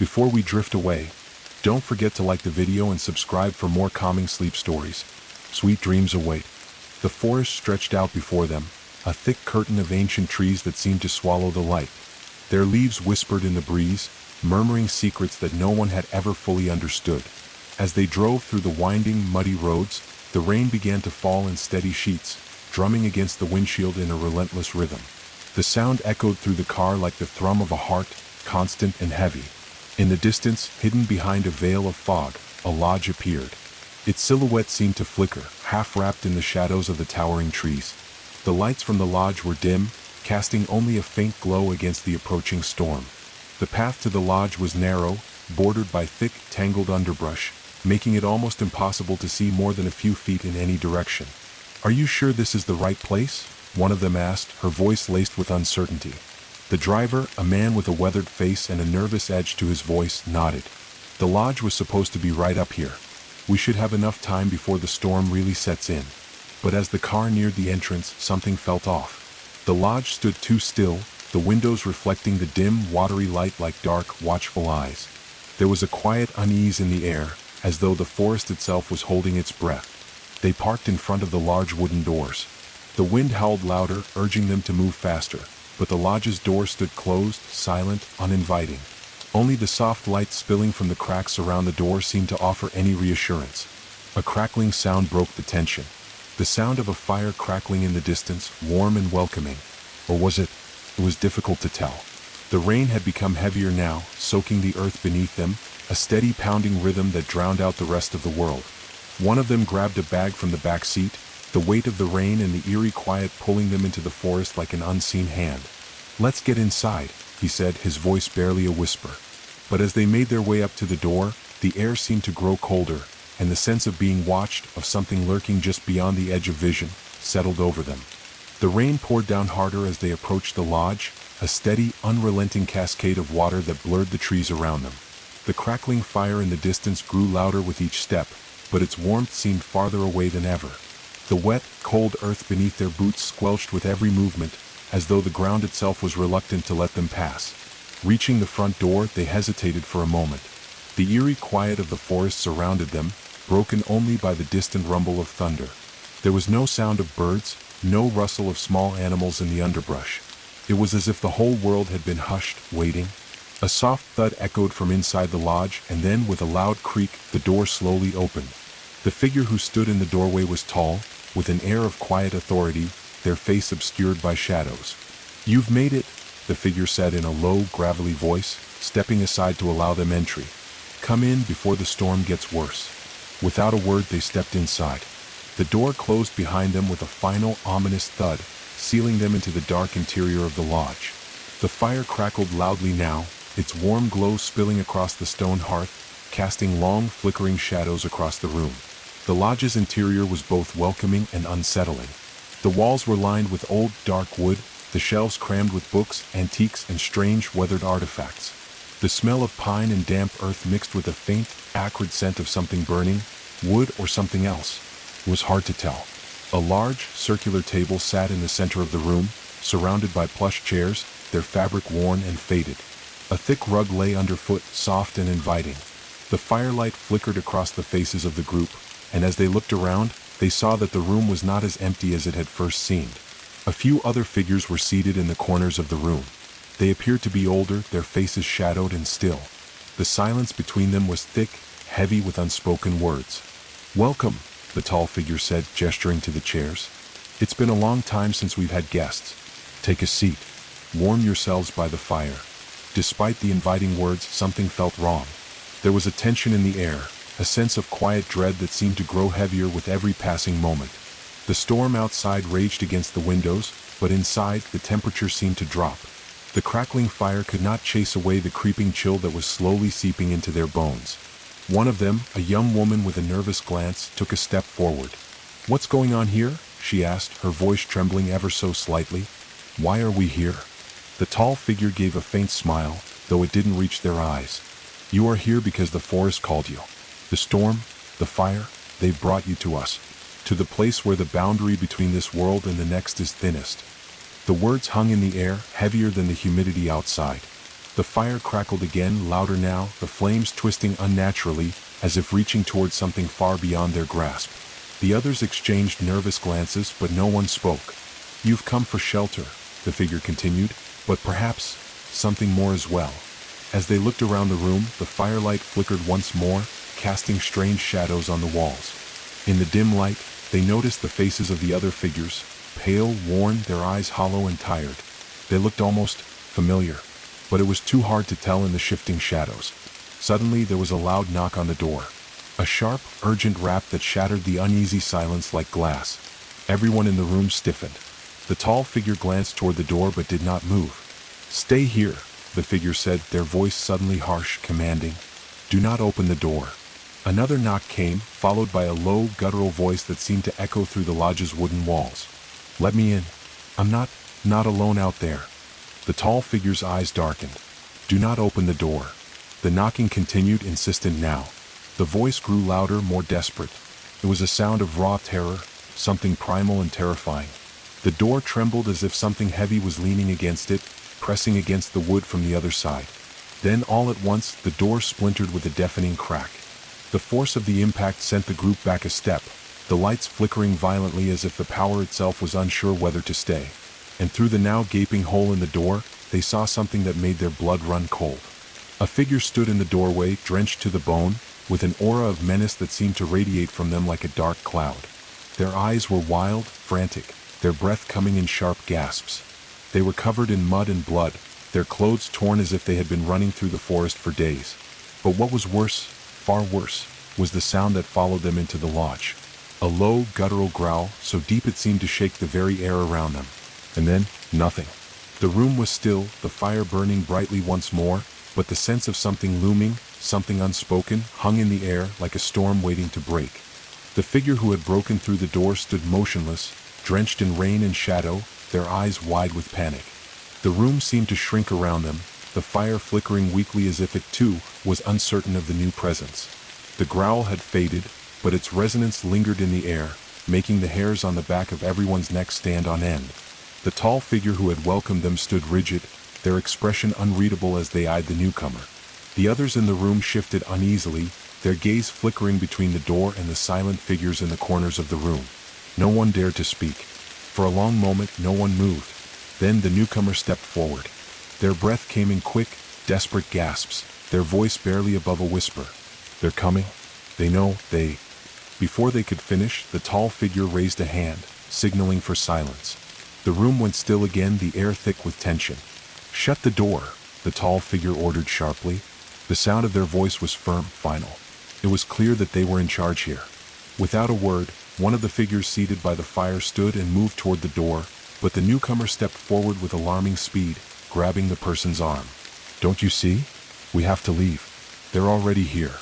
Before we drift away, don't forget to like the video and subscribe for more calming sleep stories. Sweet dreams await. The forest stretched out before them, a thick curtain of ancient trees that seemed to swallow the light. Their leaves whispered in the breeze, murmuring secrets that no one had ever fully understood. As they drove through the winding, muddy roads, the rain began to fall in steady sheets, drumming against the windshield in a relentless rhythm. The sound echoed through the car like the thrum of a heart, constant and heavy. In the distance, hidden behind a veil of fog, a lodge appeared. Its silhouette seemed to flicker, half wrapped in the shadows of the towering trees. The lights from the lodge were dim, casting only a faint glow against the approaching storm. The path to the lodge was narrow, bordered by thick, tangled underbrush, making it almost impossible to see more than a few feet in any direction. "Are you sure this is the right place?" one of them asked, her voice laced with uncertainty. The driver, a man with a weathered face and a nervous edge to his voice, nodded. "The lodge was supposed to be right up here. We should have enough time before the storm really sets in." But as the car neared the entrance, something felt off. The lodge stood too still, the windows reflecting the dim, watery light like dark, watchful eyes. There was a quiet unease in the air, as though the forest itself was holding its breath. They parked in front of the large wooden doors. The wind howled louder, urging them to move faster, but the lodge's door stood closed, silent, uninviting. Only the soft light spilling from the cracks around the door seemed to offer any reassurance. A crackling sound broke the tension. The sound of a fire crackling in the distance, warm and welcoming. Or was it? It was difficult to tell. The rain had become heavier now, soaking the earth beneath them, a steady pounding rhythm that drowned out the rest of the world. One of them grabbed a bag from the back seat, the weight of the rain and the eerie quiet pulling them into the forest like an unseen hand. "Let's get inside," he said, his voice barely a whisper. But as they made their way up to the door, the air seemed to grow colder, and the sense of being watched, of something lurking just beyond the edge of vision, settled over them. The rain poured down harder as they approached the lodge, a steady, unrelenting cascade of water that blurred the trees around them. The crackling fire in the distance grew louder with each step, but its warmth seemed farther away than ever. The wet, cold earth beneath their boots squelched with every movement, as though the ground itself was reluctant to let them pass. Reaching the front door, they hesitated for a moment. The eerie quiet of the forest surrounded them, broken only by the distant rumble of thunder. There was no sound of birds, no rustle of small animals in the underbrush. It was as if the whole world had been hushed, waiting. A soft thud echoed from inside the lodge, and then, with a loud creak, the door slowly opened. The figure who stood in the doorway was tall, with an air of quiet authority, their face obscured by shadows. "You've made it," the figure said in a low, gravelly voice, stepping aside to allow them entry. "Come in before the storm gets worse." Without a word, they stepped inside. The door closed behind them with a final, ominous thud, sealing them into the dark interior of the lodge. The fire crackled loudly now, its warm glow spilling across the stone hearth, casting long, flickering shadows across the room. The lodge's interior was both welcoming and unsettling. The walls were lined with old, dark wood, the shelves crammed with books, antiques, and strange, weathered artifacts. The smell of pine and damp earth mixed with a faint, acrid scent of something burning, wood or something else. It was hard to tell. A large, circular table sat in the center of the room, surrounded by plush chairs, their fabric worn and faded. A thick rug lay underfoot, soft and inviting. The firelight flickered across the faces of the group, and as they looked around, they saw that the room was not as empty as it had first seemed. A few other figures were seated in the corners of the room. They appeared to be older, their faces shadowed and still. The silence between them was thick, heavy with unspoken words. "Welcome," the tall figure said, gesturing to the chairs. "It's been a long time since we've had guests. Take a seat. Warm yourselves by the fire." Despite the inviting words, something felt wrong. There was a tension in the air, a sense of quiet dread that seemed to grow heavier with every passing moment. The storm outside raged against the windows, but inside, the temperature seemed to drop. The crackling fire could not chase away the creeping chill that was slowly seeping into their bones. One of them, a young woman with a nervous glance, took a step forward. "What's going on here?" she asked, her voice trembling ever so slightly. "Why are we here?" The tall figure gave a faint smile, though it didn't reach their eyes. "You are here because the forest called you. The storm, the fire, they've brought you to us. To the place where the boundary between this world and the next is thinnest." The words hung in the air, heavier than the humidity outside. The fire crackled again, louder now, the flames twisting unnaturally, as if reaching towards something far beyond their grasp. The others exchanged nervous glances, but no one spoke. "You've come for shelter," the figure continued, "but perhaps something more as well." As they looked around the room, the firelight flickered once more, casting strange shadows on the walls. In the dim light, they noticed the faces of the other figures, pale, worn, their eyes hollow and tired. They looked almost familiar, but it was too hard to tell in the shifting shadows. Suddenly there was a loud knock on the door. A sharp, urgent rap that shattered the uneasy silence like glass. Everyone in the room stiffened. The tall figure glanced toward the door but did not move. "Stay here," the figure said, their voice suddenly harsh, commanding. "Do not open the door." Another knock came, followed by a low, guttural voice that seemed to echo through the lodge's wooden walls. "Let me in. I'm not alone out there." The tall figure's eyes darkened. "Do not open the door." The knocking continued, insistent now. The voice grew louder, more desperate. It was a sound of raw terror, something primal and terrifying. The door trembled as if something heavy was leaning against it, pressing against the wood from the other side. Then all at once, the door splintered with a deafening crack. The force of the impact sent the group back a step, the lights flickering violently as if the power itself was unsure whether to stay. And through the now gaping hole in the door, they saw something that made their blood run cold. A figure stood in the doorway, drenched to the bone, with an aura of menace that seemed to radiate from them like a dark cloud. Their eyes were wild, frantic, their breath coming in sharp gasps. They were covered in mud and blood, their clothes torn as if they had been running through the forest for days. But what was worse, far worse, was the sound that followed them into the lodge. A low, guttural growl, so deep it seemed to shake the very air around them. And then, nothing. The room was still, the fire burning brightly once more, but the sense of something looming, something unspoken, hung in the air like a storm waiting to break. The figure who had broken through the door stood motionless, drenched in rain and shadow, their eyes wide with panic. The room seemed to shrink around them, the fire flickering weakly as if it too was uncertain of the new presence. The growl had faded, but its resonance lingered in the air, making the hairs on the back of everyone's neck stand on end. The tall figure who had welcomed them stood rigid, their expression unreadable as they eyed the newcomer. The others in the room shifted uneasily, their gaze flickering between the door and the silent figures in the corners of the room. No one dared to speak. For a long moment, no one moved. Then the newcomer stepped forward. Their breath came in quick, desperate gasps, their voice barely above a whisper. "They're coming. They know, they..." Before they could finish, the tall figure raised a hand, signaling for silence. The room went still again, the air thick with tension. "Shut the door," the tall figure ordered sharply. The sound of their voice was firm, final. It was clear that they were in charge here. Without a word, one of the figures seated by the fire stood and moved toward the door, but the newcomer stepped forward with alarming speed, grabbing the person's arm. "Don't you see? We have to leave. They're already here."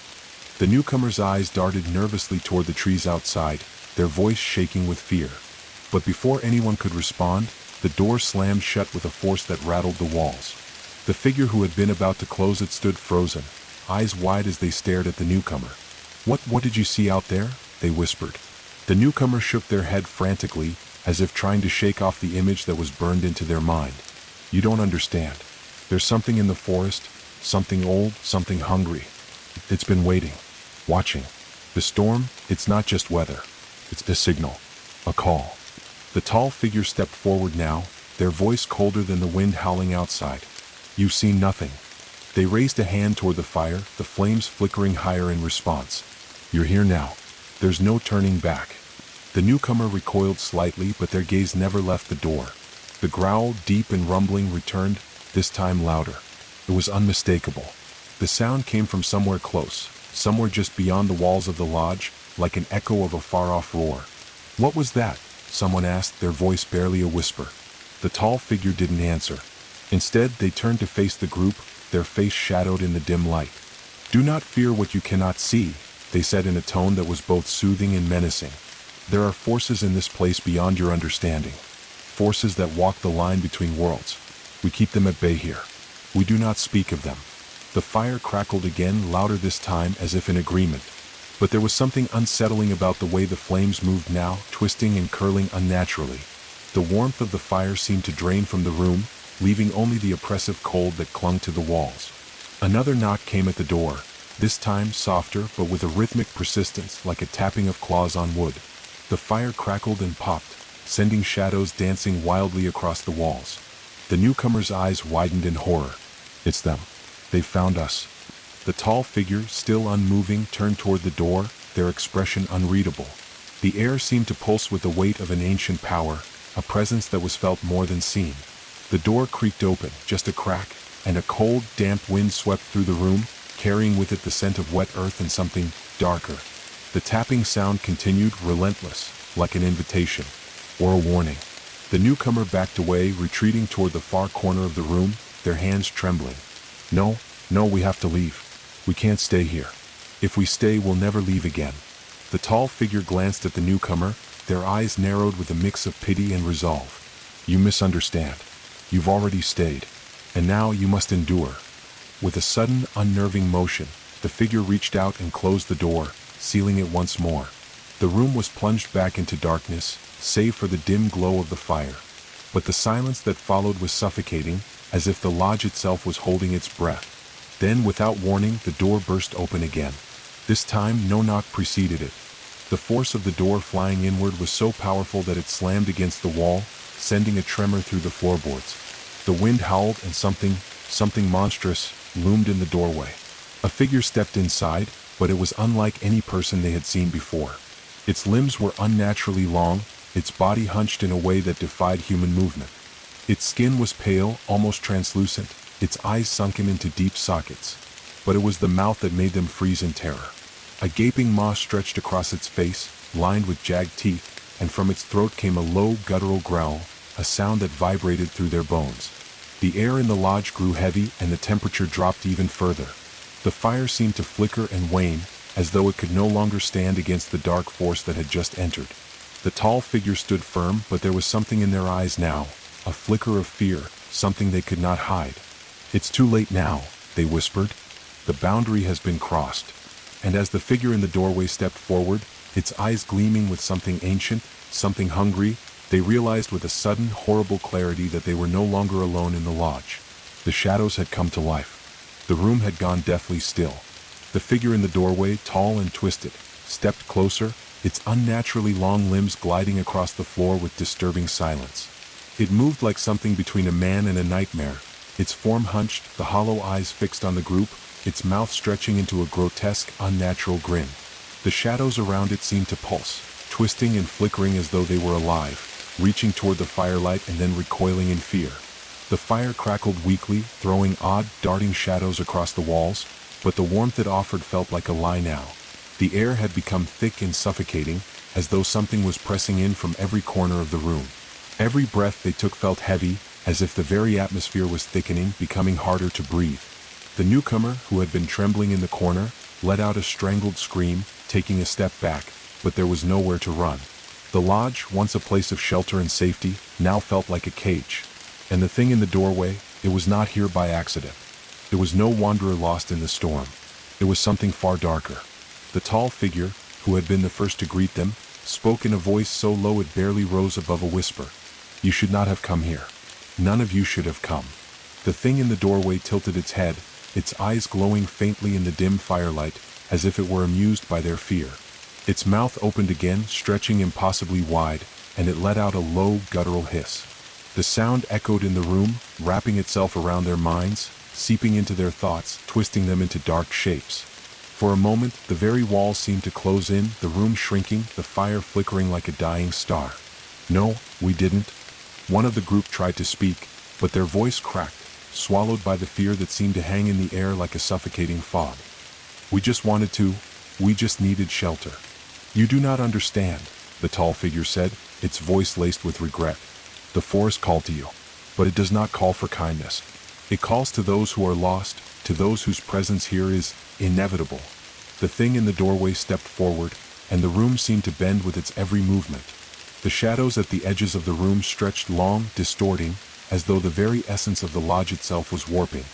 The newcomer's eyes darted nervously toward the trees outside, their voice shaking with fear. But before anyone could respond, the door slammed shut with a force that rattled the walls. The figure who had been about to close it stood frozen, eyes wide as they stared at the newcomer. What did you see out there?" they whispered. The newcomer shook their head frantically, as if trying to shake off the image that was burned into their mind. "You don't understand. There's something in the forest, something old, something hungry. It's been waiting, watching. The storm, it's not just weather. It's a signal, a call." The tall figure stepped forward now, their voice colder than the wind howling outside. "You've seen nothing." They raised a hand toward the fire, the flames flickering higher in response. "You're here now. There's no turning back." The newcomer recoiled slightly, but their gaze never left the door. The growl, deep and rumbling, returned, this time louder. It was unmistakable. The sound came from somewhere close, somewhere just beyond the walls of the lodge, like an echo of a far-off roar. "What was that?" someone asked, their voice barely a whisper. The tall figure didn't answer. Instead, they turned to face the group, their face shadowed in the dim light. "Do not fear what you cannot see," they said in a tone that was both soothing and menacing. "There are forces in this place beyond your understanding. Forces that walk the line between worlds. We keep them at bay here. We do not speak of them." The fire crackled again, louder this time, as if in agreement. But there was something unsettling about the way the flames moved now, twisting and curling unnaturally. The warmth of the fire seemed to drain from the room, leaving only the oppressive cold that clung to the walls. Another knock came at the door, this time softer but with a rhythmic persistence like a tapping of claws on wood. The fire crackled and popped, sending shadows dancing wildly across the walls. The newcomer's eyes widened in horror. It's them. They've found us. The tall figure, still unmoving, turned toward the door, their expression unreadable. The air seemed to pulse with the weight of an ancient power, a presence that was felt more than seen. The door creaked open, just a crack, and a cold, damp wind swept through the room, carrying with it the scent of wet earth and something darker. The tapping sound continued, relentless, like an invitation, or a warning. The newcomer backed away, retreating toward the far corner of the room, their hands trembling. No, we have to leave. We can't stay here. If we stay, we'll never leave again. The tall figure glanced at the newcomer, their eyes narrowed with a mix of pity and resolve. You misunderstand. You've already stayed, and now you must endure. With a sudden, unnerving motion, the figure reached out and closed the door, sealing it once more. The room was plunged back into darkness, save for the dim glow of the fire. But the silence that followed was suffocating, as if the lodge itself was holding its breath. Then, without warning, the door burst open again. This time, no knock preceded it. The force of the door flying inward was so powerful that it slammed against the wall, sending a tremor through the floorboards. The wind howled and something monstrous, loomed in the doorway. A figure stepped inside, but it was unlike any person they had seen before. Its limbs were unnaturally long, its body hunched in a way that defied human movement. Its skin was pale, almost translucent, its eyes sunken into deep sockets. But it was the mouth that made them freeze in terror. A gaping maw stretched across its face, lined with jagged teeth, and from its throat came a low, guttural growl, a sound that vibrated through their bones. The air in the lodge grew heavy and the temperature dropped even further. The fire seemed to flicker and wane, as though it could no longer stand against the dark force that had just entered. The tall figure stood firm, but there was something in their eyes now, a flicker of fear, something they could not hide. It's too late now, they whispered. The boundary has been crossed. And as the figure in the doorway stepped forward, its eyes gleaming with something ancient, something hungry, they realized with a sudden, horrible clarity that they were no longer alone in the lodge. The shadows had come to life. The room had gone deathly still. The figure in the doorway, tall and twisted, stepped closer, its unnaturally long limbs gliding across the floor with disturbing silence. It moved like something between a man and a nightmare, its form hunched, the hollow eyes fixed on the group, its mouth stretching into a grotesque, unnatural grin. The shadows around it seemed to pulse, twisting and flickering as though they were alive, reaching toward the firelight and then recoiling in fear. The fire crackled weakly, throwing odd, darting shadows across the walls, but the warmth it offered felt like a lie now. The air had become thick and suffocating, as though something was pressing in from every corner of the room. Every breath they took felt heavy, as if the very atmosphere was thickening, becoming harder to breathe. The newcomer, who had been trembling in the corner, let out a strangled scream, taking a step back, but there was nowhere to run. The lodge, once a place of shelter and safety, now felt like a cage. And the thing in the doorway, it was not here by accident. It was no wanderer lost in the storm. It was something far darker. The tall figure, who had been the first to greet them, spoke in a voice so low it barely rose above a whisper. You should not have come here. None of you should have come. The thing in the doorway tilted its head, its eyes glowing faintly in the dim firelight, as if it were amused by their fear. Its mouth opened again, stretching impossibly wide, and it let out a low, guttural hiss. The sound echoed in the room, wrapping itself around their minds, seeping into their thoughts, twisting them into dark shapes. For a moment, the very walls seemed to close in, the room shrinking, the fire flickering like a dying star. No, we didn't. One of the group tried to speak, but their voice cracked, swallowed by the fear that seemed to hang in the air like a suffocating fog. We just needed shelter. You do not understand, the tall figure said, its voice laced with regret. The forest called to you, but it does not call for kindness. It calls to those who are lost, to those whose presence here is inevitable. The thing in the doorway stepped forward, and the room seemed to bend with its every movement. The shadows at the edges of the room stretched long, distorting, as though the very essence of the lodge itself was warping.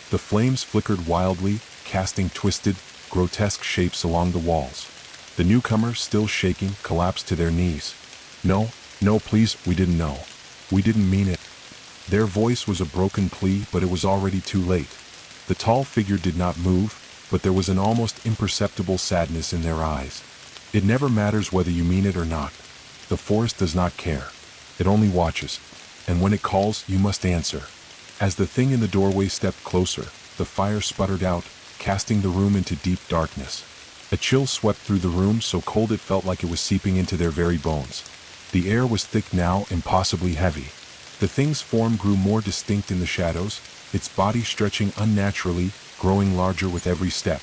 The flames flickered wildly, casting twisted, grotesque shapes along the walls. The newcomer, still shaking, collapsed to their knees. No, please, we didn't know. We didn't mean it. Their voice was a broken plea, but it was already too late. The tall figure did not move, but there was an almost imperceptible sadness in their eyes. It never matters whether you mean it or not. The forest does not care. It only watches. And when it calls, you must answer. As the thing in the doorway stepped closer, the fire sputtered out, casting the room into deep darkness. A chill swept through the room, so cold it felt like it was seeping into their very bones. The air was thick now, impossibly heavy. The thing's form grew more distinct in the shadows, its body stretching unnaturally, growing larger with every step.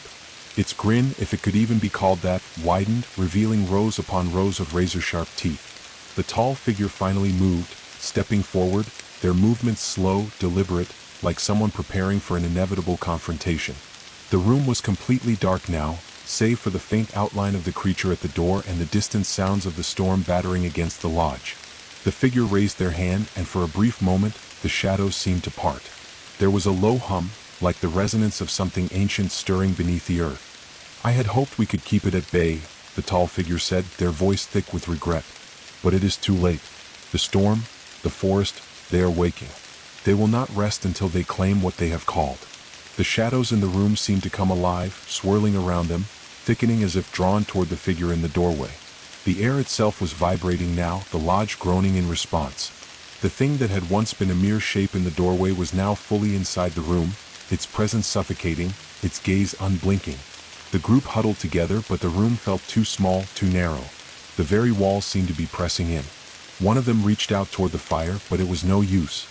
Its grin, if it could even be called that, widened, revealing rows upon rows of razor-sharp teeth. The tall figure finally moved, stepping forward, their movements slow, deliberate, like someone preparing for an inevitable confrontation. The room was completely dark now, save for the faint outline of the creature at the door and the distant sounds of the storm battering against the lodge. The figure raised their hand, and for a brief moment, the shadows seemed to part. There was a low hum, like the resonance of something ancient stirring beneath the earth. "I had hoped we could keep it at bay," the tall figure said, their voice thick with regret. "But it is too late. The storm, the forest, they are waking. They will not rest until they claim what they have called." The shadows in the room seemed to come alive, swirling around them, thickening as if drawn toward the figure in the doorway. The air itself was vibrating now, the lodge groaning in response. The thing that had once been a mere shape in the doorway was now fully inside the room, its presence suffocating, its gaze unblinking. The group huddled together, but the room felt too small, too narrow. The very walls seemed to be pressing in. One of them reached out toward the fire, but it was no use.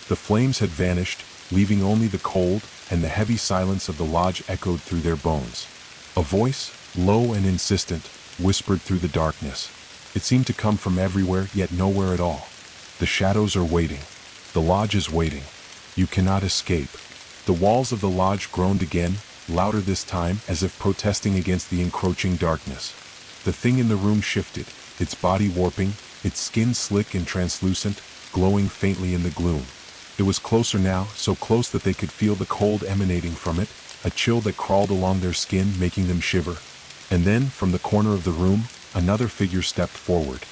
The flames had vanished, leaving only the cold, and the heavy silence of the lodge echoed through their bones. A voice, low and insistent, whispered through the darkness. It seemed to come from everywhere, yet nowhere at all. "The shadows are waiting. The lodge is waiting. You cannot escape." The walls of the lodge groaned again, louder this time, as if protesting against the encroaching darkness. The thing in the room shifted, its body warping, its skin slick and translucent, glowing faintly in the gloom. It was closer now, so close that they could feel the cold emanating from it, a chill that crawled along their skin, making them shiver. And then, from the corner of the room, another figure stepped forward.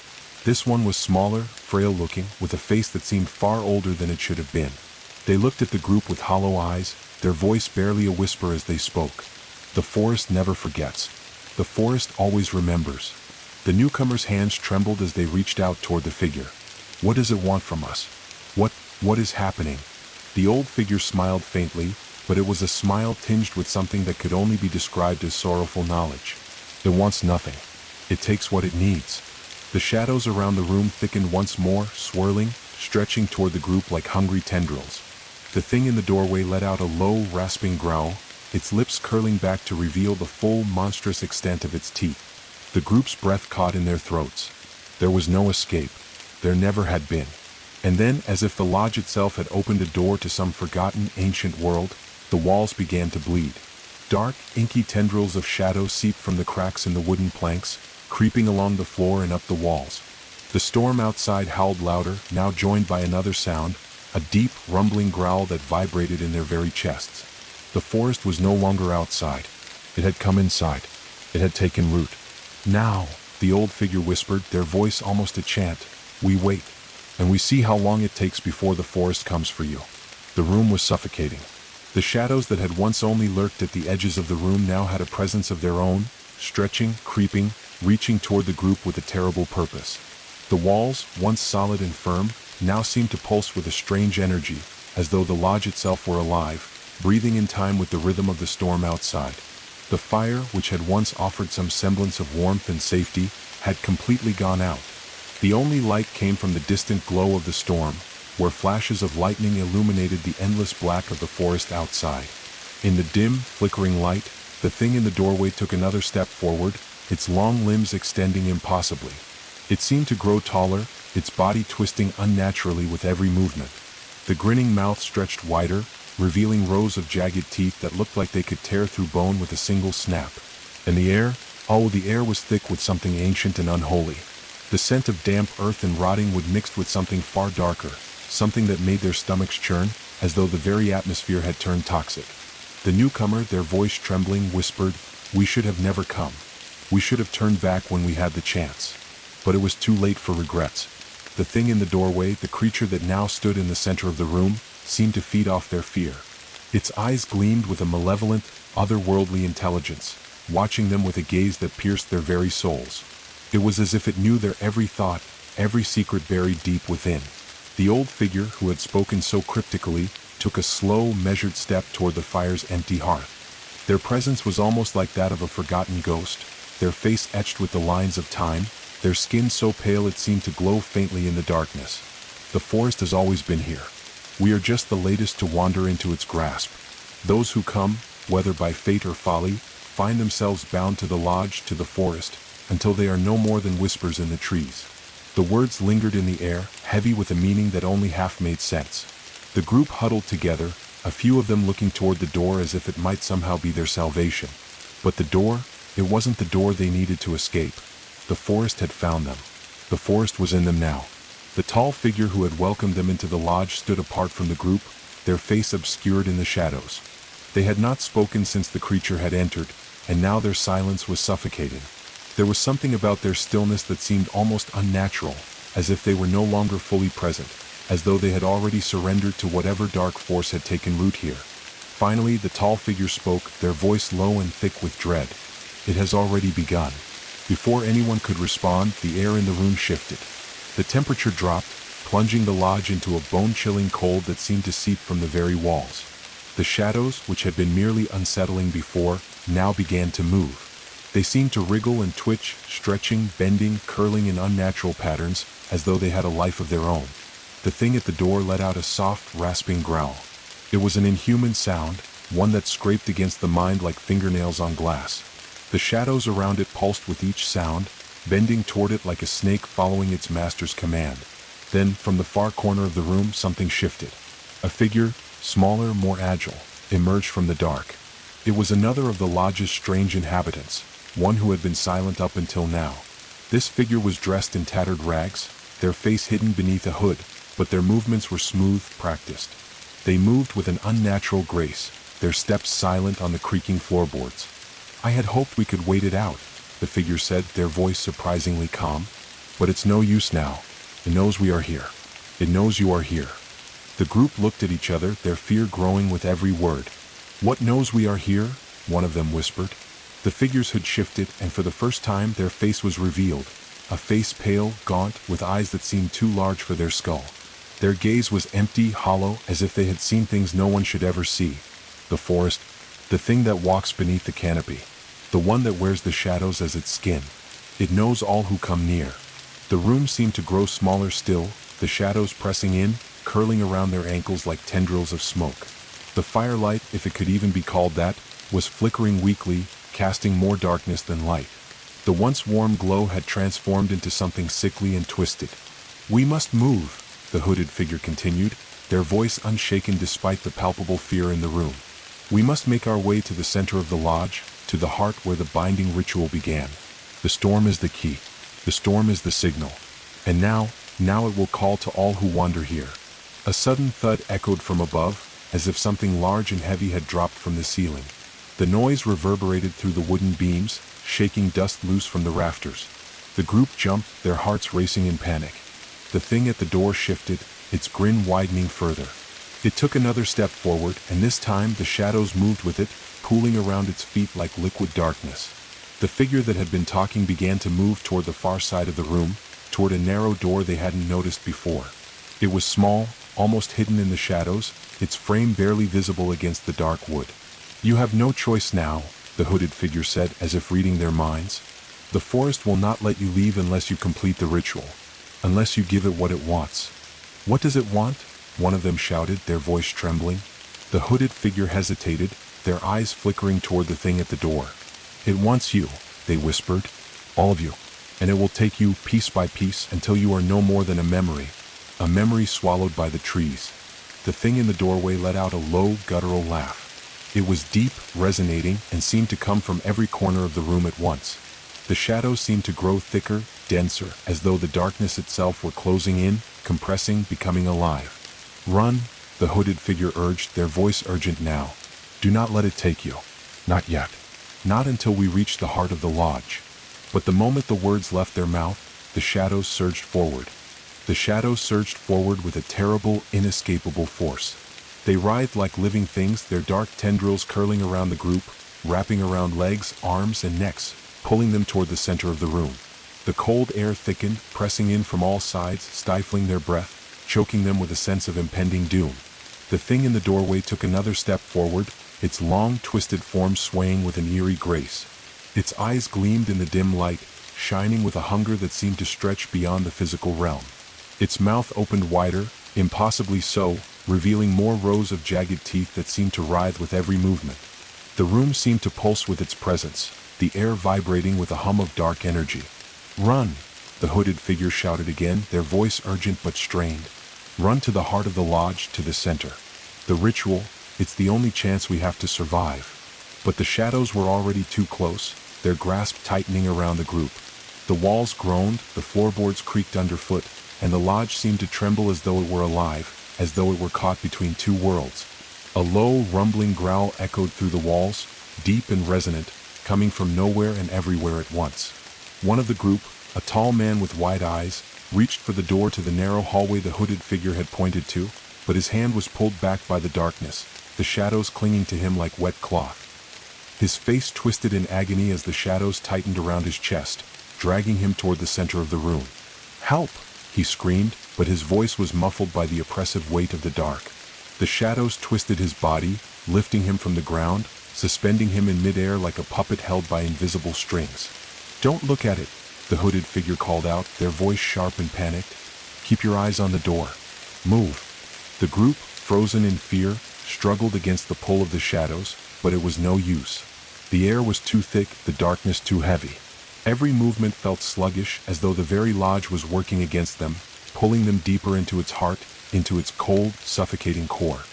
This one was smaller, frail-looking, with a face that seemed far older than it should have been. They looked at the group with hollow eyes, their voice barely a whisper as they spoke. "The forest never forgets. The forest always remembers." The newcomer's hands trembled as they reached out toward the figure. "What does it want from us? What is happening?" The old figure smiled faintly, but it was a smile tinged with something that could only be described as sorrowful knowledge. "It wants nothing. It takes what it needs." The shadows around the room thickened once more, swirling, stretching toward the group like hungry tendrils. The thing in the doorway let out a low, rasping growl, its lips curling back to reveal the full, monstrous extent of its teeth. The group's breath caught in their throats. There was no escape. There never had been. And then, as if the lodge itself had opened a door to some forgotten, ancient world, the walls began to bleed. Dark, inky tendrils of shadow seeped from the cracks in the wooden planks, creeping along the floor and up the walls. The storm outside howled louder, now joined by another sound, a deep, rumbling growl that vibrated in their very chests. The forest was no longer outside. It had come inside. It had taken root. "Now," the old figure whispered, their voice almost a chant, "we wait. And we see how long it takes before the forest comes for you." The room was suffocating. The shadows that had once only lurked at the edges of the room now had a presence of their own, stretching, creeping, reaching toward the group with a terrible purpose. The walls, once solid and firm, now seemed to pulse with a strange energy, as though the lodge itself were alive, breathing in time with the rhythm of the storm outside. The fire, which had once offered some semblance of warmth and safety, had completely gone out. The only light came from the distant glow of the storm, where flashes of lightning illuminated the endless black of the forest outside. In the dim, flickering light, the thing in the doorway took another step forward, its long limbs extending impossibly. It seemed to grow taller, its body twisting unnaturally with every movement. The grinning mouth stretched wider, revealing rows of jagged teeth that looked like they could tear through bone with a single snap. And the air was thick with something ancient and unholy. The scent of damp earth and rotting wood mixed with something far darker, something that made their stomachs churn, as though the very atmosphere had turned toxic. The newcomer, their voice trembling, whispered, "We should have never come. We should have turned back when we had the chance." But it was too late for regrets. The thing in the doorway, the creature that now stood in the center of the room, seemed to feed off their fear. Its eyes gleamed with a malevolent, otherworldly intelligence, watching them with a gaze that pierced their very souls. It was as if it knew their every thought, every secret buried deep within. The old figure, who had spoken so cryptically, took a slow, measured step toward the fire's empty hearth. Their presence was almost like that of a forgotten ghost, their face etched with the lines of time, their skin so pale it seemed to glow faintly in the darkness. The forest has always been here. We are just the latest to wander into its grasp. Those who come, whether by fate or folly, find themselves bound to the lodge, to the forest, until they are no more than whispers in the trees. The words lingered in the air, heavy with a meaning that only half made sense. The group huddled together, a few of them looking toward the door as if it might somehow be their salvation. But the door, it wasn't the door they needed to escape. The forest had found them. The forest was in them now. The tall figure who had welcomed them into the lodge stood apart from the group, their face obscured in the shadows. They had not spoken since the creature had entered, and now their silence was suffocating. There was something about their stillness that seemed almost unnatural, as if they were no longer fully present, as though they had already surrendered to whatever dark force had taken root here. Finally, the tall figure spoke, their voice low and thick with dread. It has already begun. Before anyone could respond, the air in the room shifted. The temperature dropped, plunging the lodge into a bone-chilling cold that seemed to seep from the very walls. The shadows, which had been merely unsettling before, now began to move. They seemed to wriggle and twitch, stretching, bending, curling in unnatural patterns, as though they had a life of their own. The thing at the door let out a soft, rasping growl. It was an inhuman sound, one that scraped against the mind like fingernails on glass. The shadows around it pulsed with each sound, bending toward it like a snake following its master's command. Then, from the far corner of the room, something shifted. A figure, smaller, more agile, emerged from the dark. It was another of the lodge's strange inhabitants, one who had been silent up until now. This figure was dressed in tattered rags, their face hidden beneath a hood, but their movements were smooth, practiced. They moved with an unnatural grace, their steps silent on the creaking floorboards. "I had hoped we could wait it out," the figure said, their voice surprisingly calm. "But it's no use now. It knows we are here. It knows you are here." The group looked at each other, their fear growing with every word. "What knows we are here?" one of them whispered. The figure's hood shifted, and for the first time their face was revealed, a face pale, gaunt, with eyes that seemed too large for their skull. Their gaze was empty, hollow, as if they had seen things no one should ever see. The forest, the thing that walks beneath the canopy, the one that wears the shadows as its skin. It knows all who come near. The room seemed to grow smaller still, the shadows pressing in, curling around their ankles like tendrils of smoke. The firelight, if it could even be called that, was flickering weakly, casting more darkness than light. The once warm glow had transformed into something sickly and twisted. "We must move," the hooded figure continued, their voice unshaken despite the palpable fear in the room. "We must make our way to the center of the lodge, to the heart where the binding ritual began. The storm is the key. The storm is the signal. And now it will call to all who wander here." A sudden thud echoed from above, as if something large and heavy had dropped from the ceiling. The noise reverberated through the wooden beams, shaking dust loose from the rafters. The group jumped, their hearts racing in panic. The thing at the door shifted, its grin widening further. It took another step forward, and this time the shadows moved with it, pooling around its feet like liquid darkness. The figure that had been talking began to move toward the far side of the room, toward a narrow door they hadn't noticed before. It was small, almost hidden in the shadows, its frame barely visible against the dark wood. "You have no choice now," the hooded figure said, as if reading their minds. "The forest will not let you leave unless you complete the ritual, unless you give it what it wants." "What does it want?" one of them shouted, their voice trembling. The hooded figure hesitated, their eyes flickering toward the thing at the door. "It wants you," they whispered, "all of you, and it will take you piece by piece until you are no more than a memory swallowed by the trees." The thing in the doorway let out a low, guttural laugh. It was deep, resonating, and seemed to come from every corner of the room at once. The shadows seemed to grow thicker, denser, as though the darkness itself were closing in, compressing, becoming alive. "Run," the hooded figure urged, their voice urgent now. "Do not let it take you. Not yet. Not until we reach the heart of the lodge." But the moment the words left their mouth, the shadows surged forward. The shadows surged forward with a terrible, inescapable force. They writhed like living things, their dark tendrils curling around the group, wrapping around legs, arms, and necks, pulling them toward the center of the room. The cold air thickened, pressing in from all sides, stifling their breath, choking them with a sense of impending doom. The thing in the doorway took another step forward, its long, twisted form swaying with an eerie grace. Its eyes gleamed in the dim light, shining with a hunger that seemed to stretch beyond the physical realm. Its mouth opened wider, impossibly so, revealing more rows of jagged teeth that seemed to writhe with every movement. The room seemed to pulse with its presence, the air vibrating with a hum of dark energy. "Run!" the hooded figure shouted again, their voice urgent but strained. "Run to the heart of the lodge, to the center. The ritual, it's the only chance we have to survive." But the shadows were already too close, their grasp tightening around the group. The walls groaned, the floorboards creaked underfoot, and the lodge seemed to tremble as though it were alive, as though it were caught between two worlds. A low, rumbling growl echoed through the walls, deep and resonant, coming from nowhere and everywhere at once. One of the group, a tall man with wide eyes, reached for the door to the narrow hallway the hooded figure had pointed to, but his hand was pulled back by the darkness, the shadows clinging to him like wet cloth. His face twisted in agony as the shadows tightened around his chest, dragging him toward the center of the room. "Help!" he screamed, but his voice was muffled by the oppressive weight of the dark. The shadows twisted his body, lifting him from the ground, suspending him in midair like a puppet held by invisible strings. "Don't look at it," the hooded figure called out, their voice sharp and panicked. "Keep your eyes on the door. Move." The group, frozen in fear, struggled against the pull of the shadows, but it was no use. The air was too thick, the darkness too heavy. Every movement felt sluggish, as though the very lodge was working against them, pulling them deeper into its heart, into its cold, suffocating core.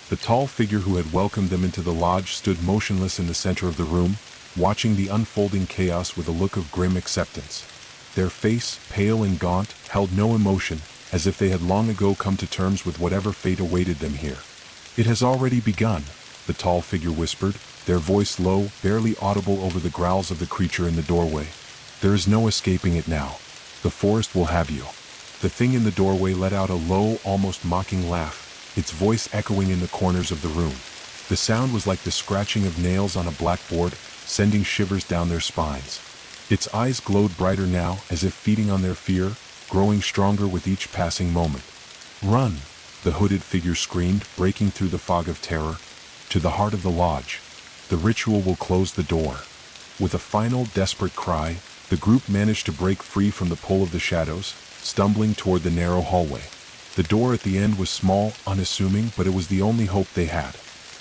The tall figure who had welcomed them into the lodge stood motionless in the center of the room, watching the unfolding chaos with a look of grim acceptance. Their face, pale and gaunt, held no emotion, as if they had long ago come to terms with whatever fate awaited them here. "It has already begun," the tall figure whispered, their voice low, barely audible over the growls of the creature in the doorway. "There is no escaping it now. The forest will have you." The thing in the doorway let out a low, almost mocking laugh, its voice echoing in the corners of the room. The sound was like the scratching of nails on a blackboard, sending shivers down their spines. Its eyes glowed brighter now, as if feeding on their fear, growing stronger with each passing moment. "Run!" the hooded figure screamed, breaking through the fog of terror. "To the heart of the lodge. The ritual will close the door." With a final, desperate cry, the group managed to break free from the pull of the shadows, stumbling toward the narrow hallway. The door at the end was small, unassuming, but it was the only hope they had.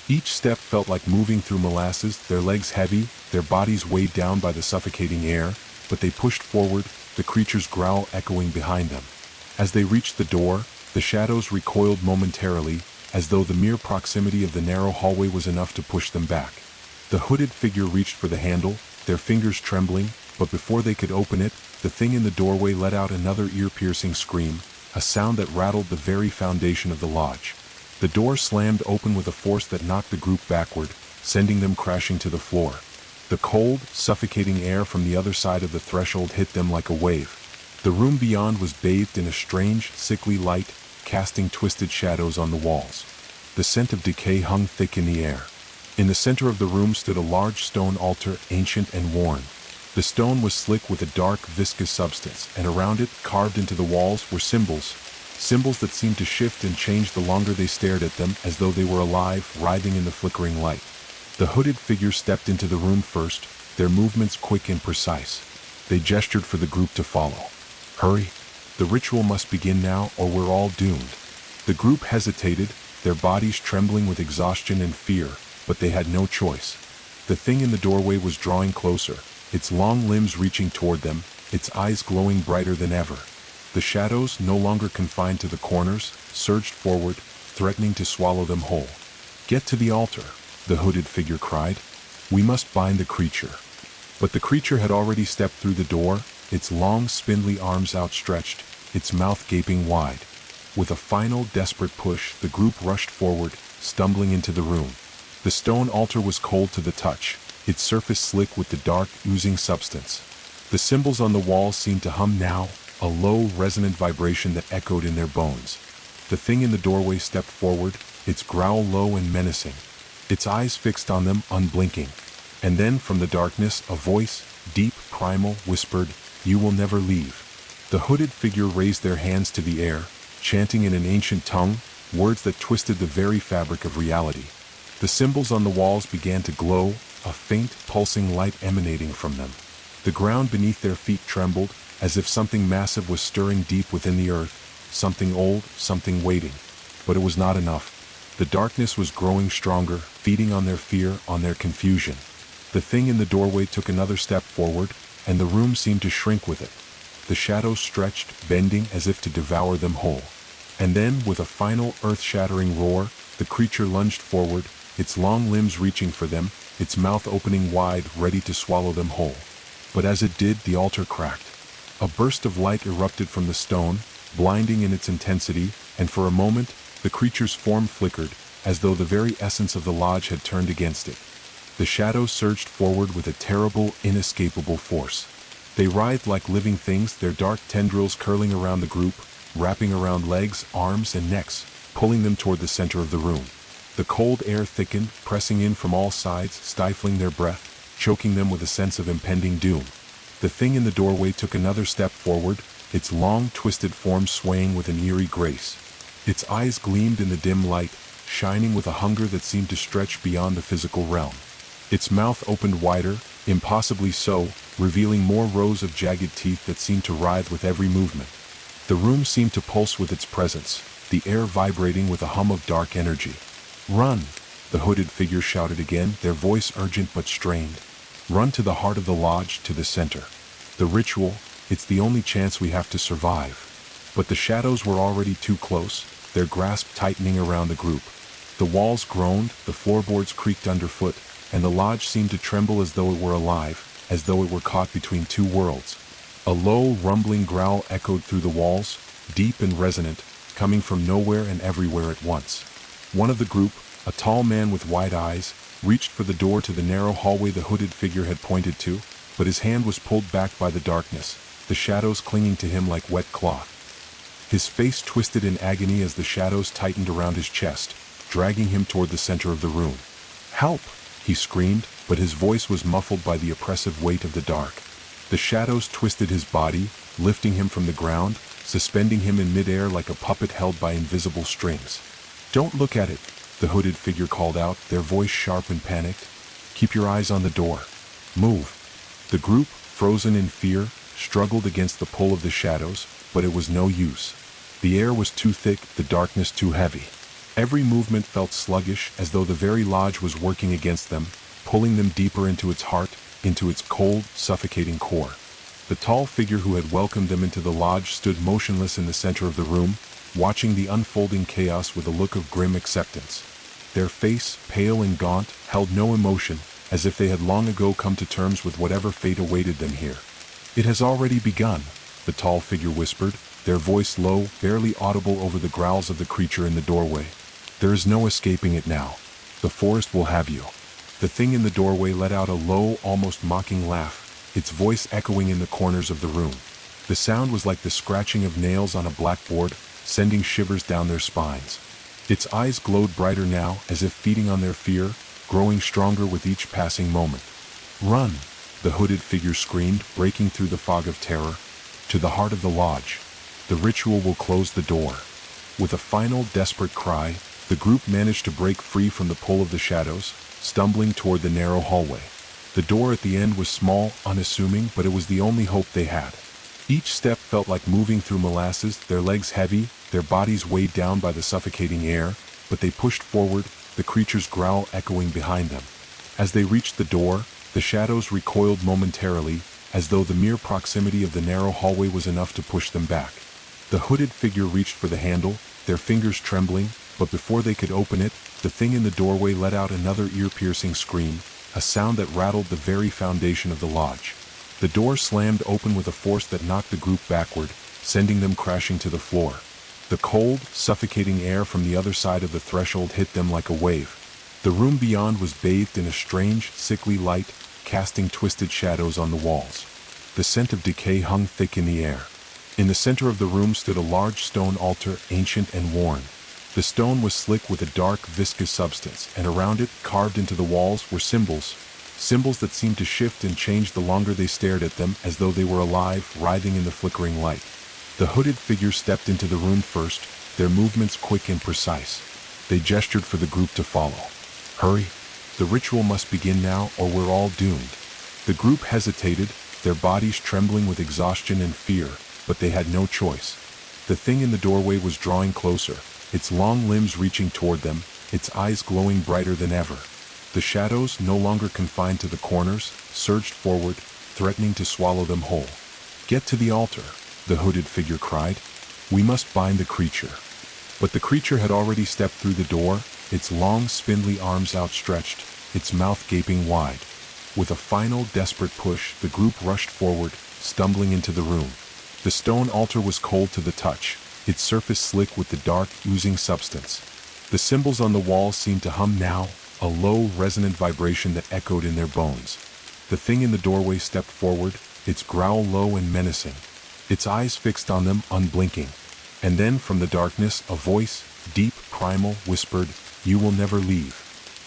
Each step felt like moving through molasses, their legs heavy, their bodies weighed down by the suffocating air, but they pushed forward, the creature's growl echoing behind them. As they reached the door, the shadows recoiled momentarily, as though the mere proximity of the narrow hallway was enough to push them back. The hooded figure reached for the handle, their fingers trembling, but before they could open it, the thing in the doorway let out another ear-piercing scream, a sound that rattled the very foundation of the lodge. The door slammed open with a force that knocked the group backward, sending them crashing to the floor. The cold, suffocating air from the other side of the threshold hit them like a wave. The room beyond was bathed in a strange, sickly light, casting twisted shadows on the walls. The scent of decay hung thick in the air. In the center of the room stood a large stone altar, ancient and worn. The stone was slick with a dark, viscous substance, and around it, carved into the walls, were symbols. Symbols that seemed to shift and change the longer they stared at them, as though they were alive, writhing in the flickering light. The hooded figure stepped into the room first, their movements quick and precise. They gestured for the group to follow. "Hurry! The ritual must begin now, or we're all doomed." The group hesitated, their bodies trembling with exhaustion and fear, but they had no choice. The thing in the doorway was drawing closer, its long limbs reaching toward them, its eyes glowing brighter than ever. The shadows, no longer confined to the corners, surged forward, threatening to swallow them whole. "Get to the altar," the hooded figure cried. "We must bind the creature." But the creature had already stepped through the door, its long, spindly arms outstretched, its mouth gaping wide. With a final, desperate push, the group rushed forward, stumbling into the room. The stone altar was cold to the touch, its surface slick with the dark, oozing substance. The symbols on the walls seemed to hum now, a low, resonant vibration that echoed in their bones. The thing in the doorway stepped forward, its growl low and menacing, its eyes fixed on them, unblinking. And then, from the darkness, a voice, deep, primal, whispered, "You will never leave." The hooded figure raised their hands to the air, chanting in an ancient tongue, words that twisted the very fabric of reality. The symbols on the walls began to glow, a faint, pulsing light emanating from them. The ground beneath their feet trembled, as if something massive was stirring deep within the earth, something old, something waiting. But it was not enough. The darkness was growing stronger, feeding on their fear, on their confusion. The thing in the doorway took another step forward, and the room seemed to shrink with it. The shadows stretched, bending as if to devour them whole. And then, with a final, earth-shattering roar, the creature lunged forward, its long limbs reaching for them, its mouth opening wide, ready to swallow them whole. But as it did, the altar cracked. A burst of light erupted from the stone, blinding in its intensity, and for a moment, the creature's form flickered, as though the very essence of the lodge had turned against it. The shadows surged forward with a terrible, inescapable force. They writhed like living things, their dark tendrils curling around the group, wrapping around legs, arms, and necks, pulling them toward the center of the room. The cold air thickened, pressing in from all sides, stifling their breath, choking them with a sense of impending doom. The thing in the doorway took another step forward, its long, twisted form swaying with an eerie grace. Its eyes gleamed in the dim light, shining with a hunger that seemed to stretch beyond the physical realm. Its mouth opened wider, impossibly so, revealing more rows of jagged teeth that seemed to writhe with every movement. The room seemed to pulse with its presence, the air vibrating with a hum of dark energy. "Run!" the hooded figure shouted again, their voice urgent but strained. "Run to the heart of the lodge, to the center. The ritual, it's the only chance we have to survive." But the shadows were already too close, their grasp tightening around the group. The walls groaned, the floorboards creaked underfoot, and the lodge seemed to tremble as though it were alive, as though it were caught between two worlds. A low, rumbling growl echoed through the walls, deep and resonant, coming from nowhere and everywhere at once. One of the group, a tall man with wide eyes, reached for the door to the narrow hallway the hooded figure had pointed to, but his hand was pulled back by the darkness, the shadows clinging to him like wet cloth. His face twisted in agony as the shadows tightened around his chest, dragging him toward the center of the room. "Help!" he screamed, but his voice was muffled by the oppressive weight of the dark. The shadows twisted his body, lifting him from the ground, suspending him in midair like a puppet held by invisible strings. "Don't look at it," the hooded figure called out, their voice sharp and panicked. "Keep your eyes on the door. Move." The group, frozen in fear, struggled against the pull of the shadows, but it was no use. The air was too thick, the darkness too heavy. Every movement felt sluggish, as though the very lodge was working against them, pulling them deeper into its heart, into its cold, suffocating core. The tall figure who had welcomed them into the lodge stood motionless in the center of the room, watching the unfolding chaos with a look of grim acceptance. Their face, pale and gaunt, held no emotion, as if they had long ago come to terms with whatever fate awaited them here. "It has already begun," the tall figure whispered, their voice low, barely audible over the growls of the creature in the doorway. "There is no escaping it now. The forest will have you." The thing in the doorway let out a low, almost mocking laugh, its voice echoing in the corners of the room. The sound was like the scratching of nails on a blackboard, sending shivers down their spines. Its eyes glowed brighter now, as if feeding on their fear, growing stronger with each passing moment. "Run!" the hooded figure screamed, breaking through the fog of terror. "To the heart of the lodge. The ritual will close the door." With a final, desperate cry, the group managed to break free from the pull of the shadows, stumbling toward the narrow hallway. The door at the end was small, unassuming, but it was the only hope they had. Each step felt like moving through molasses, their legs heavy, their bodies weighed down by the suffocating air, but they pushed forward, the creature's growl echoing behind them. As they reached the door, the shadows recoiled momentarily, as though the mere proximity of the narrow hallway was enough to push them back. The hooded figure reached for the handle, their fingers trembling, but before they could open it, the thing in the doorway let out another ear-piercing scream, a sound that rattled the very foundation of the lodge. The door slammed open with a force that knocked the group backward, sending them crashing to the floor. The cold, suffocating air from the other side of the threshold hit them like a wave. The room beyond was bathed in a strange, sickly light, casting twisted shadows on the walls. The scent of decay hung thick in the air. In the center of the room stood a large stone altar, ancient and worn. The stone was slick with a dark, viscous substance, and around it, carved into the walls, were symbols. Symbols that seemed to shift and change the longer they stared at them, as though they were alive, writhing in the flickering light. The hooded figure stepped into the room first, their movements quick and precise. They gestured for the group to follow. "Hurry! The ritual must begin now, or we're all doomed." The group hesitated, their bodies trembling with exhaustion and fear, but they had no choice. The thing in the doorway was drawing closer, its long limbs reaching toward them, its eyes glowing brighter than ever. The shadows, no longer confined to the corners, surged forward, threatening to swallow them whole. "Get to the altar," the hooded figure cried. "We must bind the creature." But the creature had already stepped through the door, its long, spindly arms outstretched, its mouth gaping wide. With a final, desperate push, the group rushed forward, stumbling into the room. The stone altar was cold to the touch, its surface slick with the dark, oozing substance. The symbols on the walls seemed to hum now, a low, resonant vibration that echoed in their bones. The thing in the doorway stepped forward, its growl low and menacing, its eyes fixed on them, unblinking. And then, from the darkness, a voice, deep, primal, whispered, "You will never leave."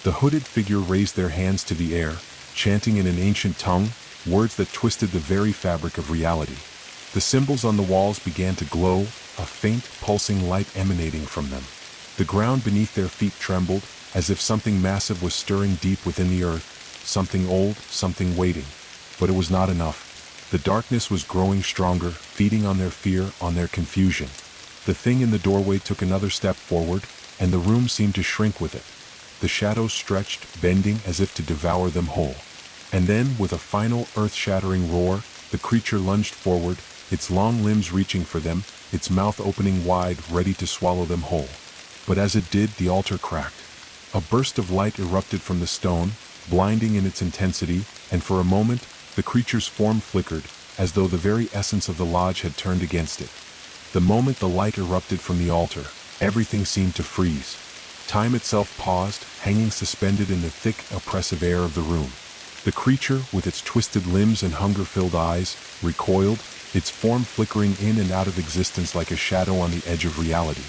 The hooded figure raised their hands to the air, chanting in an ancient tongue, words that twisted the very fabric of reality. The symbols on the walls began to glow, a faint, pulsing light emanating from them. The ground beneath their feet trembled, as if something massive was stirring deep within the earth, something old, something waiting. But it was not enough. The darkness was growing stronger, feeding on their fear, on their confusion. The thing in the doorway took another step forward, and the room seemed to shrink with it. The shadows stretched, bending as if to devour them whole. And then, with a final, earth-shattering roar, the creature lunged forward, its long limbs reaching for them, its mouth opening wide, ready to swallow them whole. But as it did, the altar cracked. A burst of light erupted from the stone, blinding in its intensity, and for a moment, the creature's form flickered, as though the very essence of the lodge had turned against it. The moment the light erupted from the altar, everything seemed to freeze. Time itself paused, hanging suspended in the thick, oppressive air of the room. The creature, with its twisted limbs and hunger-filled eyes, recoiled, its form flickering in and out of existence like a shadow on the edge of reality.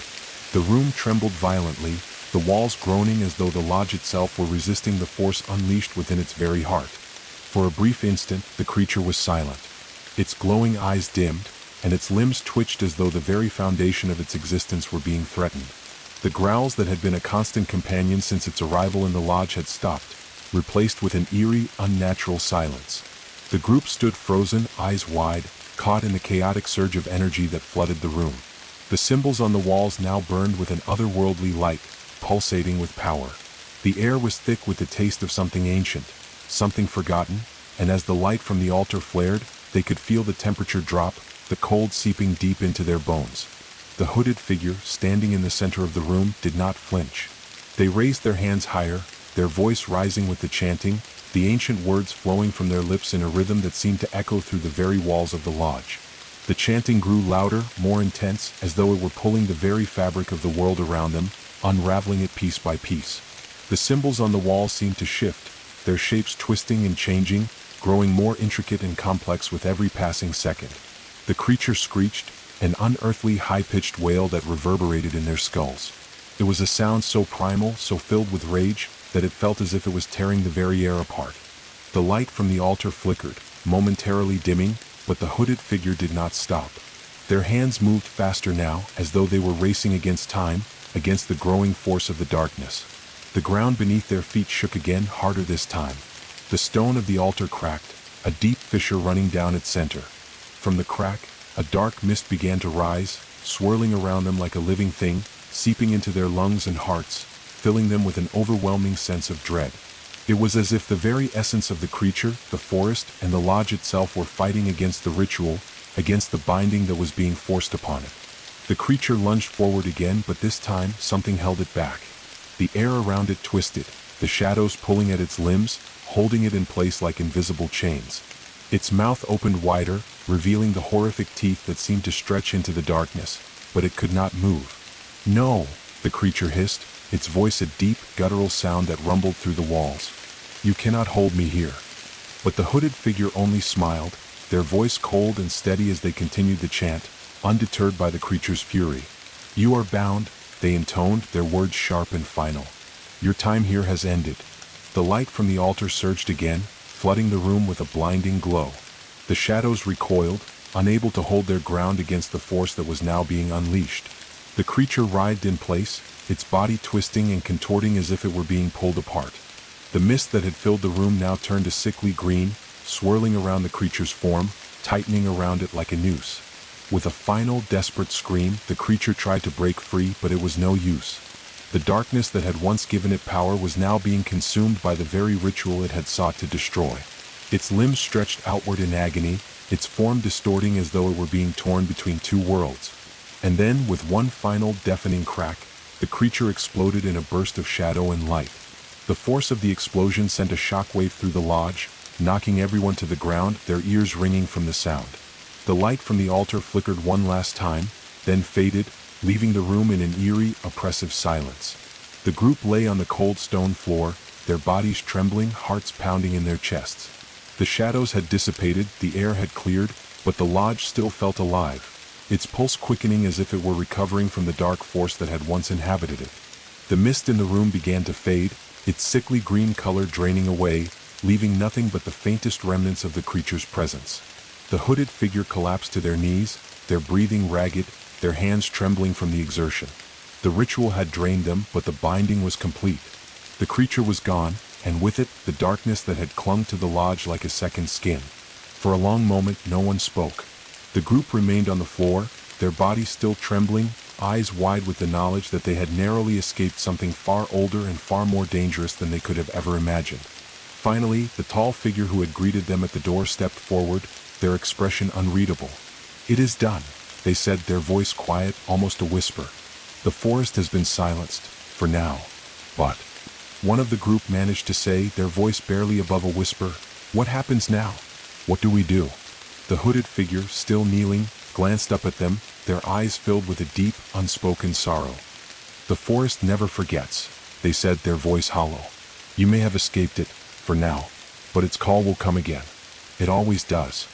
The room trembled violently, the walls groaning as though the lodge itself were resisting the force unleashed within its very heart. For a brief instant, the creature was silent. Its glowing eyes dimmed, and its limbs twitched as though the very foundation of its existence were being threatened. The growls that had been a constant companion since its arrival in the lodge had stopped, replaced with an eerie, unnatural silence. The group stood frozen, eyes wide, caught in the chaotic surge of energy that flooded the room. The symbols on the walls now burned with an otherworldly light, pulsating with power. The air was thick with the taste of something ancient, something forgotten, and as the light from the altar flared, they could feel the temperature drop, the cold seeping deep into their bones. The hooded figure, standing in the center of the room, did not flinch. They raised their hands higher, their voice rising with the chanting, the ancient words flowing from their lips in a rhythm that seemed to echo through the very walls of the lodge. The chanting grew louder, more intense, as though it were pulling the very fabric of the world around them, unraveling it piece by piece. The symbols on the wall seemed to shift, their shapes twisting and changing, growing more intricate and complex with every passing second. The creature screeched, an unearthly high-pitched wail that reverberated in their skulls. It was a sound so primal, so filled with rage, that it felt as if it was tearing the very air apart. The light from the altar flickered, momentarily dimming, but the hooded figure did not stop. Their hands moved faster now, as though they were racing against time, against the growing force of the darkness. The ground beneath their feet shook again, harder this time. The stone of the altar cracked, a deep fissure running down its center. From the crack, a dark mist began to rise, swirling around them like a living thing, seeping into their lungs and hearts, filling them with an overwhelming sense of dread. It was as if the very essence of the creature, the forest, and the lodge itself were fighting against the ritual, against the binding that was being forced upon it. The creature lunged forward again, but this time something held it back. The air around it twisted, the shadows pulling at its limbs, holding it in place like invisible chains. Its mouth opened wider, revealing the horrific teeth that seemed to stretch into the darkness, but it could not move. "No," the creature hissed, its voice a deep, guttural sound that rumbled through the walls. "You cannot hold me here." But the hooded figure only smiled, their voice cold and steady as they continued the chant, undeterred by the creature's fury. "You are bound," they intoned, their words sharp and final. "Your time here has ended." The light from the altar surged again, flooding the room with a blinding glow. The shadows recoiled, unable to hold their ground against the force that was now being unleashed. The creature writhed in place, its body twisting and contorting as if it were being pulled apart. The mist that had filled the room now turned a sickly green, swirling around the creature's form, tightening around it like a noose. With a final, desperate scream, the creature tried to break free, but it was no use. The darkness that had once given it power was now being consumed by the very ritual it had sought to destroy. Its limbs stretched outward in agony, its form distorting as though it were being torn between two worlds. And then, with one final, deafening crack, the creature exploded in a burst of shadow and light. The force of the explosion sent a shockwave through the lodge, knocking everyone to the ground, their ears ringing from the sound. The light from the altar flickered one last time, then faded, leaving the room in an eerie, oppressive silence. The group lay on the cold stone floor, their bodies trembling, hearts pounding in their chests. The shadows had dissipated, the air had cleared, but the lodge still felt alive, its pulse quickening as if it were recovering from the dark force that had once inhabited it. The mist in the room began to fade, its sickly green color draining away, leaving nothing but the faintest remnants of the creature's presence. The hooded figure collapsed to their knees, their breathing ragged, their hands trembling from the exertion. The ritual had drained them, but the binding was complete. The creature was gone, and with it, the darkness that had clung to the lodge like a second skin. For a long moment, no one spoke. The group remained on the floor, their bodies still trembling, eyes wide with the knowledge that they had narrowly escaped something far older and far more dangerous than they could have ever imagined. Finally, the tall figure who had greeted them at the door stepped forward, their expression unreadable. "It is done," they said, their voice quiet, almost a whisper. "The forest has been silenced, for now. But," one of the group managed to say, their voice barely above a whisper, "what happens now? What do we do?" The hooded figure, still kneeling, glanced up at them, their eyes filled with a deep, unspoken sorrow. "The forest never forgets," they said, their voice hollow. "You may have escaped it, for now, but its call will come again. It always does."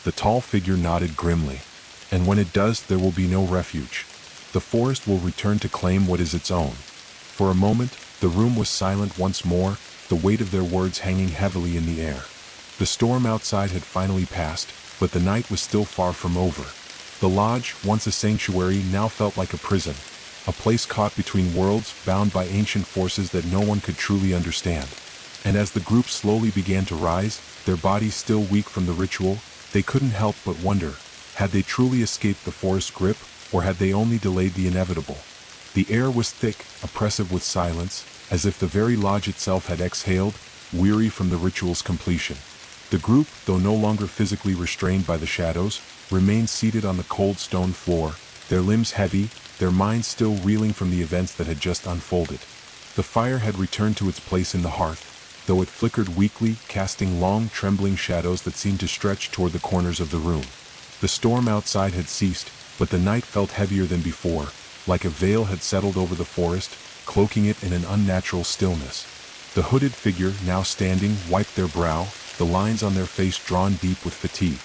The tall figure nodded grimly. "And when it does, there will be no refuge. The forest will return to claim what is its own." For a moment, the room was silent once more, the weight of their words hanging heavily in the air. The storm outside had finally passed, but the night was still far from over. The lodge, once a sanctuary, now felt like a prison, a place caught between worlds, bound by ancient forces that no one could truly understand. And as the group slowly began to rise, their bodies still weak from the ritual, they couldn't help but wonder, had they truly escaped the forest's grip, or had they only delayed the inevitable? The air was thick, oppressive with silence, as if the very lodge itself had exhaled, weary from the ritual's completion. The group, though no longer physically restrained by the shadows, remained seated on the cold stone floor, their limbs heavy, their minds still reeling from the events that had just unfolded. The fire had returned to its place in the hearth, though it flickered weakly, casting long, trembling shadows that seemed to stretch toward the corners of the room. The storm outside had ceased, but the night felt heavier than before, like a veil had settled over the forest, cloaking it in an unnatural stillness. The hooded figure, now standing, wiped their brow, the lines on their face drawn deep with fatigue.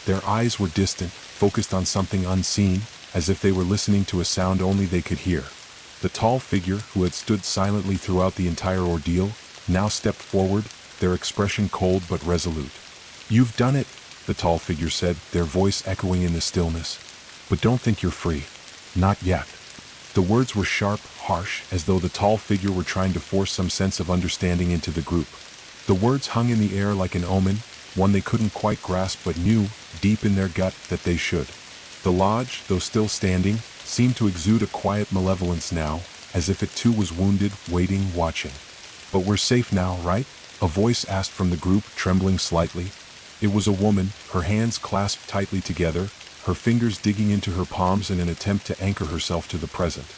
Their eyes were distant, focused on something unseen, as if they were listening to a sound only they could hear. The tall figure, who had stood silently throughout the entire ordeal, now stepped forward, their expression cold but resolute. "You've done it," the tall figure said, their voice echoing in the stillness. "But don't think you're free. Not yet." The words were sharp, harsh, as though the tall figure were trying to force some sense of understanding into the group. The words hung in the air like an omen, one they couldn't quite grasp but knew, deep in their gut, that they should. The lodge, though still standing, seemed to exude a quiet malevolence now, as if it too was wounded, waiting, watching. "But we're safe now, right?" a voice asked from the group, trembling slightly. It was a woman, her hands clasped tightly together, her fingers digging into her palms in an attempt to anchor herself to the present.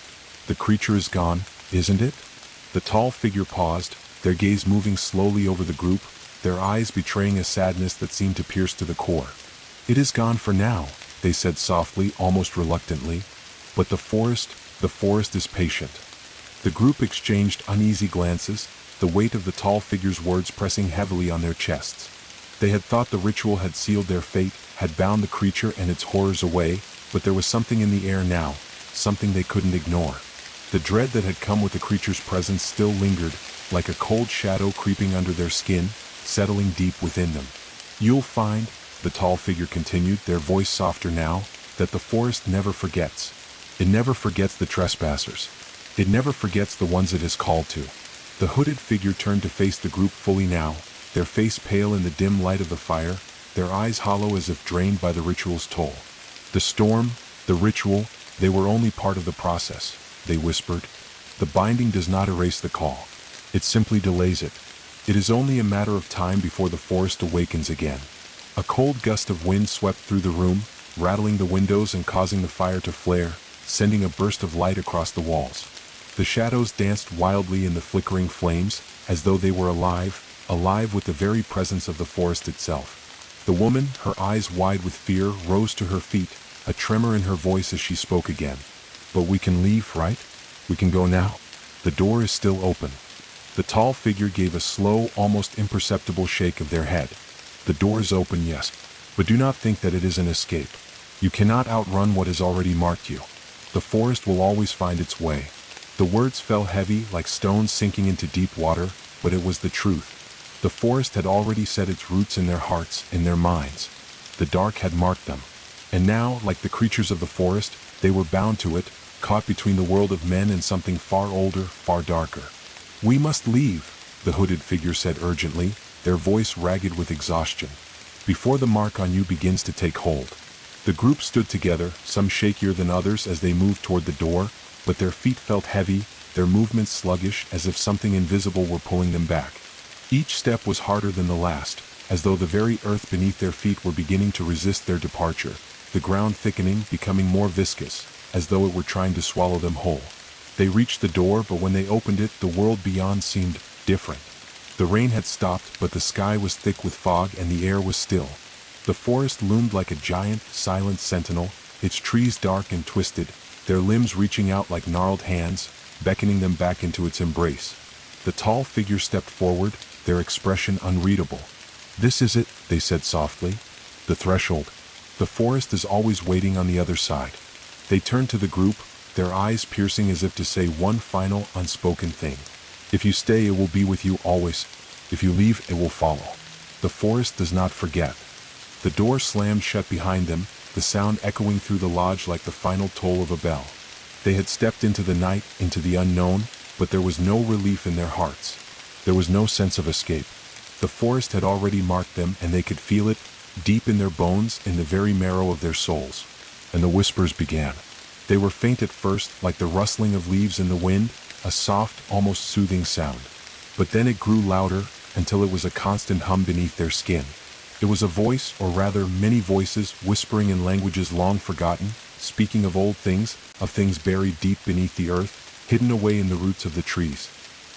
"The creature is gone, isn't it?" The tall figure paused, their gaze moving slowly over the group, their eyes betraying a sadness that seemed to pierce to the core. "It is gone for now," they said softly, almost reluctantly. "But the forest is patient." The group exchanged uneasy glances, the weight of the tall figure's words pressing heavily on their chests. They had thought the ritual had sealed their fate, had bound the creature and its horrors away, but there was something in the air now, something they couldn't ignore. The dread that had come with the creature's presence still lingered, like a cold shadow creeping under their skin, settling deep within them. "You'll find," the tall figure continued, their voice softer now, "that the forest never forgets. It never forgets the trespassers. It never forgets the ones it has called to." The hooded figure turned to face the group fully now, their face pale in the dim light of the fire, their eyes hollow as if drained by the ritual's toll. "The storm, the ritual, they were only part of the process," they whispered. "The binding does not erase the call. It simply delays it. It is only a matter of time before the forest awakens again." A cold gust of wind swept through the room, rattling the windows and causing the fire to flare, sending a burst of light across the walls. The shadows danced wildly in the flickering flames, as though they were alive with the very presence of the forest itself. The woman, her eyes wide with fear, rose to her feet, a tremor in her voice as she spoke again. "But we can leave, right? We can go now? The door is still open." The tall figure gave a slow, almost imperceptible shake of their head. "The door is open, yes, but do not think that it is an escape. You cannot outrun what has already marked you. The forest will always find its way." The words fell heavy, like stones sinking into deep water, but it was the truth. The forest had already set its roots in their hearts, in their minds. The dark had marked them. And now, like the creatures of the forest, they were bound to it, caught between the world of men and something far older, far darker. "We must leave," the hooded figure said urgently, their voice ragged with exhaustion, "before the mark on you begins to take hold." The group stood together, some shakier than others as they moved toward the door, but their feet felt heavy, their movements sluggish, as if something invisible were pulling them back. Each step was harder than the last, as though the very earth beneath their feet were beginning to resist their departure, the ground thickening, becoming more viscous, as though it were trying to swallow them whole. They reached the door, but when they opened it, the world beyond seemed different. The rain had stopped, but the sky was thick with fog and the air was still. The forest loomed like a giant, silent sentinel, its trees dark and twisted, their limbs reaching out like gnarled hands, beckoning them back into its embrace. The tall figure stepped forward, their expression unreadable. "This is it," they said softly. "The threshold. The forest is always waiting on the other side." They turned to the group, their eyes piercing as if to say one final, unspoken thing. "If you stay, it will be with you always. If you leave, it will follow. The forest does not forget." The door slammed shut behind them, the sound echoing through the lodge like the final toll of a bell. They had stepped into the night, into the unknown, but there was no relief in their hearts. There was no sense of escape. The forest had already marked them, and they could feel it, deep in their bones, in the very marrow of their souls. And the whispers began. They were faint at first, like the rustling of leaves in the wind, a soft, almost soothing sound. But then it grew louder, until it was a constant hum beneath their skin. It was a voice, or rather many voices, whispering in languages long forgotten, speaking of old things, of things buried deep beneath the earth, hidden away in the roots of the trees.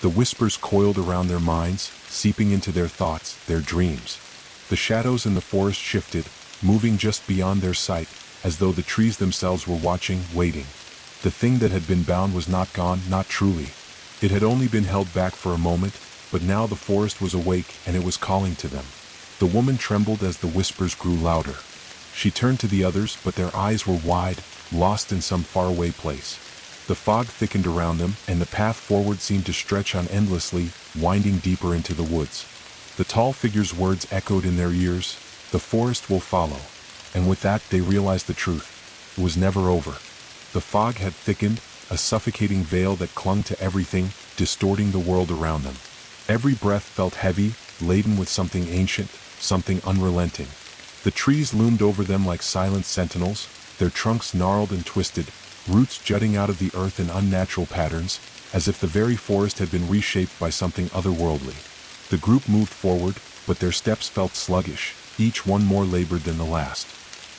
The whispers coiled around their minds, seeping into their thoughts, their dreams. The shadows in the forest shifted, moving just beyond their sight, as though the trees themselves were watching, waiting. The thing that had been bound was not gone, not truly. It had only been held back for a moment, but now the forest was awake and it was calling to them. The woman trembled as the whispers grew louder. She turned to the others, but their eyes were wide, lost in some faraway place. The fog thickened around them, and the path forward seemed to stretch on endlessly, winding deeper into the woods. The tall figure's words echoed in their ears, "The forest will follow." And with that they realized the truth. It was never over. The fog had thickened, a suffocating veil that clung to everything, distorting the world around them. Every breath felt heavy, laden with something ancient, something unrelenting. The trees loomed over them like silent sentinels, their trunks gnarled and twisted, roots jutting out of the earth in unnatural patterns, as if the very forest had been reshaped by something otherworldly. The group moved forward, but their steps felt sluggish, each one more labored than the last.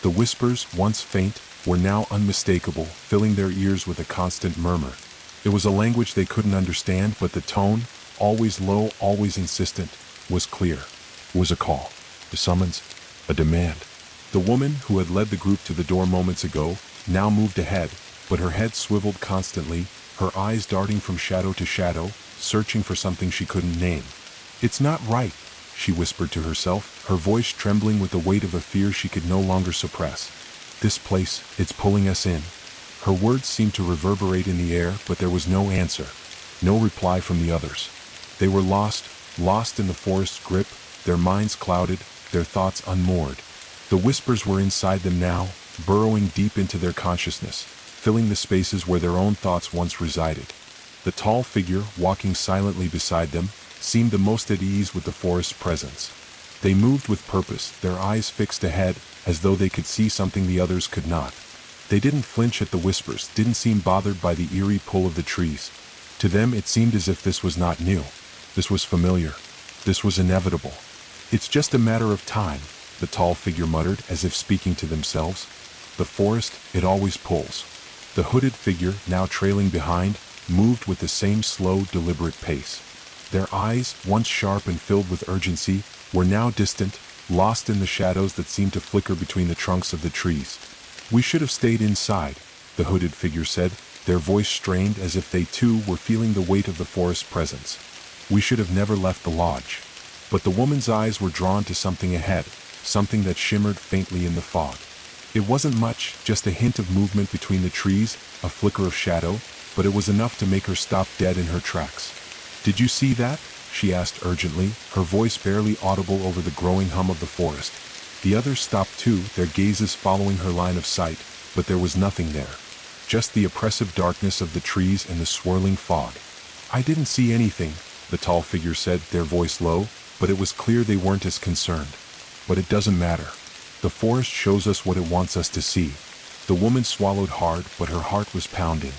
The whispers, once faint, were now unmistakable, filling their ears with a constant murmur. It was a language they couldn't understand, but the tone, always low, always insistent, was clear. It was a call, a summons, a demand. The woman, who had led the group to the door moments ago, now moved ahead, but her head swiveled constantly, her eyes darting from shadow to shadow, searching for something she couldn't name. "It's not right," she whispered to herself, her voice trembling with the weight of a fear she could no longer suppress. This place, it's pulling us in. Her words seemed to reverberate in the air, but there was no answer. No reply from the others. They were lost in the forest's grip, their minds clouded, their thoughts unmoored. The whispers were inside them now, burrowing deep into their consciousness, filling the spaces where their own thoughts once resided. The tall figure, walking silently beside them, seemed the most at ease with the forest's presence. They moved with purpose, their eyes fixed ahead, as though they could see something the others could not. They didn't flinch at the whispers, didn't seem bothered by the eerie pull of the trees. To them it seemed as if this was not new. This was familiar. This was inevitable. It's just a matter of time, the tall figure muttered, as if speaking to themselves. The forest, it always pulls. The hooded figure, now trailing behind, moved with the same slow, deliberate pace. Their eyes, once sharp and filled with urgency, were now distant, lost in the shadows that seemed to flicker between the trunks of the trees. "We should have stayed inside," the hooded figure said, their voice strained as if they too were feeling the weight of the forest's presence. "We should have never left the lodge." But the woman's eyes were drawn to something ahead, something that shimmered faintly in the fog. It wasn't much, just a hint of movement between the trees, a flicker of shadow, but it was enough to make her stop dead in her tracks. "Did you see that?" she asked urgently, her voice barely audible over the growing hum of the forest. The others stopped too, their gazes following her line of sight, but there was nothing there. Just the oppressive darkness of the trees and the swirling fog. "I didn't see anything," the tall figure said, their voice low, but it was clear they weren't as concerned. "But it doesn't matter. The forest shows us what it wants us to see." The woman swallowed hard, but her heart was pounding.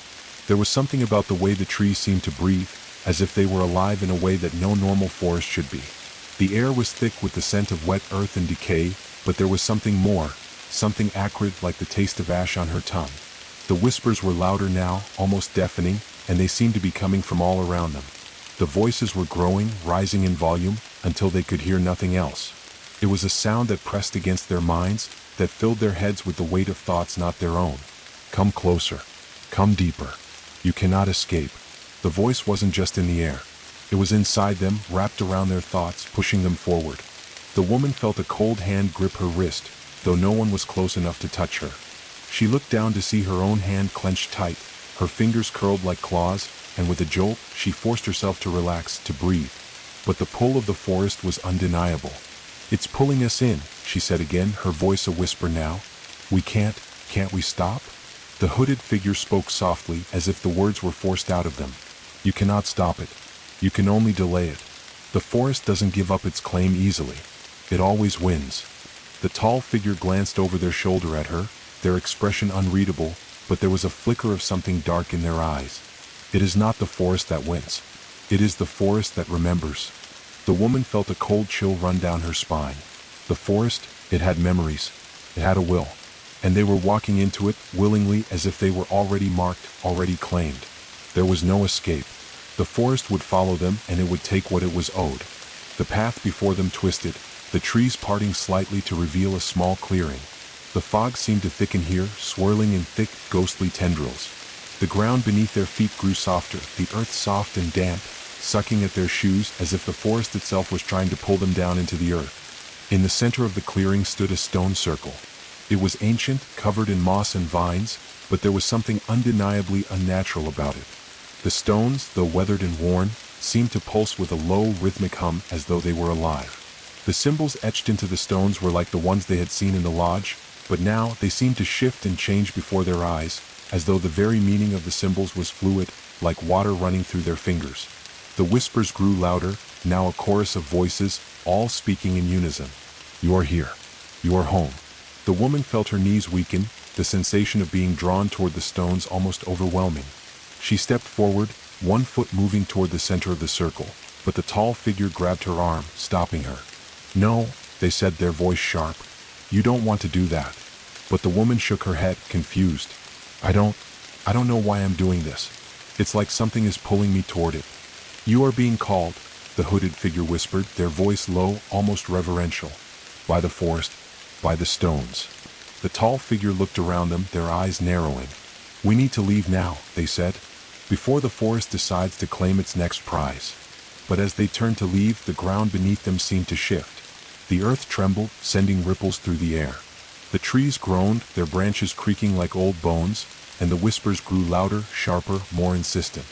There was something about the way the trees seemed to breathe, as if they were alive in a way that no normal forest should be. The air was thick with the scent of wet earth and decay, but there was something more, something acrid like the taste of ash on her tongue. The whispers were louder now, almost deafening, and they seemed to be coming from all around them. The voices were growing, rising in volume, until they could hear nothing else. It was a sound that pressed against their minds, that filled their heads with the weight of thoughts not their own. "Come closer. Come deeper. You cannot escape." The voice wasn't just in the air. It was inside them, wrapped around their thoughts, pushing them forward. The woman felt a cold hand grip her wrist, though no one was close enough to touch her. She looked down to see her own hand clenched tight, her fingers curled like claws, and with a jolt, she forced herself to relax, to breathe. But the pull of the forest was undeniable. "It's pulling us in," she said again, her voice a whisper now. Can't we stop?" The hooded figure spoke softly, as if the words were forced out of them. "You cannot stop it. You can only delay it. The forest doesn't give up its claim easily. It always wins." The tall figure glanced over their shoulder at her, their expression unreadable, but there was a flicker of something dark in their eyes. "It is not the forest that wins. It is the forest that remembers." The woman felt a cold chill run down her spine. The forest, it had memories. It had a will. And they were walking into it, willingly, as if they were already marked, already claimed. There was no escape. The forest would follow them, and it would take what it was owed. The path before them twisted, the trees parting slightly to reveal a small clearing. The fog seemed to thicken here, swirling in thick, ghostly tendrils. The ground beneath their feet grew softer, the earth soft and damp, sucking at their shoes as if the forest itself was trying to pull them down into the earth. In the center of the clearing stood a stone circle. It was ancient, covered in moss and vines, but there was something undeniably unnatural about it. The stones, though weathered and worn, seemed to pulse with a low, rhythmic hum as though they were alive. The symbols etched into the stones were like the ones they had seen in the lodge, but now they seemed to shift and change before their eyes, as though the very meaning of the symbols was fluid, like water running through their fingers. The whispers grew louder, now a chorus of voices, all speaking in unison. "You are here. You are home." The woman felt her knees weaken, the sensation of being drawn toward the stones almost overwhelming. She stepped forward, one foot moving toward the center of the circle, but the tall figure grabbed her arm, stopping her. "No," they said, their voice sharp. "You don't want to do that." But the woman shook her head, confused. I don't know why I'm doing this. It's like something is pulling me toward it." "You are being called," the hooded figure whispered, their voice low, almost reverential. "By the forest, by the stones." The tall figure looked around them, their eyes narrowing. "We need to leave now," they said, "before the forest decides to claim its next prize." But as they turned to leave, the ground beneath them seemed to shift. The earth trembled, sending ripples through the air. The trees groaned, their branches creaking like old bones, and the whispers grew louder, sharper, more insistent.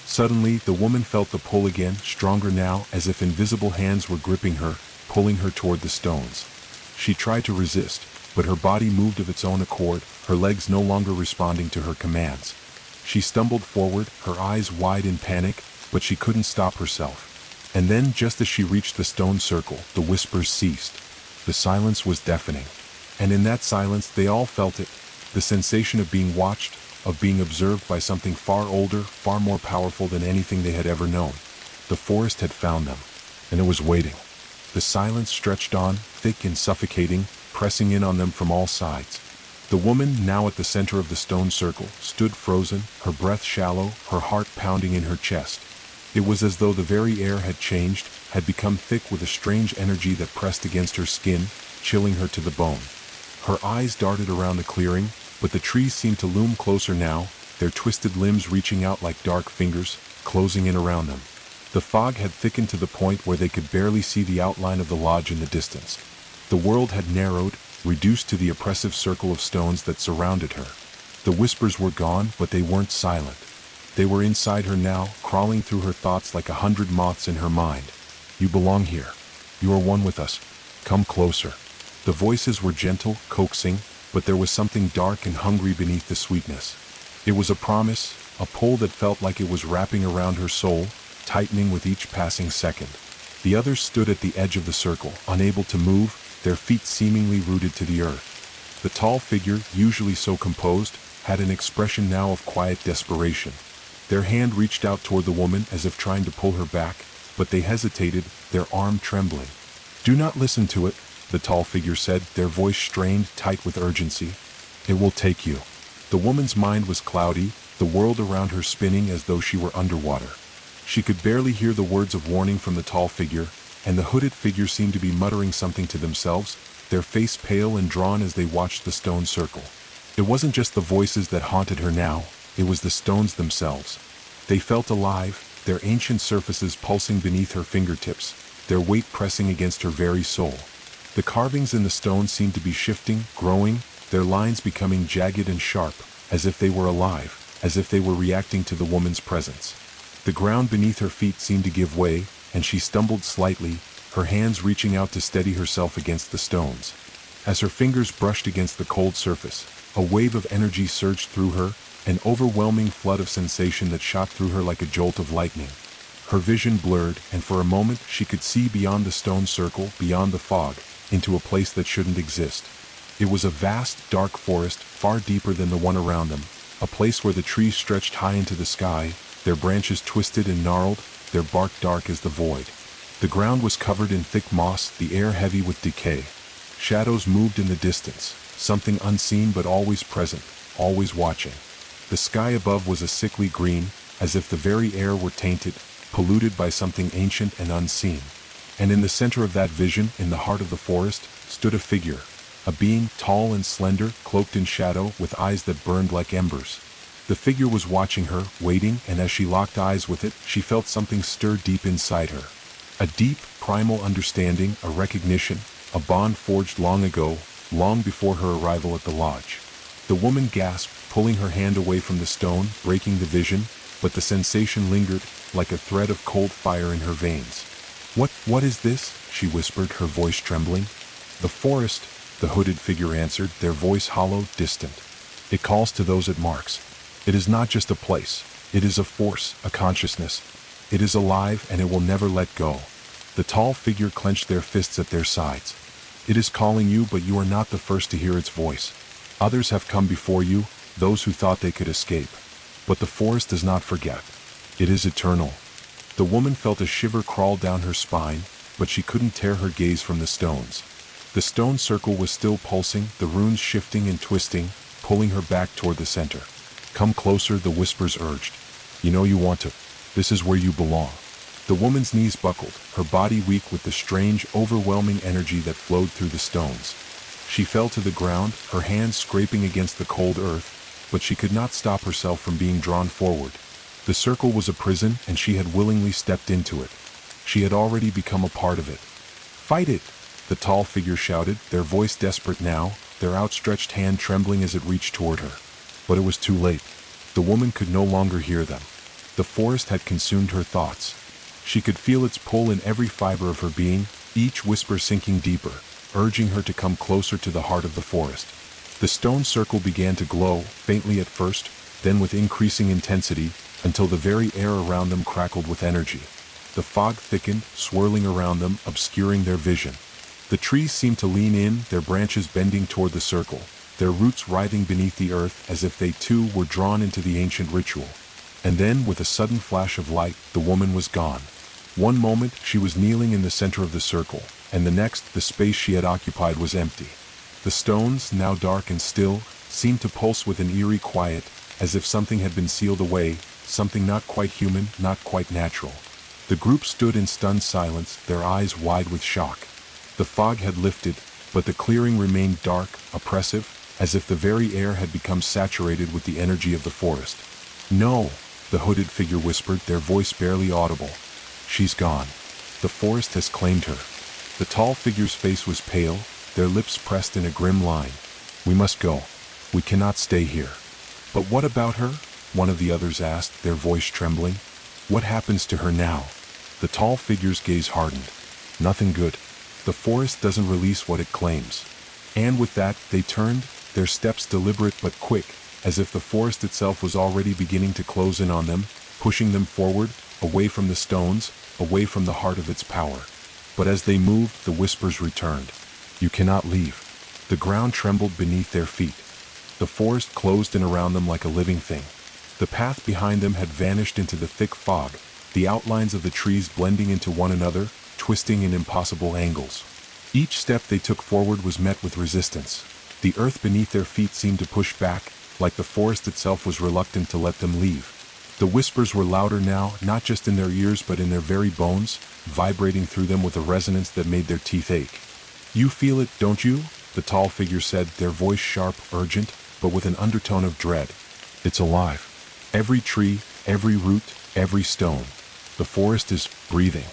Suddenly, the woman felt the pull again, stronger now, as if invisible hands were gripping her, pulling her toward the stones. She tried to resist, but her body moved of its own accord, her legs no longer responding to her commands. She stumbled forward, her eyes wide in panic, but she couldn't stop herself. And then, just as she reached the stone circle, the whispers ceased. The silence was deafening. And in that silence, they all felt it, the sensation of being watched, of being observed by something far older, far more powerful than anything they had ever known. The forest had found them, and it was waiting. The silence stretched on, thick and suffocating, pressing in on them from all sides. The woman, now at the center of the stone circle, stood frozen, her breath shallow, her heart pounding in her chest. It was as though the very air had changed, had become thick with a strange energy that pressed against her skin, chilling her to the bone. Her eyes darted around the clearing, but the trees seemed to loom closer now, their twisted limbs reaching out like dark fingers, closing in around them. The fog had thickened to the point where they could barely see the outline of the lodge in the distance. The world had narrowed, reduced to the oppressive circle of stones that surrounded her. The whispers were gone, but they weren't silent. They were inside her now, crawling through her thoughts like 100 moths in her mind. You belong here. You are one with us. Come closer. The voices were gentle, coaxing, but there was something dark and hungry beneath the sweetness. It was a promise, a pull that felt like it was wrapping around her soul, tightening with each passing second. The others stood at the edge of the circle, unable to move, their feet seemingly rooted to the earth. The tall figure, usually so composed, had an expression now of quiet desperation. Their hand reached out toward the woman as if trying to pull her back, but they hesitated, their arm trembling. Do not listen to it, the tall figure said, their voice strained, tight with urgency. It will take you. The woman's mind was cloudy, the world around her spinning as though she were underwater. She could barely hear the words of warning from the tall figure, and the hooded figure seemed to be muttering something to themselves, their face pale and drawn as they watched the stone circle. It wasn't just the voices that haunted her now, it was the stones themselves. They felt alive, their ancient surfaces pulsing beneath her fingertips, their weight pressing against her very soul. The carvings in the stone seemed to be shifting, growing, their lines becoming jagged and sharp, as if they were alive, as if they were reacting to the woman's presence. The ground beneath her feet seemed to give way, and she stumbled slightly, her hands reaching out to steady herself against the stones. As her fingers brushed against the cold surface, a wave of energy surged through her, an overwhelming flood of sensation that shot through her like a jolt of lightning. Her vision blurred, and for a moment she could see beyond the stone circle, beyond the fog, into a place that shouldn't exist. It was a vast, dark forest, far deeper than the one around them, a place where the trees stretched high into the sky, their branches twisted and gnarled, their bark dark as the void. The ground was covered in thick moss, the air heavy with decay. Shadows moved in the distance, something unseen but always present, always watching. The sky above was a sickly green, as if the very air were tainted, polluted by something ancient and unseen. And in the center of that vision, in the heart of the forest, stood a figure, a being tall and slender, cloaked in shadow, with eyes that burned like embers. The figure was watching her, waiting, and as she locked eyes with it, she felt something stir deep inside her. A deep, primal understanding, a recognition, a bond forged long ago, long before her arrival at the lodge. The woman gasped, pulling her hand away from the stone, breaking the vision, but the sensation lingered, like a thread of cold fire in her veins. What is this?" she whispered, her voice trembling. "The forest," the hooded figure answered, their voice hollow, distant. "It calls to those it marks. It is not just a place. It is a force, a consciousness. It is alive, and it will never let go." The tall figure clenched their fists at their sides. "It is calling you, but you are not the first to hear its voice. Others have come before you, those who thought they could escape. But the forest does not forget. It is eternal." The woman felt a shiver crawl down her spine, but she couldn't tear her gaze from the stones. The stone circle was still pulsing, the runes shifting and twisting, pulling her back toward the center. "Come closer," the whispers urged. "You know you want to. This is where you belong." The woman's knees buckled, her body weak with the strange, overwhelming energy that flowed through the stones. She fell to the ground, her hands scraping against the cold earth, but she could not stop herself from being drawn forward. The circle was a prison, and she had willingly stepped into it. She had already become a part of it. "Fight it!" the tall figure shouted, their voice desperate now, their outstretched hand trembling as it reached toward her. But it was too late. The woman could no longer hear them. The forest had consumed her thoughts. She could feel its pull in every fiber of her being, each whisper sinking deeper, urging her to come closer to the heart of the forest. The stone circle began to glow, faintly at first, then with increasing intensity, until the very air around them crackled with energy. The fog thickened, swirling around them, obscuring their vision. The trees seemed to lean in, their branches bending toward the circle, their roots writhing beneath the earth as if they too were drawn into the ancient ritual. And then, with a sudden flash of light, the woman was gone. One moment, she was kneeling in the center of the circle, and the next, the space she had occupied was empty. The stones, now dark and still, seemed to pulse with an eerie quiet, as if something had been sealed away, something not quite human, not quite natural. The group stood in stunned silence, their eyes wide with shock. The fog had lifted, but the clearing remained dark, oppressive, as if the very air had become saturated with the energy of the forest. "No," the hooded figure whispered, their voice barely audible. "She's gone. The forest has claimed her." The tall figure's face was pale, their lips pressed in a grim line. "We must go. We cannot stay here." "But what about her?" one of the others asked, their voice trembling. "What happens to her now?" The tall figure's gaze hardened. "Nothing good. The forest doesn't release what it claims." And with that, they turned, their steps deliberate but quick, as if the forest itself was already beginning to close in on them, pushing them forward, away from the stones, away from the heart of its power. But as they moved, the whispers returned. "You cannot leave." The ground trembled beneath their feet. The forest closed in around them like a living thing. The path behind them had vanished into the thick fog, the outlines of the trees blending into one another, twisting in impossible angles. Each step they took forward was met with resistance. The earth beneath their feet seemed to push back, like the forest itself was reluctant to let them leave. The whispers were louder now, not just in their ears but in their very bones, vibrating through them with a resonance that made their teeth ache. "You feel it, don't you?" the tall figure said, their voice sharp, urgent, but with an undertone of dread. "It's alive. Every tree, every root, every stone. The forest is breathing."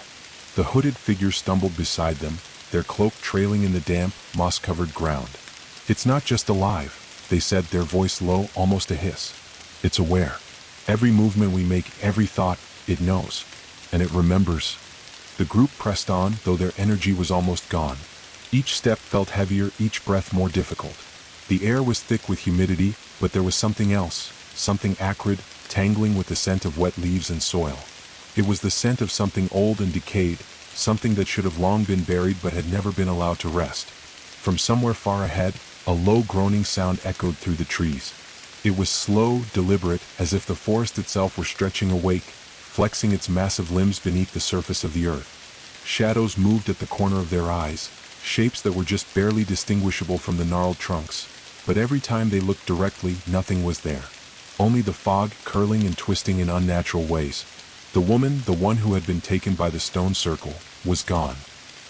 The hooded figure stumbled beside them, their cloak trailing in the damp, moss-covered ground. "It's not just alive," they said, their voice low, almost a hiss. "It's aware. Every movement we make, every thought, it knows. And it remembers." The group pressed on, though their energy was almost gone. Each step felt heavier, each breath more difficult. The air was thick with humidity, but there was something else, something acrid, tangling with the scent of wet leaves and soil. It was the scent of something old and decayed, something that should have long been buried but had never been allowed to rest. From somewhere far ahead, a low groaning sound echoed through the trees. It was slow, deliberate, as if the forest itself were stretching awake, flexing its massive limbs beneath the surface of the earth. Shadows moved at the corner of their eyes, shapes that were just barely distinguishable from the gnarled trunks. But every time they looked directly, nothing was there. Only the fog, curling and twisting in unnatural ways. The woman, the one who had been taken by the stone circle, was gone.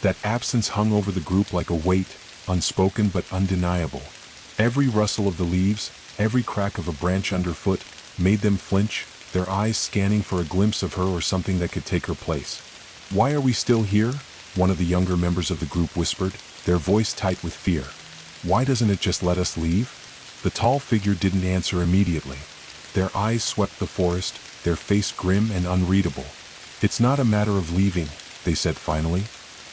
That absence hung over the group like a weight, unspoken but undeniable. Every rustle of the leaves, every crack of a branch underfoot, made them flinch, their eyes scanning for a glimpse of her or something that could take her place. "Why are we still here?" one of the younger members of the group whispered, their voice tight with fear. "Why doesn't it just let us leave?" The tall figure didn't answer immediately. Their eyes swept the forest, their face grim and unreadable. "It's not a matter of leaving," they said finally.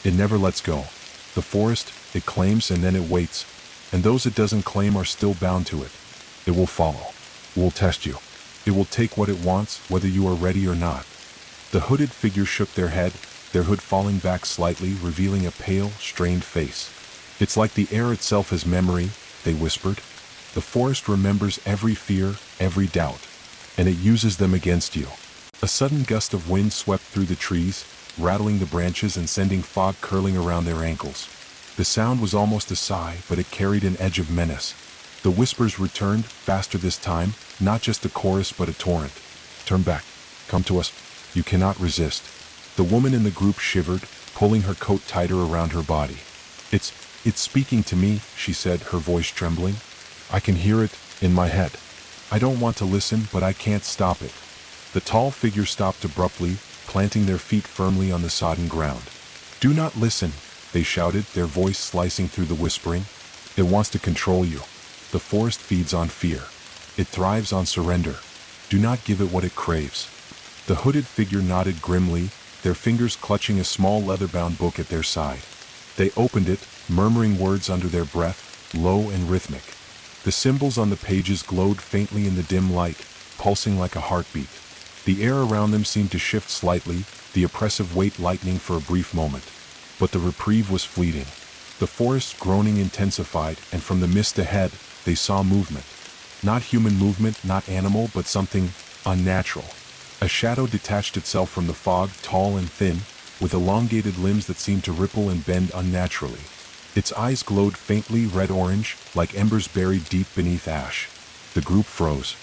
"It never lets go. The forest, it claims and then it waits. And those it doesn't claim are still bound to it. It will follow. It will test you. It will take what it wants, whether you are ready or not." The hooded figure shook their head, their hood falling back slightly, revealing a pale, strained face. "It's like the air itself has memory," they whispered. "The forest remembers every fear, every doubt. And it uses them against you." A sudden gust of wind swept through the trees, rattling the branches and sending fog curling around their ankles. The sound was almost a sigh, but it carried an edge of menace. The whispers returned, faster this time, not just a chorus but a torrent. "Turn back. Come to us. You cannot resist." The woman in the group shivered, pulling her coat tighter around her body. It's speaking to me," she said, her voice trembling. "I can hear it, in my head. I don't want to listen, but I can't stop it." The tall figure stopped abruptly, planting their feet firmly on the sodden ground. "Do not listen," they shouted, their voice slicing through the whispering. It wants to control you. The forest feeds on fear. It thrives on surrender. Do not give it what it craves. The hooded figure nodded grimly, their fingers clutching a small leather-bound book at their side. They opened it, murmuring words under their breath, low and rhythmic. The symbols on the pages glowed faintly in the dim light, pulsing like a heartbeat. The air around them seemed to shift slightly, the oppressive weight lightening for a brief moment. But the reprieve was fleeting. The forest's groaning intensified, and from the mist ahead, they saw movement. Not human movement, not animal, but something unnatural. A shadow detached itself from the fog, tall and thin, with elongated limbs that seemed to ripple and bend unnaturally. Its eyes glowed faintly red-orange, like embers buried deep beneath ash. The group froze.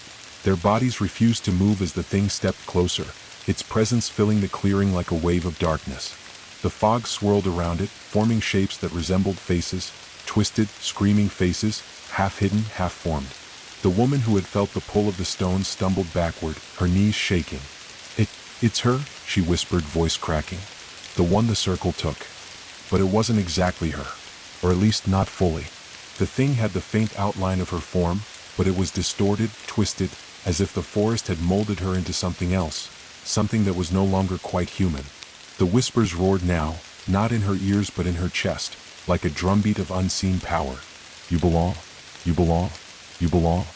Their bodies refused to move as the thing stepped closer, its presence filling the clearing like a wave of darkness. The fog swirled around it, forming shapes that resembled faces, twisted, screaming faces, half-hidden, half-formed. The woman who had felt the pull of the stone stumbled backward, her knees shaking. It's her," she whispered, voice cracking. "The one the circle took." But it wasn't exactly her. Or at least not fully. The thing had the faint outline of her form, but it was distorted, twisted, as if the forest had molded her into something else, something that was no longer quite human. The whispers roared now, not in her ears but in her chest, like a drumbeat of unseen power. "You belong. You belong. You belong."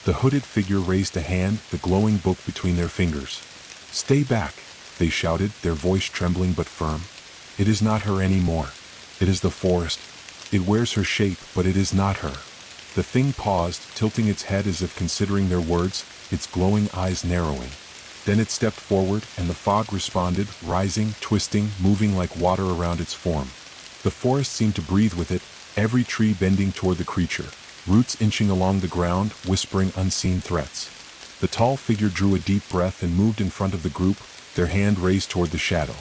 The hooded figure raised a hand, the glowing book between their fingers. "Stay back," they shouted, their voice trembling but firm. "It is not her anymore. It is the forest. It wears her shape, but it is not her." The thing paused, tilting its head as if considering their words, its glowing eyes narrowing. Then it stepped forward, and the fog responded, rising, twisting, moving like water around its form. The forest seemed to breathe with it, every tree bending toward the creature, roots inching along the ground, whispering unseen threats. The tall figure drew a deep breath and moved in front of the group, their hand raised toward the shadow.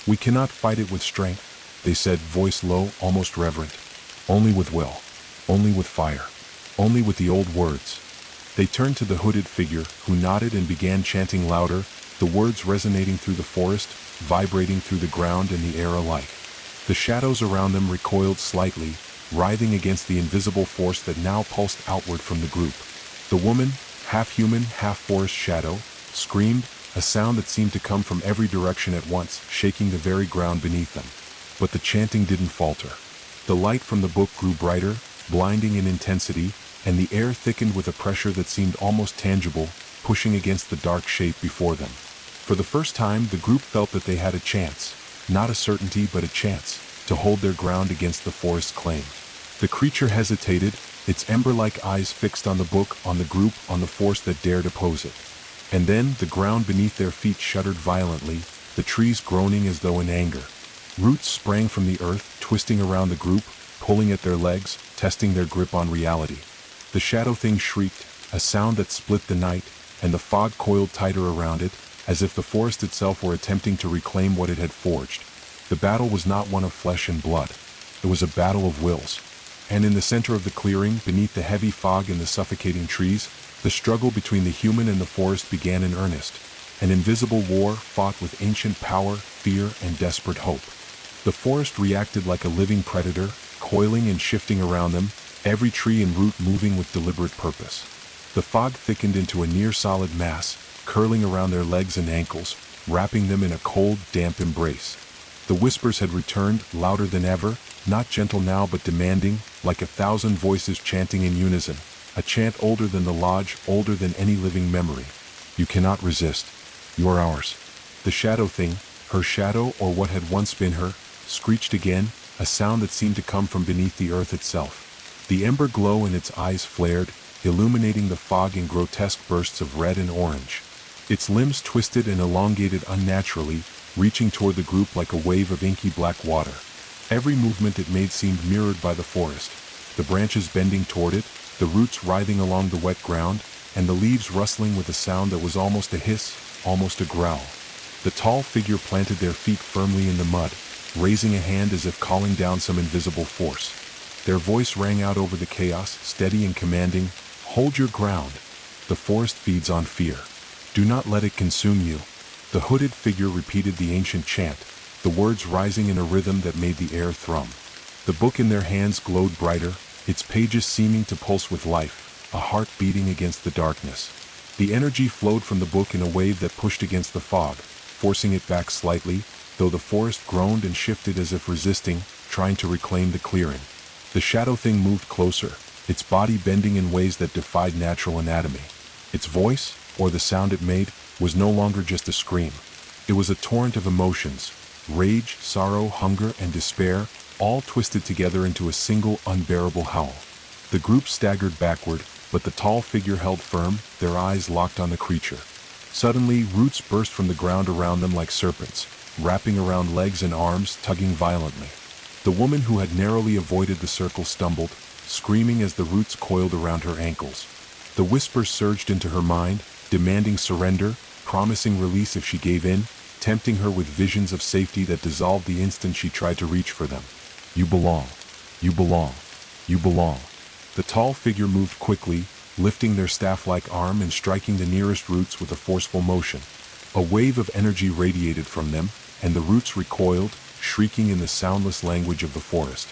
"We cannot fight it with strength," they said, voice low, almost reverent. "Only with will. Only with fire. Only with the old words." They turned to the hooded figure, who nodded and began chanting louder, the words resonating through the forest, vibrating through the ground and the air alike. The shadows around them recoiled slightly, writhing against the invisible force that now pulsed outward from the group. The woman, half-human, half-forest shadow, screamed, a sound that seemed to come from every direction at once, shaking the very ground beneath them. But the chanting didn't falter. The light from the book grew brighter, blinding in intensity, and the air thickened with a pressure that seemed almost tangible, pushing against the dark shape before them. For the first time, the group felt that they had a chance, not a certainty but a chance, to hold their ground against the forest's claim. The creature hesitated, its ember-like eyes fixed on the book, on the group, on the force that dared oppose it. And then, the ground beneath their feet shuddered violently, the trees groaning as though in anger. Roots sprang from the earth, twisting around the group, pulling at their legs, testing their grip on reality. The shadow thing shrieked, a sound that split the night, and the fog coiled tighter around it, as if the forest itself were attempting to reclaim what it had forged. The battle was not one of flesh and blood. It was a battle of wills. And in the center of the clearing, beneath the heavy fog and the suffocating trees, the struggle between the human and the forest began in earnest. An invisible war fought with ancient power, fear, and desperate hope. The forest reacted like a living predator, coiling and shifting around them, every tree and root moving with deliberate purpose. The fog thickened into a near-solid mass, curling around their legs and ankles, wrapping them in a cold, damp embrace. The whispers had returned, louder than ever, not gentle now but demanding, like 1,000 voices chanting in unison, a chant older than the lodge, older than any living memory. "You cannot resist. You are ours." The shadow thing, her shadow or what had once been her, screeched again, a sound that seemed to come from beneath the earth itself. The ember glow in its eyes flared, illuminating the fog in grotesque bursts of red and orange. Its limbs twisted and elongated unnaturally, reaching toward the group like a wave of inky black water. Every movement it made seemed mirrored by the forest, the branches bending toward it, the roots writhing along the wet ground, and the leaves rustling with a sound that was almost a hiss, almost a growl. The tall figure planted their feet firmly in the mud, raising a hand as if calling down some invisible force. Their voice rang out over the chaos, steady and commanding, "Hold your ground. The forest feeds on fear. Do not let it consume you." The hooded figure repeated the ancient chant, the words rising in a rhythm that made the air thrum. The book in their hands glowed brighter, its pages seeming to pulse with life, a heart beating against the darkness. The energy flowed from the book in a wave that pushed against the fog, forcing it back slightly, though the forest groaned and shifted as if resisting, trying to reclaim the clearing. The shadow thing moved closer, its body bending in ways that defied natural anatomy. Its voice, or the sound it made, was no longer just a scream. It was a torrent of emotions, rage, sorrow, hunger, and despair, all twisted together into a single unbearable howl. The group staggered backward, but the tall figure held firm, their eyes locked on the creature. Suddenly, roots burst from the ground around them like serpents, wrapping around legs and arms, tugging violently. The woman who had narrowly avoided the circle stumbled, screaming as the roots coiled around her ankles. The whispers surged into her mind, demanding surrender, promising release if she gave in, tempting her with visions of safety that dissolved the instant she tried to reach for them. You belong. You belong. You belong. The tall figure moved quickly, lifting their staff-like arm and striking the nearest roots with a forceful motion. A wave of energy radiated from them, and the roots recoiled, shrieking in the soundless language of the forest.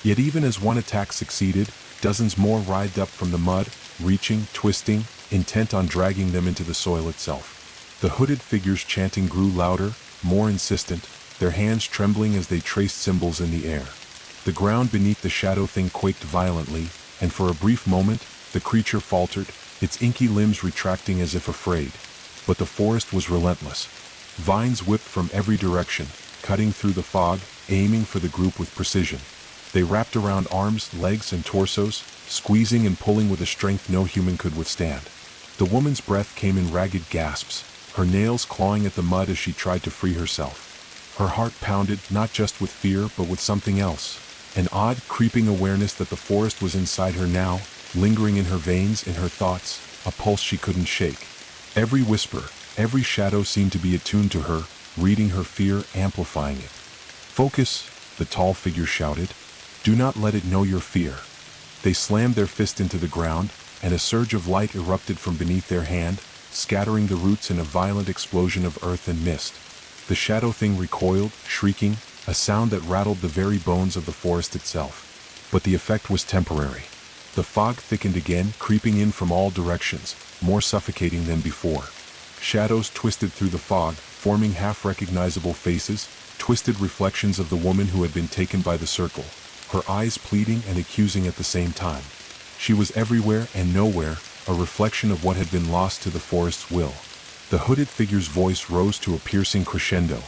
Yet even as one attack succeeded, dozens more writhed up from the mud, reaching, twisting, intent on dragging them into the soil itself. The hooded figures' chanting grew louder, more insistent, their hands trembling as they traced symbols in the air. The ground beneath the shadow thing quaked violently, and for a brief moment, the creature faltered, its inky limbs retracting as if afraid. But the forest was relentless. Vines whipped from every direction, cutting through the fog, aiming for the group with precision. They wrapped around arms, legs, and torsos, squeezing and pulling with a strength no human could withstand. The woman's breath came in ragged gasps, her nails clawing at the mud as she tried to free herself. Her heart pounded, not just with fear, but with something else. An odd, creeping awareness that the forest was inside her now, lingering in her veins, in her thoughts, a pulse she couldn't shake. Every whisper, every shadow seemed to be attuned to her, reading her fear, amplifying it. Focus, the tall figure shouted. Do not let it know your fear. They slammed their fist into the ground, and a surge of light erupted from beneath their hand, scattering the roots in a violent explosion of earth and mist. The shadow thing recoiled, shrieking, a sound that rattled the very bones of the forest itself. But the effect was temporary. The fog thickened again, creeping in from all directions, more suffocating than before. Shadows twisted through the fog, forming half-recognizable faces, twisted reflections of the woman who had been taken by the circle, her eyes pleading and accusing at the same time. She was everywhere and nowhere, a reflection of what had been lost to the forest's will. The hooded figure's voice rose to a piercing crescendo.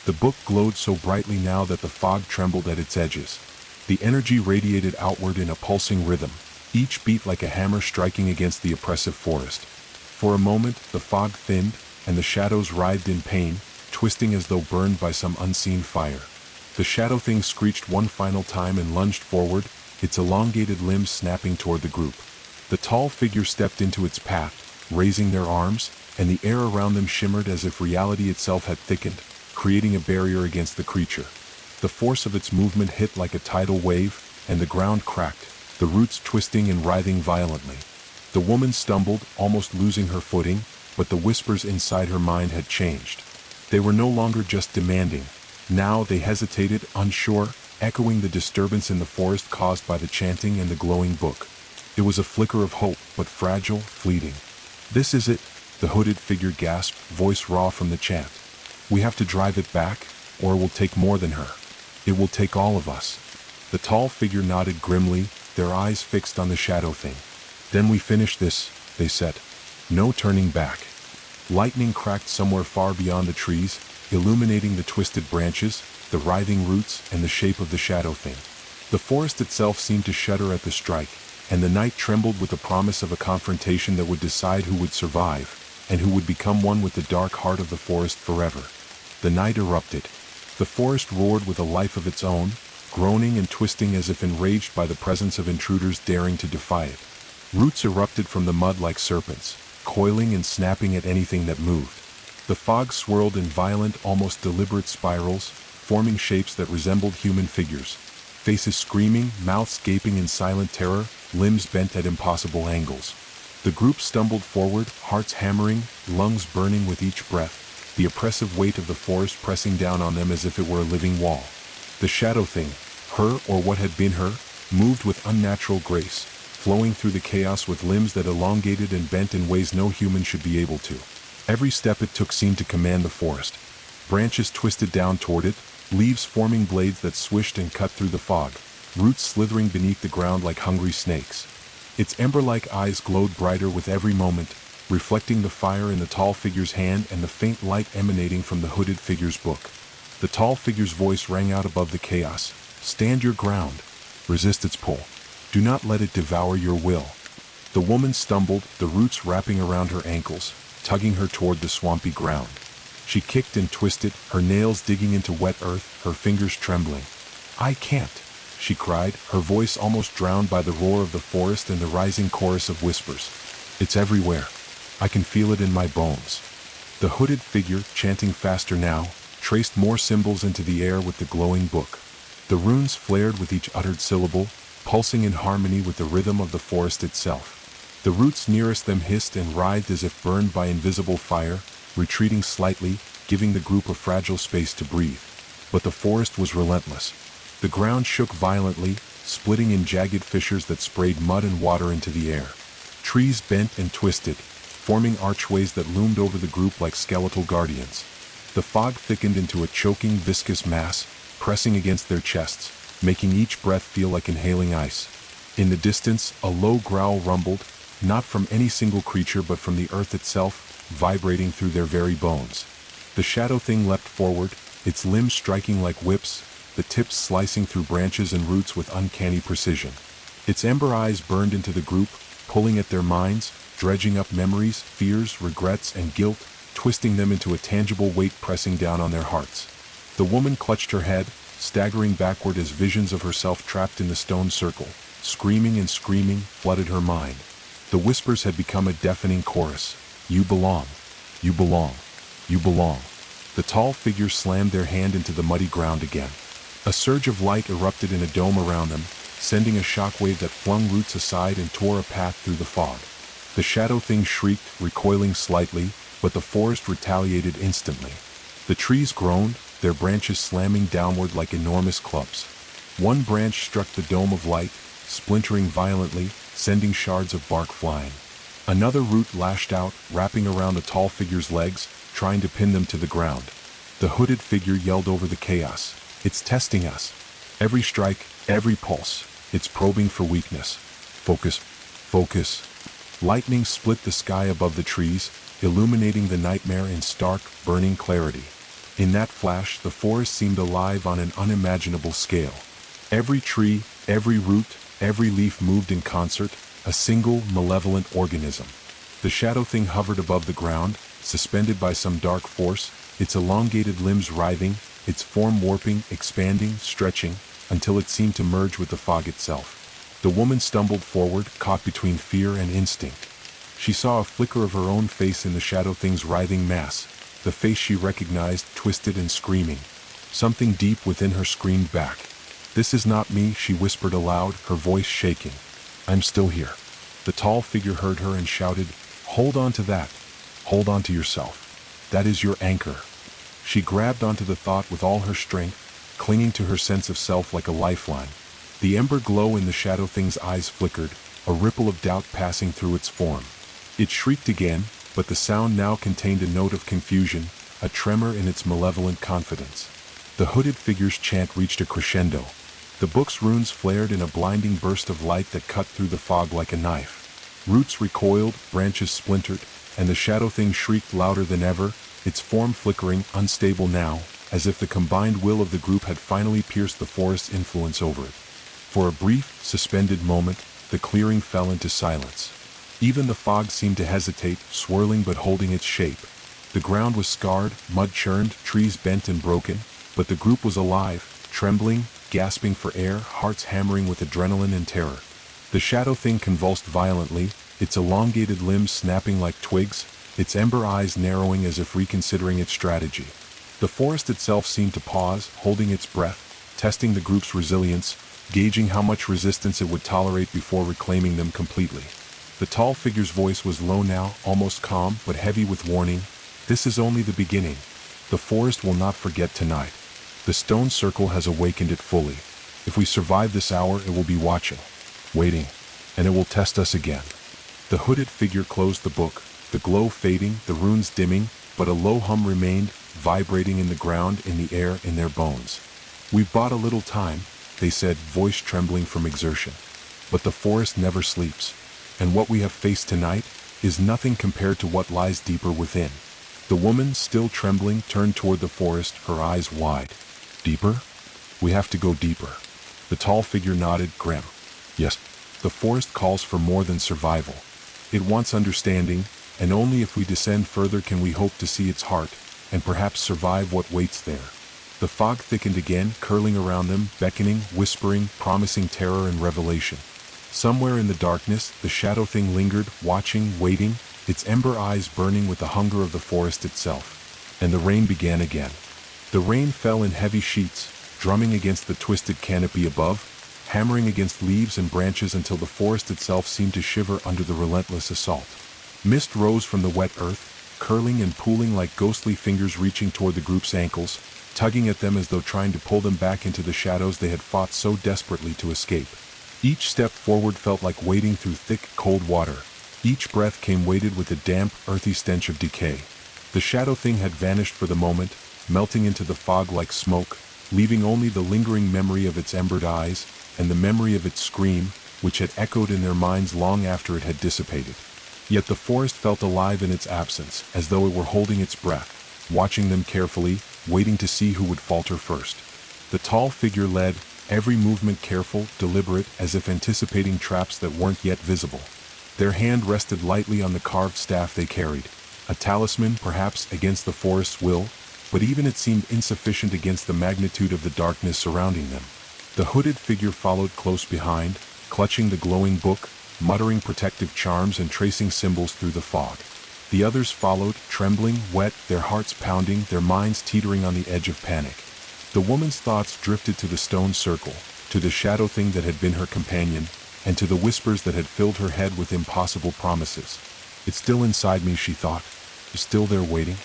The book glowed so brightly now that the fog trembled at its edges. The energy radiated outward in a pulsing rhythm, each beat like a hammer striking against the oppressive forest. For a moment, the fog thinned, and the shadows writhed in pain, twisting as though burned by some unseen fire. The shadow thing screeched one final time and lunged forward, its elongated limbs snapping toward the group. The tall figure stepped into its path, raising their arms, and the air around them shimmered as if reality itself had thickened, creating a barrier against the creature. The force of its movement hit like a tidal wave, and the ground cracked, the roots twisting and writhing violently. The woman stumbled, almost losing her footing, but the whispers inside her mind had changed. They were no longer just demanding. Now they hesitated, unsure, echoing the disturbance in the forest caused by the chanting and the glowing book. It was a flicker of hope, but fragile, fleeting. This is it, the hooded figure gasped, voice raw from the chant. We have to drive it back, or it will take more than her. It will take all of us. The tall figure nodded grimly, their eyes fixed on the shadow thing. Then we finish this, they said. No turning back. Lightning cracked somewhere far beyond the trees, illuminating the twisted branches, the writhing roots, and the shape of the shadow thing. The forest itself seemed to shudder at the strike, and the night trembled with the promise of a confrontation that would decide who would survive, and who would become one with the dark heart of the forest forever. The night erupted. The forest roared with a life of its own, groaning and twisting as if enraged by the presence of intruders daring to defy it. Roots erupted from the mud like serpents, coiling and snapping at anything that moved. The fog swirled in violent, almost deliberate spirals, forming shapes that resembled human figures. Faces screaming, mouths gaping in silent terror, limbs bent at impossible angles. The group stumbled forward, hearts hammering, lungs burning with each breath, the oppressive weight of the forest pressing down on them as if it were a living wall. The shadow thing, her or what had been her, moved with unnatural grace, flowing through the chaos with limbs that elongated and bent in ways no human should be able to. Every step it took seemed to command the forest. Branches twisted down toward it, leaves forming blades that swished and cut through the fog, roots slithering beneath the ground like hungry snakes. Its ember-like eyes glowed brighter with every moment, reflecting the fire in the tall figure's hand and the faint light emanating from the hooded figure's book. The tall figure's voice rang out above the chaos. "Stand your ground. Resist its pull. Do not let it devour your will." The woman stumbled, the roots wrapping around her ankles, tugging her toward the swampy ground. She kicked and twisted, her nails digging into wet earth, her fingers trembling. "I can't," she cried, her voice almost drowned by the roar of the forest and the rising chorus of whispers. "It's everywhere. I can feel it in my bones." The hooded figure, chanting faster now, traced more symbols into the air with the glowing book. The runes flared with each uttered syllable, pulsing in harmony with the rhythm of the forest itself. The roots nearest them hissed and writhed as if burned by invisible fire, retreating slightly, giving the group a fragile space to breathe. But the forest was relentless. The ground shook violently, splitting in jagged fissures that sprayed mud and water into the air. Trees bent and twisted, forming archways that loomed over the group like skeletal guardians. The fog thickened into a choking, viscous mass, pressing against their chests, making each breath feel like inhaling ice. In the distance, a low growl rumbled, not from any single creature but from the earth itself, vibrating through their very bones. The shadow thing leapt forward, its limbs striking like whips, the tips slicing through branches and roots with uncanny precision. Its ember eyes burned into the group, pulling at their minds, dredging up memories, fears, regrets, and guilt, twisting them into a tangible weight pressing down on their hearts. The woman clutched her head, staggering backward as visions of herself trapped in the stone circle, screaming and screaming, flooded her mind. The whispers had become a deafening chorus. "You belong. You belong. You belong." The tall figures slammed their hand into the muddy ground again. A surge of light erupted in a dome around them, sending a shockwave that flung roots aside and tore a path through the fog. The shadow thing shrieked, recoiling slightly, but the forest retaliated instantly. The trees groaned, their branches slamming downward like enormous clubs. One branch struck the dome of light, splintering violently, sending shards of bark flying. Another root lashed out, wrapping around the tall figure's legs, trying to pin them to the ground. The hooded figure yelled over the chaos. "It's testing us. Every strike, every pulse, it's probing for weakness. Focus, focus." Lightning split the sky above the trees, illuminating the nightmare in stark, burning clarity. In that flash, the forest seemed alive on an unimaginable scale. Every tree, every root, every leaf moved in concert, a single, malevolent organism. The shadow thing hovered above the ground, suspended by some dark force, its elongated limbs writhing, its form warping, expanding, stretching, until it seemed to merge with the fog itself. The woman stumbled forward, caught between fear and instinct. She saw a flicker of her own face in the shadow thing's writhing mass, the face she recognized, twisted and screaming. Something deep within her screamed back. "This is not me," she whispered aloud, her voice shaking. "I'm still here." The tall figure heard her and shouted, "Hold on to that. Hold on to yourself. That is your anchor." She grabbed onto the thought with all her strength, clinging to her sense of self like a lifeline. The ember glow in the shadow thing's eyes flickered, a ripple of doubt passing through its form. It shrieked again, but the sound now contained a note of confusion, a tremor in its malevolent confidence. The hooded figure's chant reached a crescendo. The book's runes flared in a blinding burst of light that cut through the fog like a knife. Roots recoiled, branches splintered, and the shadow thing shrieked louder than ever, its form flickering, unstable now, as if the combined will of the group had finally pierced the forest's influence over it. For a brief, suspended moment, the clearing fell into silence. Even the fog seemed to hesitate, swirling but holding its shape. The ground was scarred, mud-churned, trees bent and broken, but the group was alive, trembling, gasping for air, hearts hammering with adrenaline and terror. The shadow thing convulsed violently, its elongated limbs snapping like twigs, its ember eyes narrowing as if reconsidering its strategy. The forest itself seemed to pause, holding its breath, testing the group's resilience, gauging how much resistance it would tolerate before reclaiming them completely. The tall figure's voice was low now, almost calm, but heavy with warning. "This is only the beginning. The forest will not forget tonight. The stone circle has awakened it fully. If we survive this hour, it will be watching, waiting, and it will test us again. The hooded figure closed the book, the glow fading, the runes dimming, but a low hum remained, vibrating in the ground, in the air, in their bones. "We've bought a little time," they said, voice trembling from exertion. "But the forest never sleeps, and what we have faced tonight is nothing compared to what lies deeper within." The woman, still trembling, turned toward the forest, her eyes wide. "Deeper? We have to go deeper." The tall figure nodded, grim. "Yes, the forest calls for more than survival. It wants understanding, and only if we descend further can we hope to see its heart, and perhaps survive what waits there." The fog thickened again, curling around them, beckoning, whispering, promising terror and revelation. Somewhere in the darkness, the shadow thing lingered, watching, waiting, its ember eyes burning with the hunger of the forest itself. And the rain began again. The rain fell in heavy sheets, drumming against the twisted canopy above, hammering against leaves and branches until the forest itself seemed to shiver under the relentless assault. Mist rose from the wet earth, curling and pooling like ghostly fingers reaching toward the group's ankles, tugging at them as though trying to pull them back into the shadows they had fought so desperately to escape. Each step forward felt like wading through thick, cold water. Each breath came weighted with the damp, earthy stench of decay. The shadow thing had vanished for the moment, melting into the fog like smoke, leaving only the lingering memory of its embered eyes, and the memory of its scream, which had echoed in their minds long after it had dissipated. Yet the forest felt alive in its absence, as though it were holding its breath, watching them carefully, waiting to see who would falter first. The tall figure led, every movement careful, deliberate, as if anticipating traps that weren't yet visible. Their hand rested lightly on the carved staff they carried, a talisman perhaps against the forest's will, but even it seemed insufficient against the magnitude of the darkness surrounding them. The hooded figure followed close behind, clutching the glowing book, muttering protective charms and tracing symbols through the fog. The others followed, trembling, wet, their hearts pounding, their minds teetering on the edge of panic. The woman's thoughts drifted to the stone circle, to the shadow thing that had been her companion, and to the whispers that had filled her head with impossible promises. "It's still inside me," she thought. "It's still there waiting."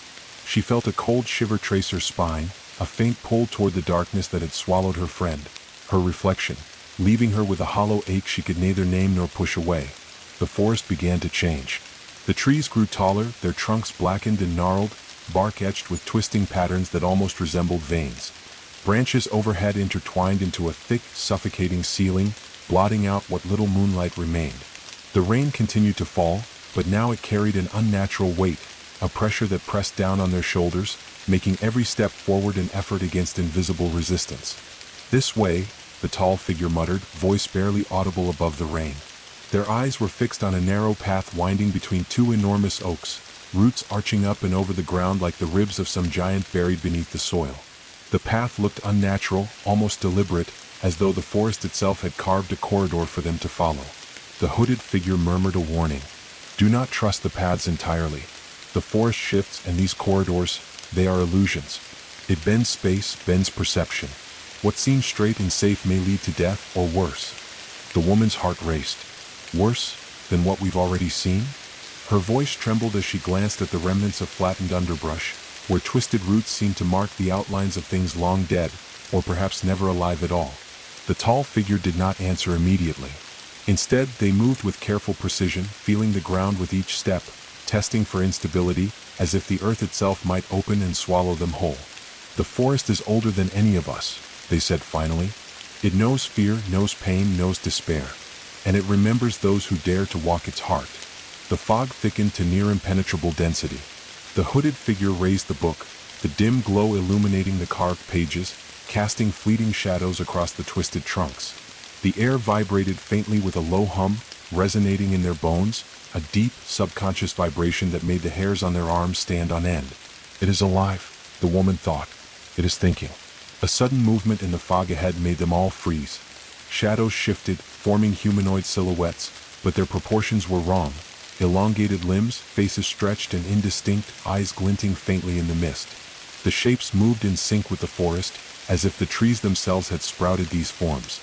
She felt a cold shiver trace her spine, a faint pull toward the darkness that had swallowed her friend, her reflection, leaving her with a hollow ache she could neither name nor push away. The forest began to change. The trees grew taller, their trunks blackened and gnarled, bark etched with twisting patterns that almost resembled veins. Branches overhead intertwined into a thick, suffocating ceiling, blotting out what little moonlight remained. The rain continued to fall, but now it carried an unnatural weight, a pressure that pressed down on their shoulders, making every step forward an effort against invisible resistance. "This way," the tall figure muttered, voice barely audible above the rain. Their eyes were fixed on a narrow path winding between two enormous oaks, roots arching up and over the ground like the ribs of some giant buried beneath the soil. The path looked unnatural, almost deliberate, as though the forest itself had carved a corridor for them to follow. The hooded figure murmured a warning. "Do not trust the paths entirely. The forest shifts, and these corridors, they are illusions. It bends space, bends perception. What seems straight and safe may lead to death, or worse." The woman's heart raced. "Worse than what we've already seen?" Her voice trembled as she glanced at the remnants of flattened underbrush, where twisted roots seemed to mark the outlines of things long dead, or perhaps never alive at all. The tall figure did not answer immediately. Instead, they moved with careful precision, feeling the ground with each step, testing for instability, as if the earth itself might open and swallow them whole. "The forest is older than any of us," they said finally. "It knows fear, knows pain, knows despair. And it remembers those who dare to walk its heart." The fog thickened to near impenetrable density. The hooded figure raised the book, the dim glow illuminating the carved pages, casting fleeting shadows across the twisted trunks. The air vibrated faintly with a low hum, resonating in their bones, a deep, subconscious vibration that made the hairs on their arms stand on end. "It is alive," the woman thought. "It is thinking." A sudden movement in the fog ahead made them all freeze. Shadows shifted, forming humanoid silhouettes, but their proportions were wrong. Elongated limbs, faces stretched and indistinct, eyes glinting faintly in the mist. The shapes moved in sync with the forest, as if the trees themselves had sprouted these forms.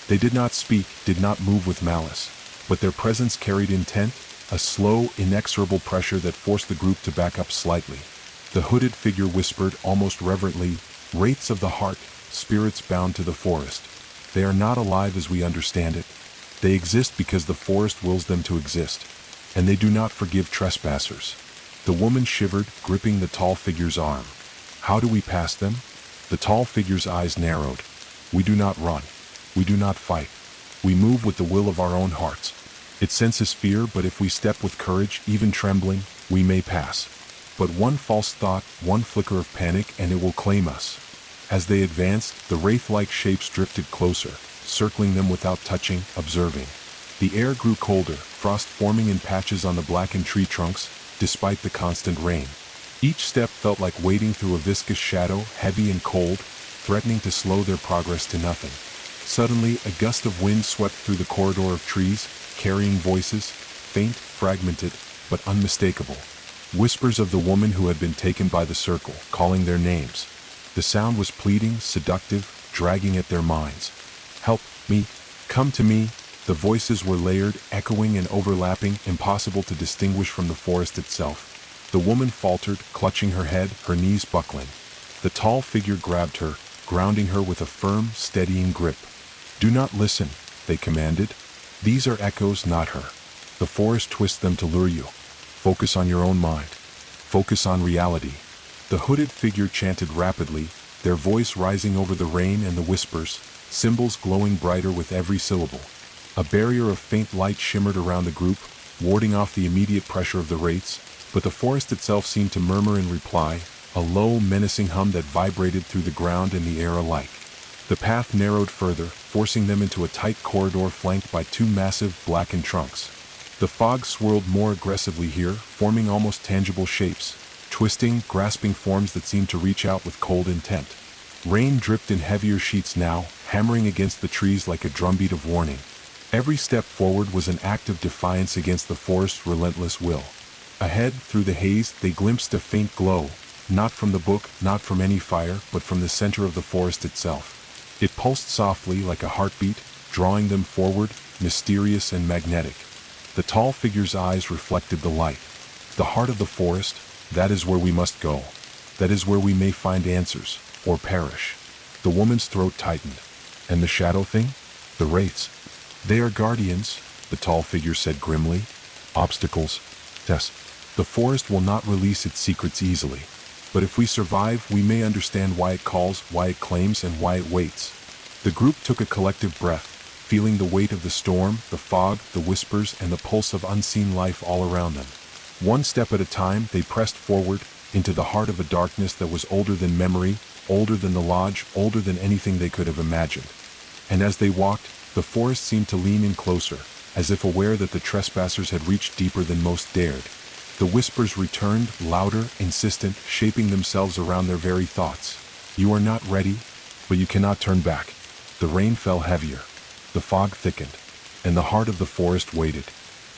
They did not speak, did not move with malice, but their presence carried intent, a slow, inexorable pressure that forced the group to back up slightly. The hooded figure whispered, almost reverently, "Wraiths of the heart, spirits bound to the forest." They are not alive as we understand it. They exist because the forest wills them to exist, and they do not forgive trespassers. The woman shivered, gripping the tall figure's arm. How do we pass them? The tall figure's eyes narrowed. We do not run. We do not fight. We move with the will of our own hearts. It senses fear, but if we step with courage, even trembling, we may pass. But one false thought, one flicker of panic, and it will claim us. As they advanced, the wraith-like shapes drifted closer, circling them without touching, observing. The air grew colder, frost forming in patches on the blackened tree trunks, despite the constant rain. Each step felt like wading through a viscous shadow, heavy and cold, threatening to slow their progress to nothing. Suddenly, a gust of wind swept through the corridor of trees, carrying voices, faint, fragmented, but unmistakable. Whispers of the woman who had been taken by the circle, calling their names. The sound was pleading, seductive, dragging at their minds. Help me, come to me. The voices were layered, echoing and overlapping, impossible to distinguish from the forest itself. The woman faltered, clutching her head, her knees buckling. The tall figure grabbed her, grounding her with a firm, steadying grip. Do not listen, they commanded. These are echoes, not her. The forest twists them to lure you. Focus on your own mind. Focus on reality. The hooded figure chanted rapidly, their voice rising over the rain and the whispers, symbols glowing brighter with every syllable. A barrier of faint light shimmered around the group, warding off the immediate pressure of the wraiths, but the forest itself seemed to murmur in reply, a low, menacing hum that vibrated through the ground and the air alike. The path narrowed further, forcing them into a tight corridor flanked by two massive, blackened trunks. The fog swirled more aggressively here, forming almost tangible shapes, twisting, grasping forms that seemed to reach out with cold intent. Rain dripped in heavier sheets now, hammering against the trees like a drumbeat of warning. Every step forward was an act of defiance against the forest's relentless will. Ahead, through the haze, they glimpsed a faint glow, not from the book, not from any fire, but from the center of the forest itself. It pulsed softly like a heartbeat, drawing them forward, mysterious and magnetic. The tall figure's eyes reflected the light. The heart of the forest, that is where we must go. That is where we may find answers, or perish. The woman's throat tightened. And the shadow thing? The wraiths. They are guardians, the tall figure said grimly. Obstacles. Yes. The forest will not release its secrets easily. But if we survive, we may understand why it calls, why it claims, and why it waits. The group took a collective breath, feeling the weight of the storm, the fog, the whispers, and the pulse of unseen life all around them. One step at a time, they pressed forward, into the heart of a darkness that was older than memory, older than the lodge, older than anything they could have imagined. And as they walked, the forest seemed to lean in closer, as if aware that the trespassers had reached deeper than most dared. The whispers returned, louder, insistent, shaping themselves around their very thoughts. You are not ready, but you cannot turn back. The rain fell heavier. The fog thickened, and the heart of the forest waited.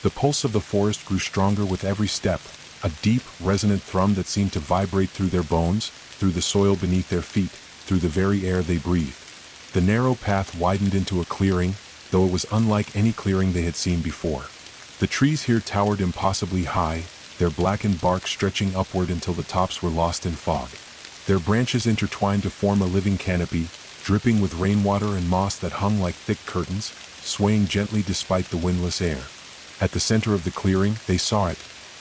The pulse of the forest grew stronger with every step, a deep, resonant thrum that seemed to vibrate through their bones, through the soil beneath their feet, through the very air they breathed. The narrow path widened into a clearing, though it was unlike any clearing they had seen before. The trees here towered impossibly high, their blackened bark stretching upward until the tops were lost in fog. Their branches intertwined to form a living canopy, dripping with rainwater and moss that hung like thick curtains, swaying gently despite the windless air. At the center of the clearing, they saw it,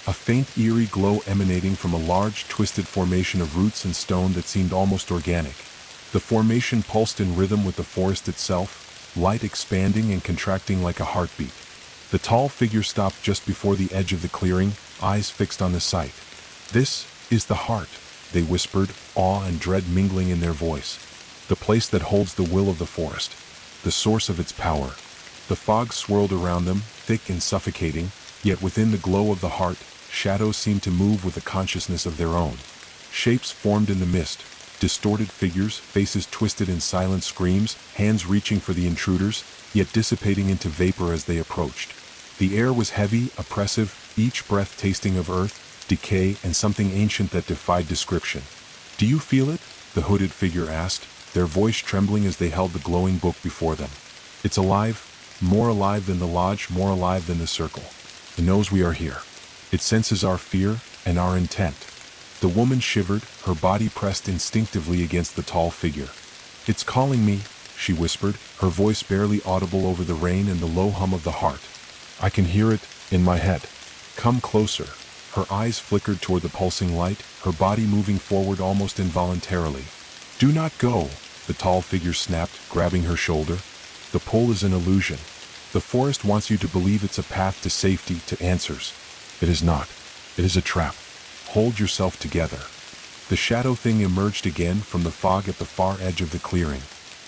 a faint eerie glow emanating from a large, twisted formation of roots and stone that seemed almost organic. The formation pulsed in rhythm with the forest itself, light expanding and contracting like a heartbeat. The tall figure stopped just before the edge of the clearing, eyes fixed on the sight. This is the heart, they whispered, awe and dread mingling in their voice. The place that holds the will of the forest, the source of its power. The fog swirled around them, thick and suffocating, yet within the glow of the heart, shadows seemed to move with a consciousness of their own. Shapes formed in the mist, distorted figures, faces twisted in silent screams, hands reaching for the intruders, yet dissipating into vapor as they approached. The air was heavy, oppressive, each breath tasting of earth, decay, and something ancient that defied description. Do you feel it? The hooded figure asked, their voice trembling as they held the glowing book before them. It's alive, more alive than the lodge, more alive than the circle. It knows we are here. It senses our fear and our intent. The woman shivered, her body pressed instinctively against the tall figure. It's calling me, she whispered, her voice barely audible over the rain and the low hum of the heart. I can hear it in my head. Come closer. Her eyes flickered toward the pulsing light, her body moving forward almost involuntarily. Do not go, the tall figure snapped, grabbing her shoulder. The pull is an illusion. The forest wants you to believe it's a path to safety, to answers. It is not. It is a trap. Hold yourself together. The shadow thing emerged again from the fog at the far edge of the clearing.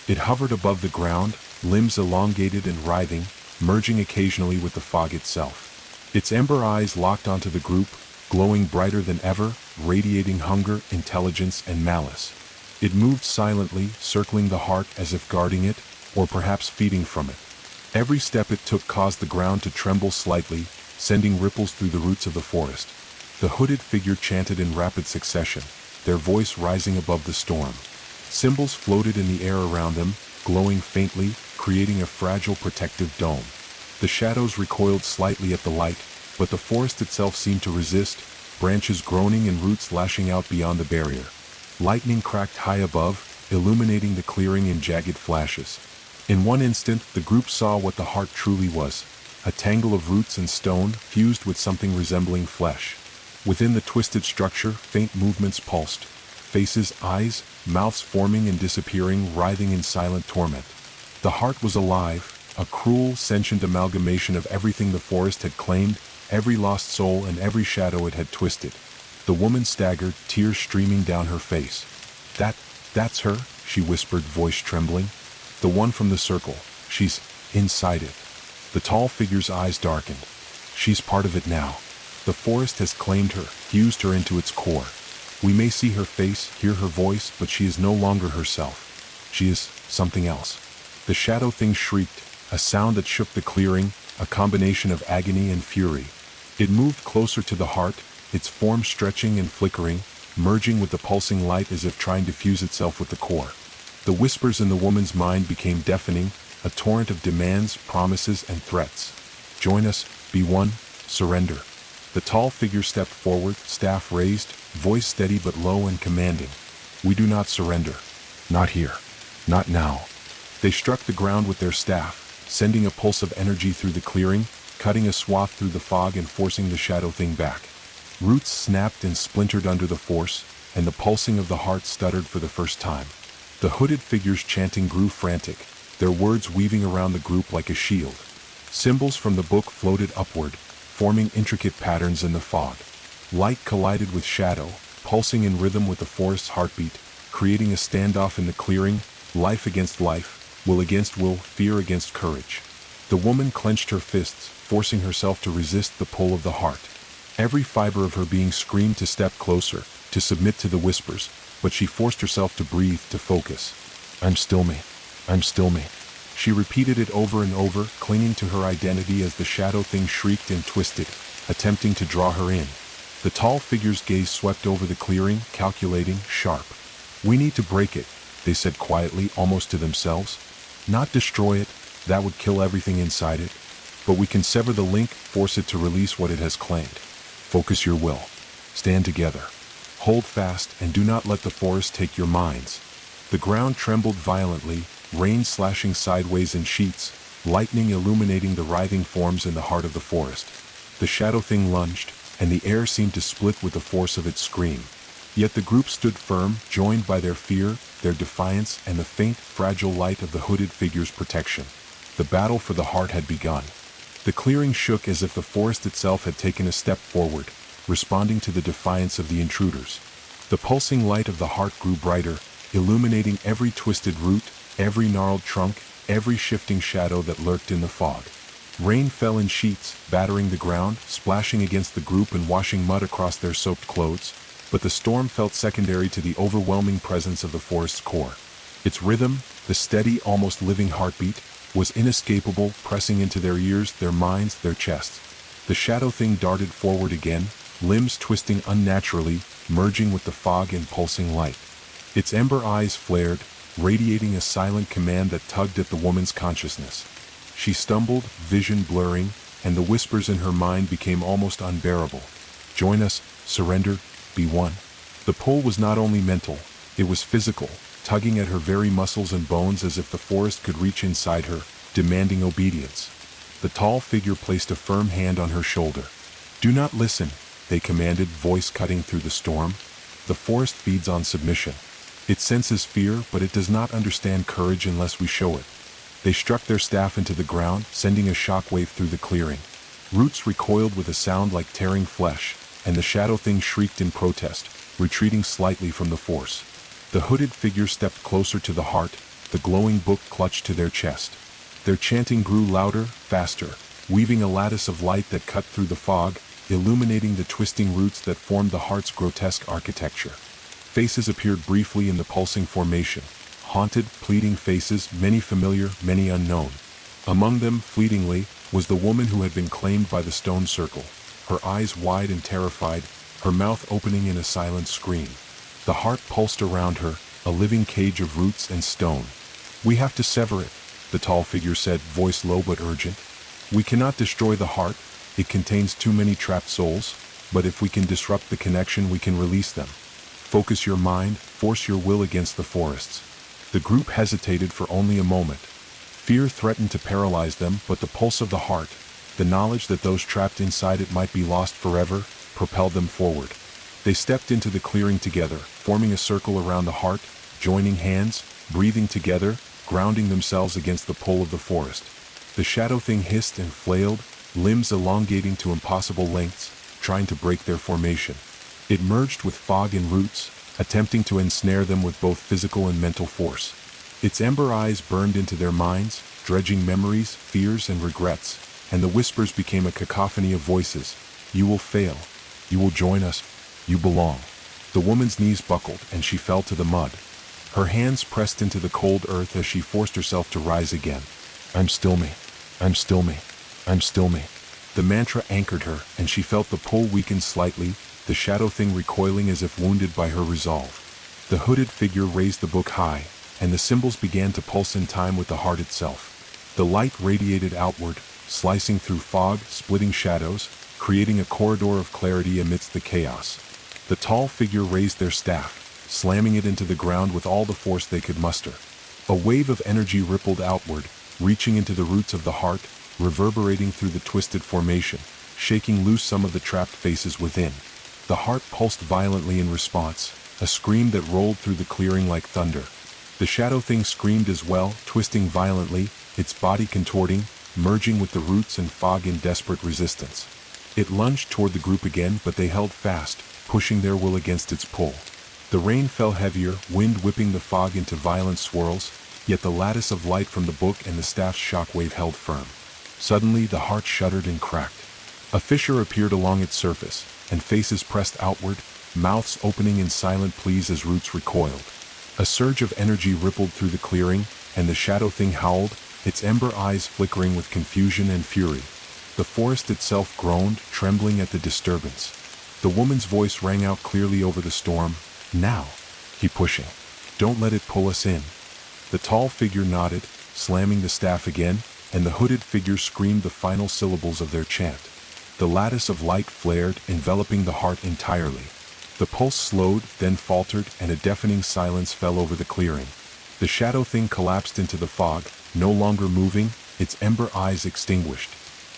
It hovered above the ground, limbs elongated and writhing, merging occasionally with the fog itself. Its ember eyes locked onto the group, glowing brighter than ever, radiating hunger, intelligence, and malice. It moved silently, circling the heart as if guarding it, or perhaps feeding from it. Every step it took caused the ground to tremble slightly, sending ripples through the roots of the forest. The hooded figure chanted in rapid succession, their voice rising above the storm. Symbols floated in the air around them, glowing faintly, creating a fragile protective dome. The shadows recoiled slightly at the light, but the forest itself seemed to resist, branches groaning and roots lashing out beyond the barrier. Lightning cracked high above, illuminating the clearing in jagged flashes. In one instant, the group saw what the heart truly was, a tangle of roots and stone fused with something resembling flesh. Within the twisted structure, faint movements pulsed, faces, eyes, mouths forming and disappearing, writhing in silent torment. The heart was alive, a cruel, sentient amalgamation of everything the forest had claimed, every lost soul and every shadow it had twisted. The woman staggered, tears streaming down her face. That's her, she whispered, voice trembling. The one from the circle. She's inside it. The tall figure's eyes darkened. She's part of it now. The forest has claimed her, fused her into its core. We may see her face, hear her voice, but she is no longer herself. She is something else. The shadow thing shrieked, a sound that shook the clearing, a combination of agony and fury. It moved closer to the heart, its form stretching and flickering, merging with the pulsing light as if trying to fuse itself with the core. The whispers in the woman's mind became deafening, a torrent of demands, promises, and threats. Join us, be one, surrender. The tall figure stepped forward, staff raised, voice steady but low and commanding. We do not surrender. Not here. Not now. They struck the ground with their staff, sending a pulse of energy through the clearing, cutting a swath through the fog and forcing the shadow thing back. Roots snapped and splintered under the force, and the pulsing of the heart stuttered for the first time. The hooded figures chanting grew frantic, their words weaving around the group like a shield. Symbols from the book floated upward, forming intricate patterns in the fog. Light collided with shadow, pulsing in rhythm with the forest's heartbeat, creating a standoff in the clearing, life against life, will against will, fear against courage. The woman clenched her fists, forcing herself to resist the pull of the heart. Every fiber of her being screamed to step closer, to submit to the whispers, but she forced herself to breathe, to focus. I'm still me. I'm still me. She repeated it over and over, clinging to her identity as the shadow thing shrieked and twisted, attempting to draw her in. The tall figure's gaze swept over the clearing, calculating, sharp. We need to break it, they said quietly, almost to themselves. Not destroy it, that would kill everything inside it. But we can sever the link, force it to release what it has claimed. Focus your will. Stand together. Hold fast and do not let the forest take your minds. The ground trembled violently, rain slashing sideways in sheets, lightning illuminating the writhing forms in the heart of the forest. The shadow thing lunged, and the air seemed to split with the force of its scream. Yet the group stood firm, joined by their fear, their defiance, and the faint, fragile light of the hooded figure's protection. The battle for the heart had begun. The clearing shook as if the forest itself had taken a step forward, responding to the defiance of the intruders. The pulsing light of the heart grew brighter, illuminating every twisted root, every gnarled trunk, every shifting shadow that lurked in the fog. Rain fell in sheets, battering the ground, splashing against the group and washing mud across their soaked clothes, but the storm felt secondary to the overwhelming presence of the forest's core. Its rhythm, the steady, almost living heartbeat, was inescapable, pressing into their ears, their minds, their chests. The shadow thing darted forward again, limbs twisting unnaturally, merging with the fog and pulsing light. Its ember eyes flared, radiating a silent command that tugged at the woman's consciousness. She stumbled, vision blurring, and the whispers in her mind became almost unbearable. Join us, surrender, be one. The pull was not only mental, it was physical, tugging at her very muscles and bones as if the forest could reach inside her, demanding obedience. The tall figure placed a firm hand on her shoulder. "Do not listen," they commanded, voice cutting through the storm. "The forest feeds on submission. It senses fear, but it does not understand courage unless we show it." They struck their staff into the ground, sending a shockwave through the clearing. Roots recoiled with a sound like tearing flesh, and the shadow thing shrieked in protest, retreating slightly from the force. The hooded figure stepped closer to the heart, the glowing book clutched to their chest. Their chanting grew louder, faster, weaving a lattice of light that cut through the fog, illuminating the twisting roots that formed the heart's grotesque architecture. Faces appeared briefly in the pulsing formation, haunted, pleading faces, many familiar, many unknown. Among them, fleetingly, was the woman who had been claimed by the stone circle, her eyes wide and terrified, her mouth opening in a silent scream. The heart pulsed around her, a living cage of roots and stone. "We have to sever it," the tall figure said, voice low but urgent. "We cannot destroy the heart, it contains too many trapped souls, but if we can disrupt the connection, we can release them. Focus your mind, force your will against the forests." The group hesitated for only a moment. Fear threatened to paralyze them, but the pulse of the heart, the knowledge that those trapped inside it might be lost forever, propelled them forward. They stepped into the clearing together, forming a circle around the heart, joining hands, breathing together, grounding themselves against the pull of the forest. The shadow thing hissed and flailed, limbs elongating to impossible lengths, trying to break their formation. It merged with fog and roots, attempting to ensnare them with both physical and mental force. Its ember eyes burned into their minds, dredging memories, fears, and regrets, and the whispers became a cacophony of voices. "You will fail. You will join us. You belong." The woman's knees buckled, and she fell to the mud. Her hands pressed into the cold earth as she forced herself to rise again. "I'm still me. I'm still me. I'm still me." The mantra anchored her, and she felt the pull weaken slightly, the shadow thing recoiling as if wounded by her resolve. The hooded figure raised the book high, and the symbols began to pulse in time with the heart itself. The light radiated outward, slicing through fog, splitting shadows, creating a corridor of clarity amidst the chaos. The tall figure raised their staff, slamming it into the ground with all the force they could muster. A wave of energy rippled outward, reaching into the roots of the heart, reverberating through the twisted formation, shaking loose some of the trapped faces within. The heart pulsed violently in response, a scream that rolled through the clearing like thunder. The shadow thing screamed as well, twisting violently, its body contorting, merging with the roots and fog in desperate resistance. It lunged toward the group again, but they held fast, pushing their will against its pull. The rain fell heavier, wind whipping the fog into violent swirls, yet the lattice of light from the book and the staff's shockwave held firm. Suddenly, the heart shuddered and cracked. A fissure appeared along its surface, and faces pressed outward, mouths opening in silent pleas as roots recoiled. A surge of energy rippled through the clearing, and the shadow thing howled, its ember eyes flickering with confusion and fury. The forest itself groaned, trembling at the disturbance. The woman's voice rang out clearly over the storm. "Now! Keep pushing. Don't let it pull us in." The tall figure nodded, slamming the staff again, and the hooded figure screamed the final syllables of their chant. The lattice of light flared, enveloping the heart entirely. The pulse slowed, then faltered, and a deafening silence fell over the clearing. The shadow thing collapsed into the fog, no longer moving, its ember eyes extinguished.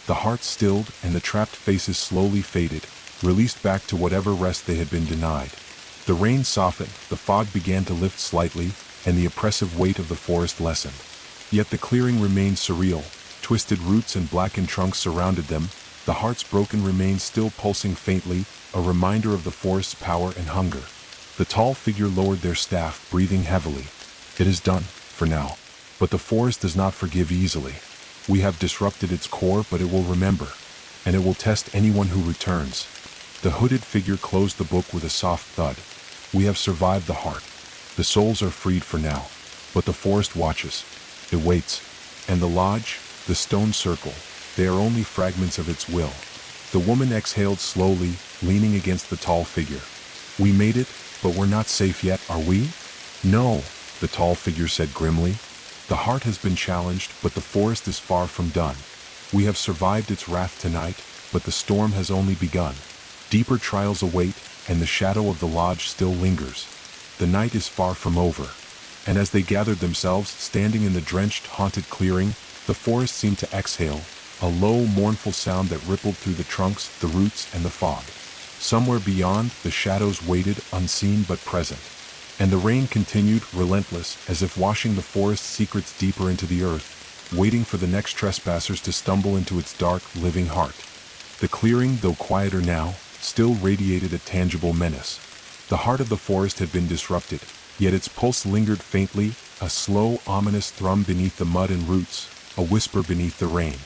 The heart stilled, and the trapped faces slowly faded, released back to whatever rest they had been denied. The rain softened, the fog began to lift slightly, and the oppressive weight of the forest lessened. Yet the clearing remained surreal. Twisted roots and blackened trunks surrounded them. The heart's broken remains still pulsing faintly, a reminder of the forest's power and hunger. The tall figure lowered their staff, breathing heavily. "It is done, for now. But the forest does not forgive easily. We have disrupted its core, but it will remember, and it will test anyone who returns." The hooded figure closed the book with a soft thud. "We have survived the heart. The souls are freed for now. But the forest watches. It waits. And the lodge, the stone circle, they are only fragments of its will." The woman exhaled slowly, leaning against the tall figure. "We made it, but we're not safe yet, are we?" "No," the tall figure said grimly. "The heart has been challenged, but the forest is far from done. We have survived its wrath tonight, but the storm has only begun. Deeper trials await, and the shadow of the lodge still lingers. The night is far from over, and as they gathered themselves, standing in the drenched, haunted clearing, the forest seemed to exhale, a low, mournful sound that rippled through the trunks, the roots, and the fog. Somewhere beyond, the shadows waited, unseen but present. And the rain continued, relentless, as if washing the forest's secrets deeper into the earth, waiting for the next trespassers to stumble into its dark, living heart. The clearing, though quieter now, still radiated a tangible menace. The heart of the forest had been disrupted, yet its pulse lingered faintly, a slow, ominous thrum beneath the mud and roots, a whisper beneath the rain.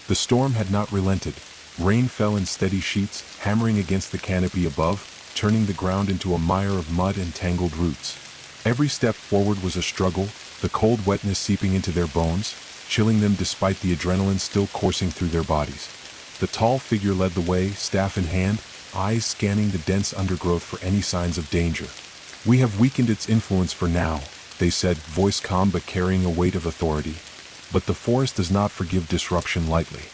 The storm had not relented. Rain fell in steady sheets, hammering against the canopy above, turning the ground into a mire of mud and tangled roots. Every step forward was a struggle, the cold wetness seeping into their bones, chilling them despite the adrenaline still coursing through their bodies. The tall figure led the way, staff in hand, eyes scanning the dense undergrowth for any signs of danger. "We have weakened its influence for now," they said, voice calm but carrying a weight of authority. "But the forest does not forgive disruption lightly.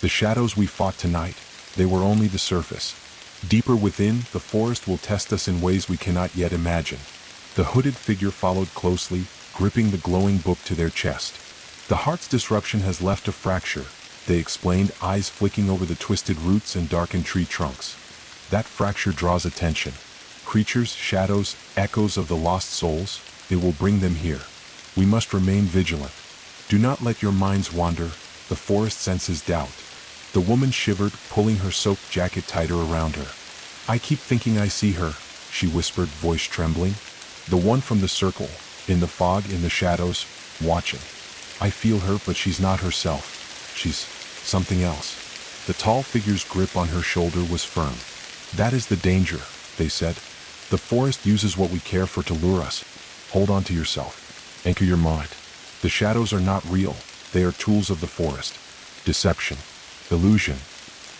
The shadows we fought tonight, they were only the surface. Deeper within, the forest will test us in ways we cannot yet imagine." The hooded figure followed closely, gripping the glowing book to their chest. "The heart's disruption has left a fracture," they explained, eyes flicking over the twisted roots and darkened tree trunks. "That fracture draws attention. Creatures, shadows, echoes of the lost souls, it will bring them here. We must remain vigilant. Do not let your minds wander, the forest senses doubt." The woman shivered, pulling her soaked jacket tighter around her. "I keep thinking I see her," she whispered, voice trembling. "The one from the circle, in the fog, in the shadows, watching. I feel her, but she's not herself. She's something else." The tall figure's grip on her shoulder was firm. "That is the danger," they said. "The forest uses what we care for to lure us. Hold on to yourself. Anchor your mind. The shadows are not real. They are tools of the forest. Deception. Illusion."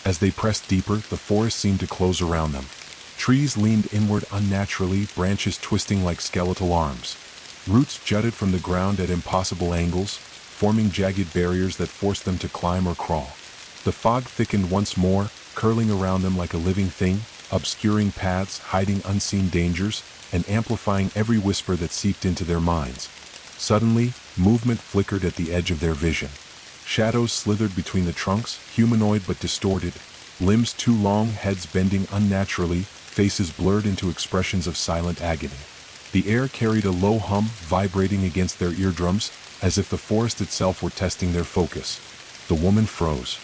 As they pressed deeper, the forest seemed to close around them. Trees leaned inward unnaturally, branches twisting like skeletal arms. Roots jutted from the ground at impossible angles, forming jagged barriers that forced them to climb or crawl. The fog thickened once more, curling around them like a living thing, obscuring paths, hiding unseen dangers, and amplifying every whisper that seeped into their minds. Suddenly, movement flickered at the edge of their vision. Shadows slithered between the trunks, humanoid but distorted, limbs too long, heads bending unnaturally, faces blurred into expressions of silent agony. The air carried a low hum, vibrating against their eardrums, as if the forest itself were testing their focus. The woman froze.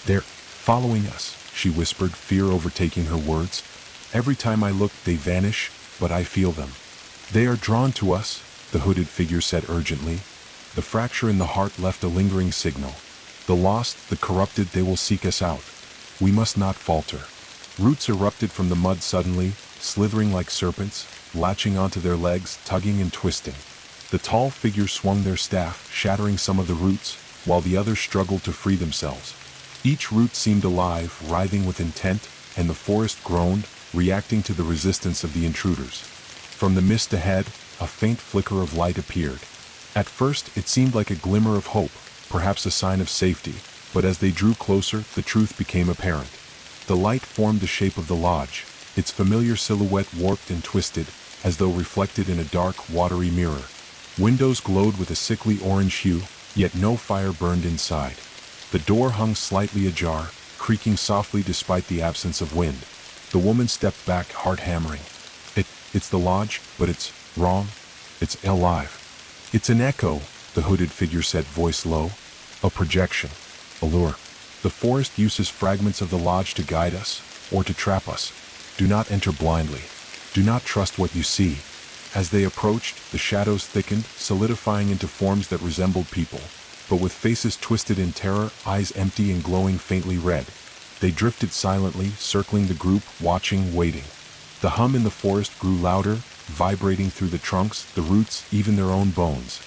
"They're following us," she whispered, fear overtaking her words. "Every time I look, they vanish, but I feel them." "They are drawn to us," the hooded figure said urgently. "The fracture in the heart left a lingering signal. The lost, the corrupted, they will seek us out. We must not falter." Roots erupted from the mud suddenly, slithering like serpents, latching onto their legs, tugging and twisting. The tall figure swung their staff, shattering some of the roots, while the others struggled to free themselves. Each root seemed alive, writhing with intent, and the forest groaned, reacting to the resistance of the intruders. From the mist ahead, a faint flicker of light appeared. At first, it seemed like a glimmer of hope, perhaps a sign of safety, but as they drew closer, the truth became apparent. The light formed the shape of the lodge, its familiar silhouette warped and twisted, as though reflected in a dark, watery mirror. Windows glowed with a sickly orange hue, yet no fire burned inside. The door hung slightly ajar, creaking softly despite the absence of wind. The woman stepped back, heart hammering. It's the lodge, but it's wrong. It's alive. "It's an echo," the hooded figure said, voice low. "A projection. A lure. The forest uses fragments of the lodge to guide us, or to trap us. Do not enter blindly. Do not trust what you see." As they approached, the shadows thickened, solidifying into forms that resembled people, but with faces twisted in terror, eyes empty and glowing faintly red. They drifted silently, circling the group, watching, waiting. The hum in the forest grew louder, vibrating through the trunks, the roots, even their own bones.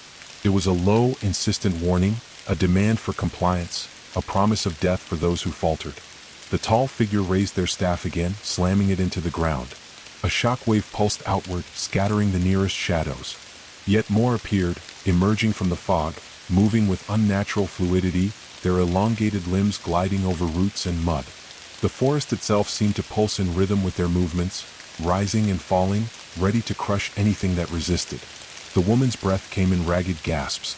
It was a low, insistent warning, a demand for compliance, a promise of death for those who faltered. The tall figure raised their staff again, slamming it into the ground. A shockwave pulsed outward, scattering the nearest shadows. Yet more appeared, emerging from the fog, moving with unnatural fluidity, their elongated limbs gliding over roots and mud. The forest itself seemed to pulse in rhythm with their movements, rising and falling, ready to crush anything that resisted. The woman's breath came in ragged gasps.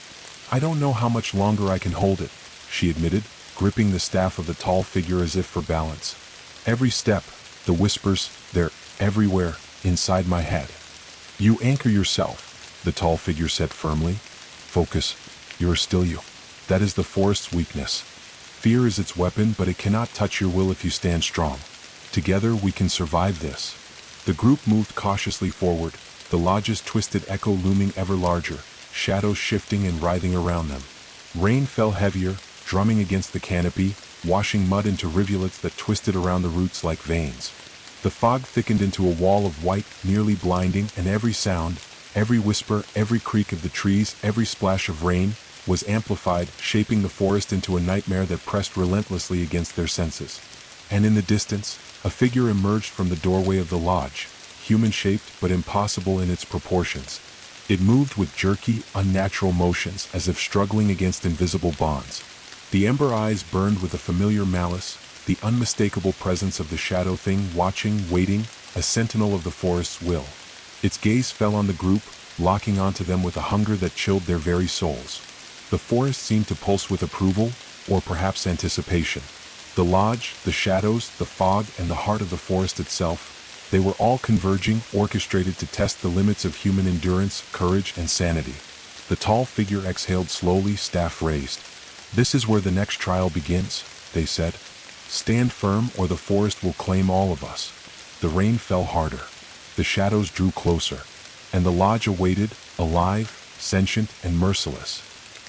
"I don't know how much longer I can hold it," she admitted, gripping the staff of the tall figure as if for balance. "Every step, the whispers, they're everywhere, inside my head." "You anchor yourself," the tall figure said firmly. "Focus. You are still you. That is the forest's weakness. Fear is its weapon, but it cannot touch your will if you stand strong. Together we can survive this." The group moved cautiously forward, the lodge's twisted echo looming ever larger, shadows shifting and writhing around them. Rain fell heavier, drumming against the canopy, washing mud into rivulets that twisted around the roots like veins. The fog thickened into a wall of white, nearly blinding, and every sound, every whisper, every creak of the trees, every splash of rain, was amplified, shaping the forest into a nightmare that pressed relentlessly against their senses. And in the distance, a figure emerged from the doorway of the lodge, human-shaped but impossible in its proportions. It moved with jerky, unnatural motions as if struggling against invisible bonds. The ember eyes burned with a familiar malice, the unmistakable presence of the shadow thing watching, waiting, a sentinel of the forest's will. Its gaze fell on the group, locking onto them with a hunger that chilled their very souls. The forest seemed to pulse with approval, or perhaps anticipation. The lodge, the shadows, the fog, and the heart of the forest itself, they were all converging, orchestrated to test the limits of human endurance, courage, and sanity. The tall figure exhaled slowly, staff raised. "This is where the next trial begins," they said. "Stand firm or the forest will claim all of us." The rain fell harder. The shadows drew closer. And the lodge awaited, alive, sentient, and merciless.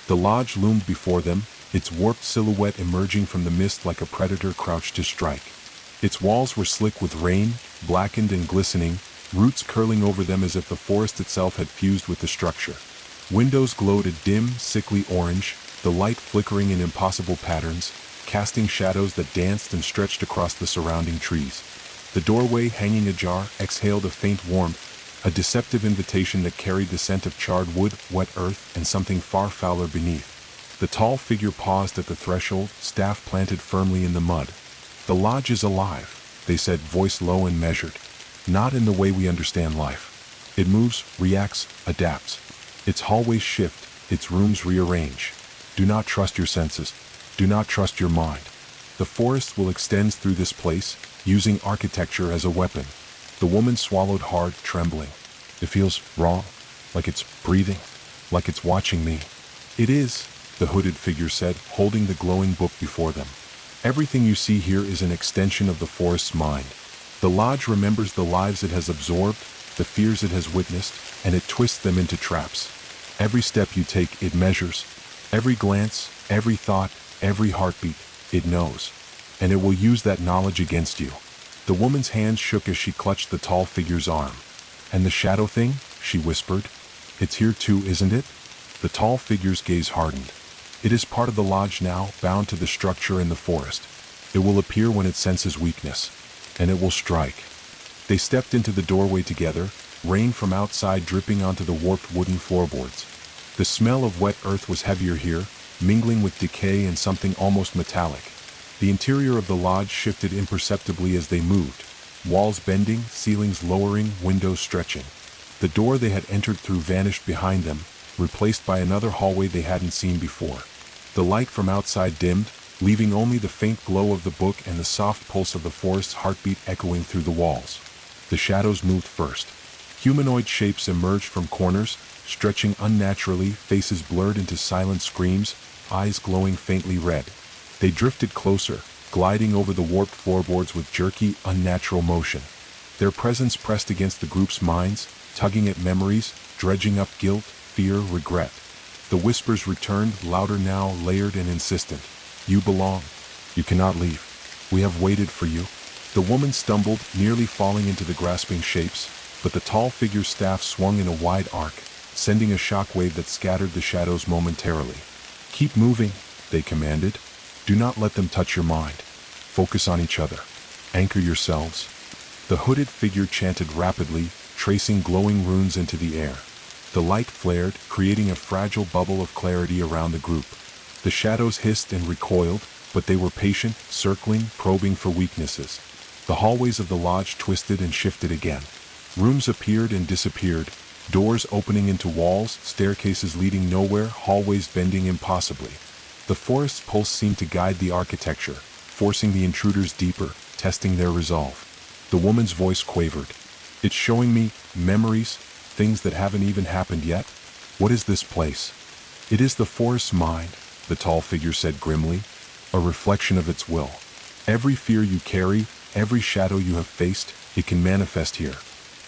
The lodge loomed before them, its warped silhouette emerging from the mist like a predator crouched to strike. Its walls were slick with rain, blackened and glistening, roots curling over them as if the forest itself had fused with the structure. Windows glowed a dim, sickly orange, the light flickering in impossible patterns, casting shadows that danced and stretched across the surrounding trees. The doorway, hanging ajar, exhaled a faint warmth, a deceptive invitation that carried the scent of charred wood, wet earth, and something far fouler beneath. The tall figure paused at the threshold, staff planted firmly in the mud. "The lodge is alive," they said, voice low and measured. "Not in the way we understand life. It moves, reacts, adapts. Its hallways shift, its rooms rearrange. Do not trust your senses. Do not trust your mind. The forest will extend through this place, using architecture as a weapon." The woman swallowed hard, trembling. "It feels wrong, like it's breathing, like it's watching me." "It is," the hooded figure said, holding the glowing book before them. "Everything you see here is an extension of the forest's mind. The lodge remembers the lives it has absorbed, the fears it has witnessed, and it twists them into traps. Every step you take, it measures. Every glance, every thought, every heartbeat, it knows. And it will use that knowledge against you." The woman's hands shook as she clutched the tall figure's arm. "And the shadow thing?" she whispered. "It's here too, isn't it?" The tall figure's gaze hardened. "It is part of the lodge now, bound to the structure in the forest. It will appear when it senses weakness. And it will strike." They stepped into the doorway together, rain from outside dripping onto the warped wooden floorboards. The smell of wet earth was heavier here, mingling with decay and something almost metallic. The interior of the lodge shifted imperceptibly as they moved, walls bending, ceilings lowering, windows stretching. The door they had entered through vanished behind them, replaced by another hallway they hadn't seen before. The light from outside dimmed, leaving only the faint glow of the book and the soft pulse of the forest's heartbeat echoing through the walls. The shadows moved first. Humanoid shapes emerged from corners, stretching unnaturally, faces blurred into silent screams, eyes glowing faintly red. They drifted closer, gliding over the warped floorboards with jerky, unnatural motion. Their presence pressed against the group's minds, tugging at memories, dredging up guilt, fear, regret. The whispers returned, louder now, layered and insistent. "You belong. You cannot leave. We have waited for you." The woman stumbled, nearly falling into the grasping shapes, but the tall figure's staff swung in a wide arc, sending a shockwave that scattered the shadows momentarily. "Keep moving," they commanded. "Do not let them touch your mind. Focus on each other. Anchor yourselves." The hooded figure chanted rapidly, tracing glowing runes into the air. The light flared, creating a fragile bubble of clarity around the group. The shadows hissed and recoiled, but they were patient, circling, probing for weaknesses. The hallways of the lodge twisted and shifted again. Rooms appeared and disappeared, Doors opening into walls, staircases leading nowhere, hallways bending impossibly. The forest's pulse seemed to guide the architecture, forcing the intruders deeper, testing their resolve. The woman's voice quavered. "It's showing me memories, things that haven't even happened yet. What is this place?" "It is the forest's mind," the tall figure said grimly, "a reflection of its will. Every fear you carry, every shadow you have faced, it can manifest here.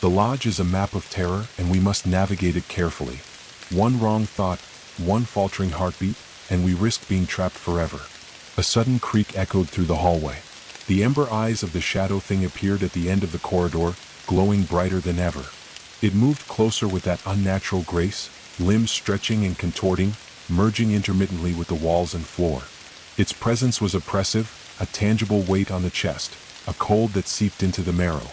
The lodge is a map of terror, and we must navigate it carefully. One wrong thought, one faltering heartbeat, and we risk being trapped forever." A sudden creak echoed through the hallway. The ember eyes of the shadow thing appeared at the end of the corridor, glowing brighter than ever. It moved closer with that unnatural grace, limbs stretching and contorting, merging intermittently with the walls and floor. Its presence was oppressive, a tangible weight on the chest, a cold that seeped into the marrow.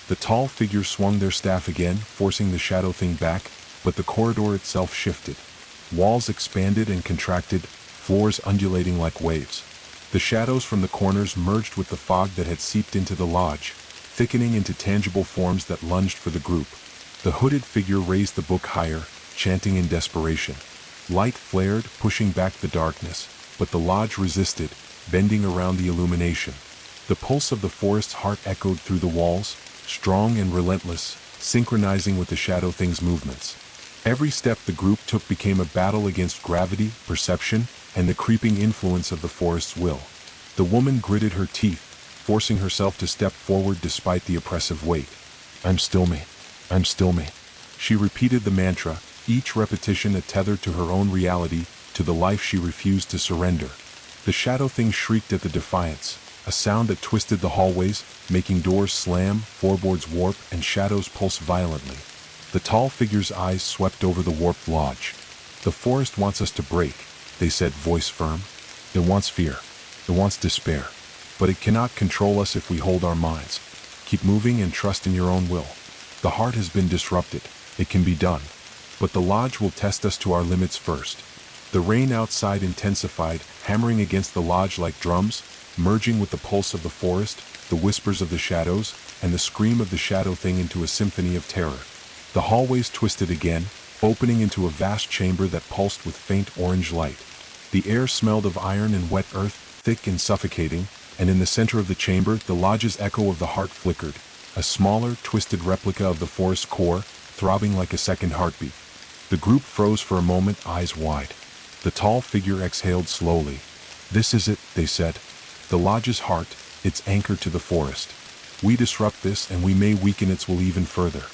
The tall figure swung their staff again, forcing the shadow thing back, but the corridor itself shifted. Walls expanded and contracted, floors undulating like waves. The shadows from the corners merged with the fog that had seeped into the lodge, thickening into tangible forms that lunged for the group. The hooded figure raised the book higher, chanting in desperation. Light flared, pushing back the darkness, but the lodge resisted, bending around the illumination. The pulse of the forest's heart echoed through the walls, strong and relentless, synchronizing with the shadow thing's movements. Every step the group took became a battle against gravity, perception, and the creeping influence of the forest's will. The woman gritted her teeth, forcing herself to step forward despite the oppressive weight. "I'm still me. I'm still me." She repeated the mantra, each repetition a tether to her own reality, to the life she refused to surrender. The shadow thing shrieked at the defiance, a sound that twisted the hallways, making doors slam, floorboards warp, and shadows pulse violently. The tall figure's eyes swept over the warped lodge. "The forest wants us to break," they said, voice firm. "It wants fear. It wants despair. But it cannot control us if we hold our minds. Keep moving and trust in your own will. The heart has been disrupted. It can be done. But the lodge will test us to our limits first." The rain outside intensified, hammering against the lodge like drums, merging with the pulse of the forest, the whispers of the shadows, and the scream of the shadow thing into a symphony of terror. The hallways twisted again, opening into a vast chamber that pulsed with faint orange light. The air smelled of iron and wet earth, thick and suffocating, and in the center of the chamber, the lodge's echo of the heart flickered, a smaller, twisted replica of the forest's core, throbbing like a second heartbeat. The group froze for a moment, eyes wide. The tall figure exhaled slowly. "This is it," they said. "The lodge's heart, its anchor to the forest. We disrupt this and we may weaken its will even further.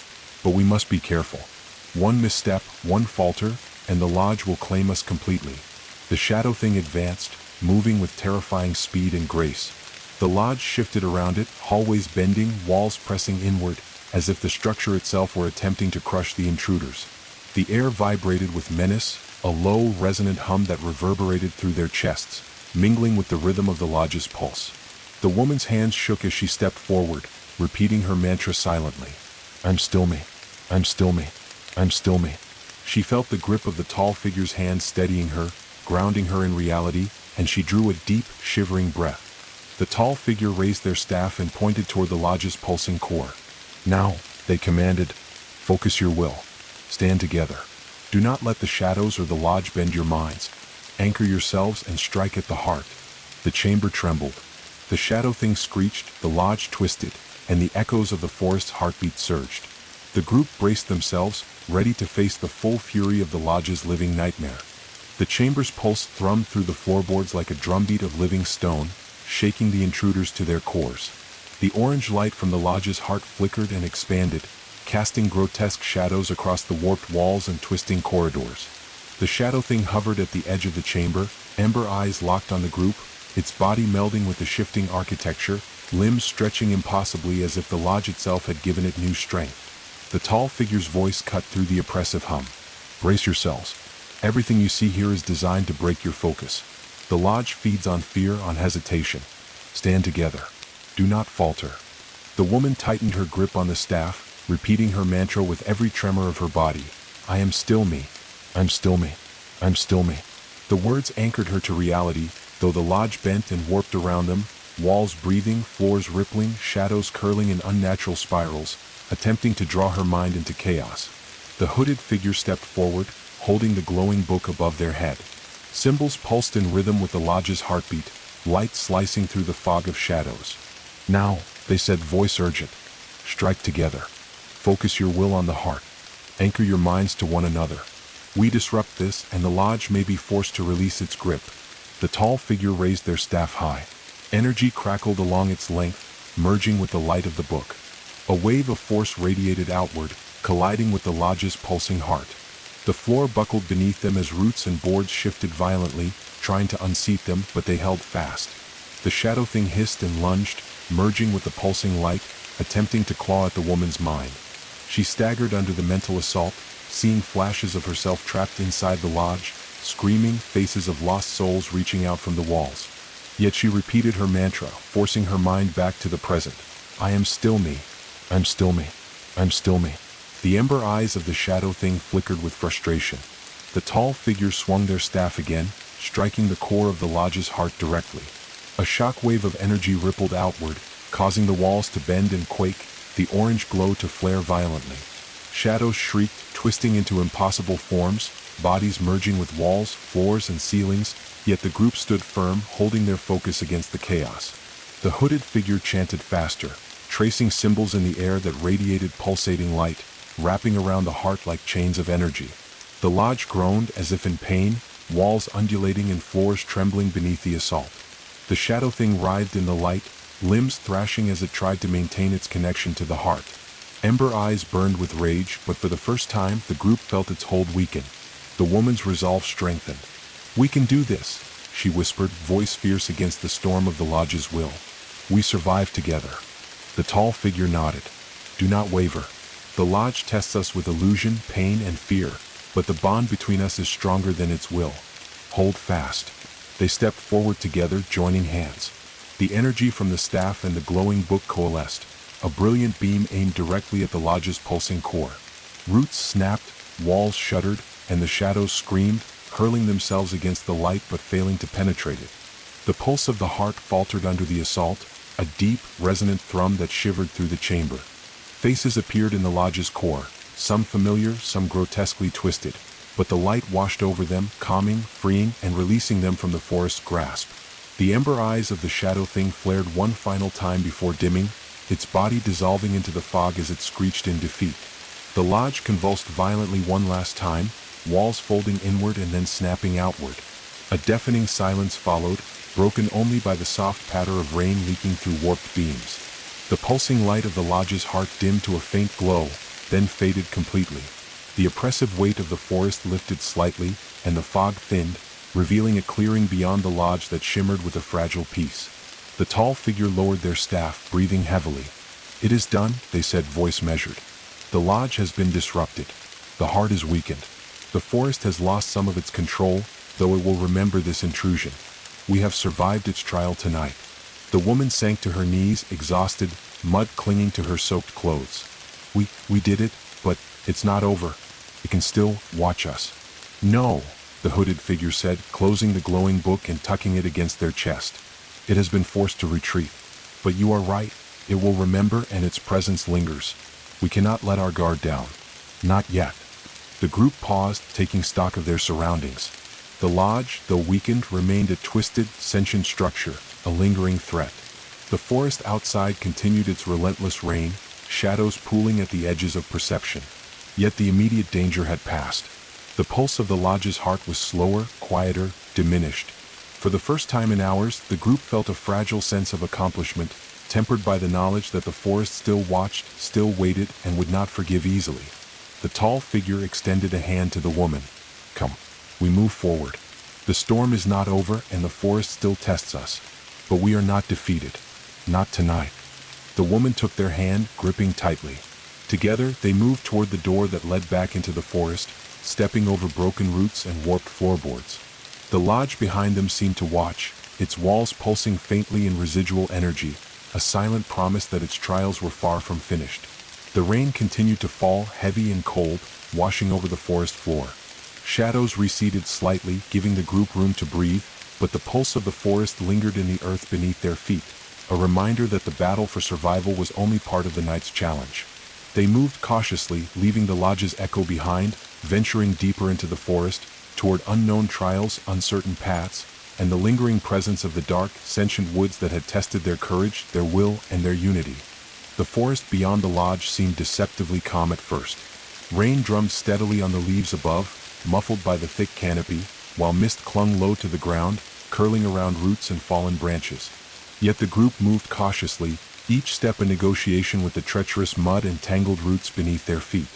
But we must be careful. One misstep, one falter, and the lodge will claim us completely." The shadow thing advanced, moving with terrifying speed and grace. The lodge shifted around it, hallways bending, walls pressing inward, as if the structure itself were attempting to crush the intruders. The air vibrated with menace, a low, resonant hum that reverberated through their chests, mingling with the rhythm of the lodge's pulse. The woman's hands shook as she stepped forward, repeating her mantra silently. "I'm still me. I'm still me. I'm still me." She felt the grip of the tall figure's hand steadying her, grounding her in reality, and she drew a deep, shivering breath. The tall figure raised their staff and pointed toward the lodge's pulsing core. "Now," they commanded, "focus your will. Stand together. Do not let the shadows or the lodge bend your minds. Anchor yourselves and strike at the heart." The chamber trembled. The shadow thing screeched, the lodge twisted, and the echoes of the forest's heartbeat surged. The group braced themselves, ready to face the full fury of the lodge's living nightmare. The chamber's pulse thrummed through the floorboards like a drumbeat of living stone, shaking the intruders to their cores. The orange light from the lodge's heart flickered and expanded, casting grotesque shadows across the warped walls and twisting corridors. The shadow thing hovered at the edge of the chamber, ember eyes locked on the group, its body melding with the shifting architecture, limbs stretching impossibly as if the lodge itself had given it new strength. The tall figure's voice cut through the oppressive hum. "Brace yourselves. Everything you see here is designed to break your focus. The lodge feeds on fear, on hesitation. Stand together. Do not falter." The woman tightened her grip on the staff, repeating her mantra with every tremor of her body. "I am still me. I'm still me. I'm still me." The words anchored her to reality, though the lodge bent and warped around them, walls breathing, floors rippling, shadows curling in unnatural spirals, attempting to draw her mind into chaos. The hooded figure stepped forward, holding the glowing book above their head. Cymbals pulsed in rhythm with the lodge's heartbeat, light slicing through the fog of shadows. "Now," they said, voice urgent. "Strike together. Focus your will on the heart. Anchor your minds to one another. We disrupt this, and the lodge may be forced to release its grip." The tall figure raised their staff high. Energy crackled along its length, merging with the light of the book. A wave of force radiated outward, colliding with the lodge's pulsing heart. The floor buckled beneath them as roots and boards shifted violently, trying to unseat them, but they held fast. The shadow thing hissed and lunged, merging with the pulsing light, attempting to claw at the woman's mind. She staggered under the mental assault, seeing flashes of herself trapped inside the lodge, screaming, faces of lost souls reaching out from the walls. Yet she repeated her mantra, forcing her mind back to the present. "I am still me. I'm still me. I'm still me." The ember eyes of the shadow thing flickered with frustration. The tall figure swung their staff again, striking the core of the lodge's heart directly. A shockwave of energy rippled outward, causing the walls to bend and quake, the orange glow to flare violently. Shadows shrieked, twisting into impossible forms, bodies merging with walls, floors, and ceilings, yet the group stood firm, holding their focus against the chaos. The hooded figure chanted faster, tracing symbols in the air that radiated pulsating light, wrapping around the heart like chains of energy. The lodge groaned as if in pain, walls undulating and floors trembling beneath the assault. The shadow thing writhed in the light, limbs thrashing as it tried to maintain its connection to the heart. Ember eyes burned with rage, but for the first time, the group felt its hold weaken. The woman's resolve strengthened. "We can do this," she whispered, voice fierce against the storm of the lodge's will. "We survive together." The tall figure nodded. "Do not waver. The lodge tests us with illusion, pain, and fear, but the bond between us is stronger than its will. Hold fast." They stepped forward together, joining hands. The energy from the staff and the glowing book coalesced, a brilliant beam aimed directly at the lodge's pulsing core. Roots snapped, walls shuddered, and the shadows screamed, hurling themselves against the light but failing to penetrate it. The pulse of the heart faltered under the assault, a deep, resonant thrum that shivered through the chamber. Faces appeared in the lodge's core, some familiar, some grotesquely twisted, but the light washed over them, calming, freeing, and releasing them from the forest's grasp. The ember eyes of the shadow thing flared one final time before dimming, its body dissolving into the fog as it screeched in defeat. The lodge convulsed violently one last time, walls folding inward and then snapping outward. A deafening silence followed, broken only by the soft patter of rain leaking through warped beams. The pulsing light of the lodge's heart dimmed to a faint glow, then faded completely. The oppressive weight of the forest lifted slightly, and the fog thinned, revealing a clearing beyond the lodge that shimmered with a fragile peace. The tall figure lowered their staff, breathing heavily. "It is done," they said, voice measured. "The lodge has been disrupted. The heart is weakened. The forest has lost some of its control, though it will remember this intrusion. We have survived its trial tonight." The woman sank to her knees, exhausted, mud clinging to her soaked clothes. We did it, but it's not over. It can still watch us." "No," the hooded figure said, closing the glowing book and tucking it against their chest. "It has been forced to retreat. But you are right. It will remember, and its presence lingers. We cannot let our guard down. Not yet." The group paused, taking stock of their surroundings. The lodge, though weakened, remained a twisted, sentient structure, a lingering threat. The forest outside continued its relentless reign, shadows pooling at the edges of perception. Yet the immediate danger had passed. The pulse of the lodge's heart was slower, quieter, diminished. For the first time in hours, the group felt a fragile sense of accomplishment, tempered by the knowledge that the forest still watched, still waited, and would not forgive easily. The tall figure extended a hand to the woman. "Come, we move forward. The storm is not over, and the forest still tests us. But we are not defeated. Not tonight." The woman took their hand, gripping tightly. Together, they moved toward the door that led back into the forest, stepping over broken roots and warped floorboards. The lodge behind them seemed to watch, its walls pulsing faintly in residual energy, a silent promise that its trials were far from finished. The rain continued to fall, heavy and cold, washing over the forest floor. Shadows receded slightly, giving the group room to breathe, but the pulse of the forest lingered in the earth beneath their feet, a reminder that the battle for survival was only part of the night's challenge. They moved cautiously, leaving the lodge's echo behind, venturing deeper into the forest, toward unknown trials, uncertain paths, and the lingering presence of the dark, sentient woods that had tested their courage, their will, and their unity. The forest beyond the lodge seemed deceptively calm at first. Rain drummed steadily on the leaves above, muffled by the thick canopy, while mist clung low to the ground, curling around roots and fallen branches. Yet the group moved cautiously, each step a negotiation with the treacherous mud and tangled roots beneath their feet.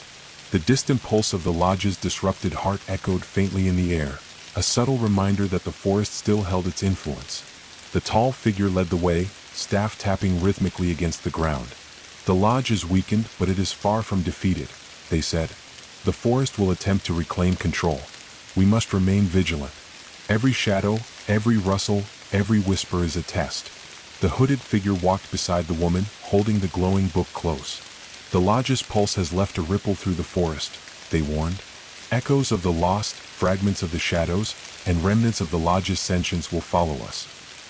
The distant pulse of the lodge's disrupted heart echoed faintly in the air, a subtle reminder that the forest still held its influence. The tall figure led the way, staff tapping rhythmically against the ground. "The lodge is weakened, but it is far from defeated," they said. "The forest will attempt to reclaim control. We must remain vigilant. Every shadow, every rustle, every whisper is a test." The hooded figure walked beside the woman, holding the glowing book close. "The lodge's pulse has left a ripple through the forest," they warned. "Echoes of the lost, fragments of the shadows, and remnants of the lodge's sentience will follow us.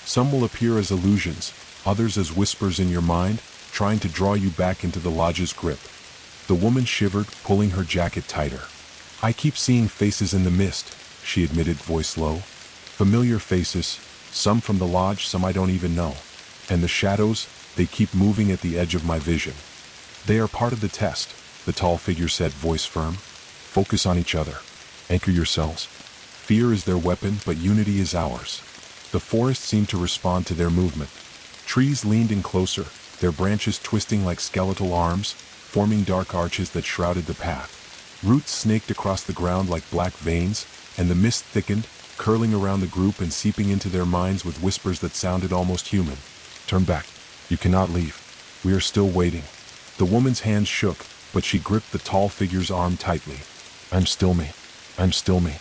Some will appear as illusions, others as whispers in your mind, trying to draw you back into the lodge's grip." The woman shivered, pulling her jacket tighter. "I keep seeing faces in the mist," she admitted, voice low. "Familiar faces, some from the lodge, some I don't even know. And the shadows, they keep moving at the edge of my vision." "They are part of the test," the tall figure said, voice firm. "Focus on each other. Anchor yourselves. Fear is their weapon, but unity is ours." The forest seemed to respond to their movement. Trees leaned in closer, their branches twisting like skeletal arms, forming dark arches that shrouded the path. Roots snaked across the ground like black veins, and the mist thickened, curling around the group and seeping into their minds with whispers that sounded almost human. "Turn back. You cannot leave. We are still waiting." The woman's hands shook, but she gripped the tall figure's arm tightly. "I'm still me. I'm still me.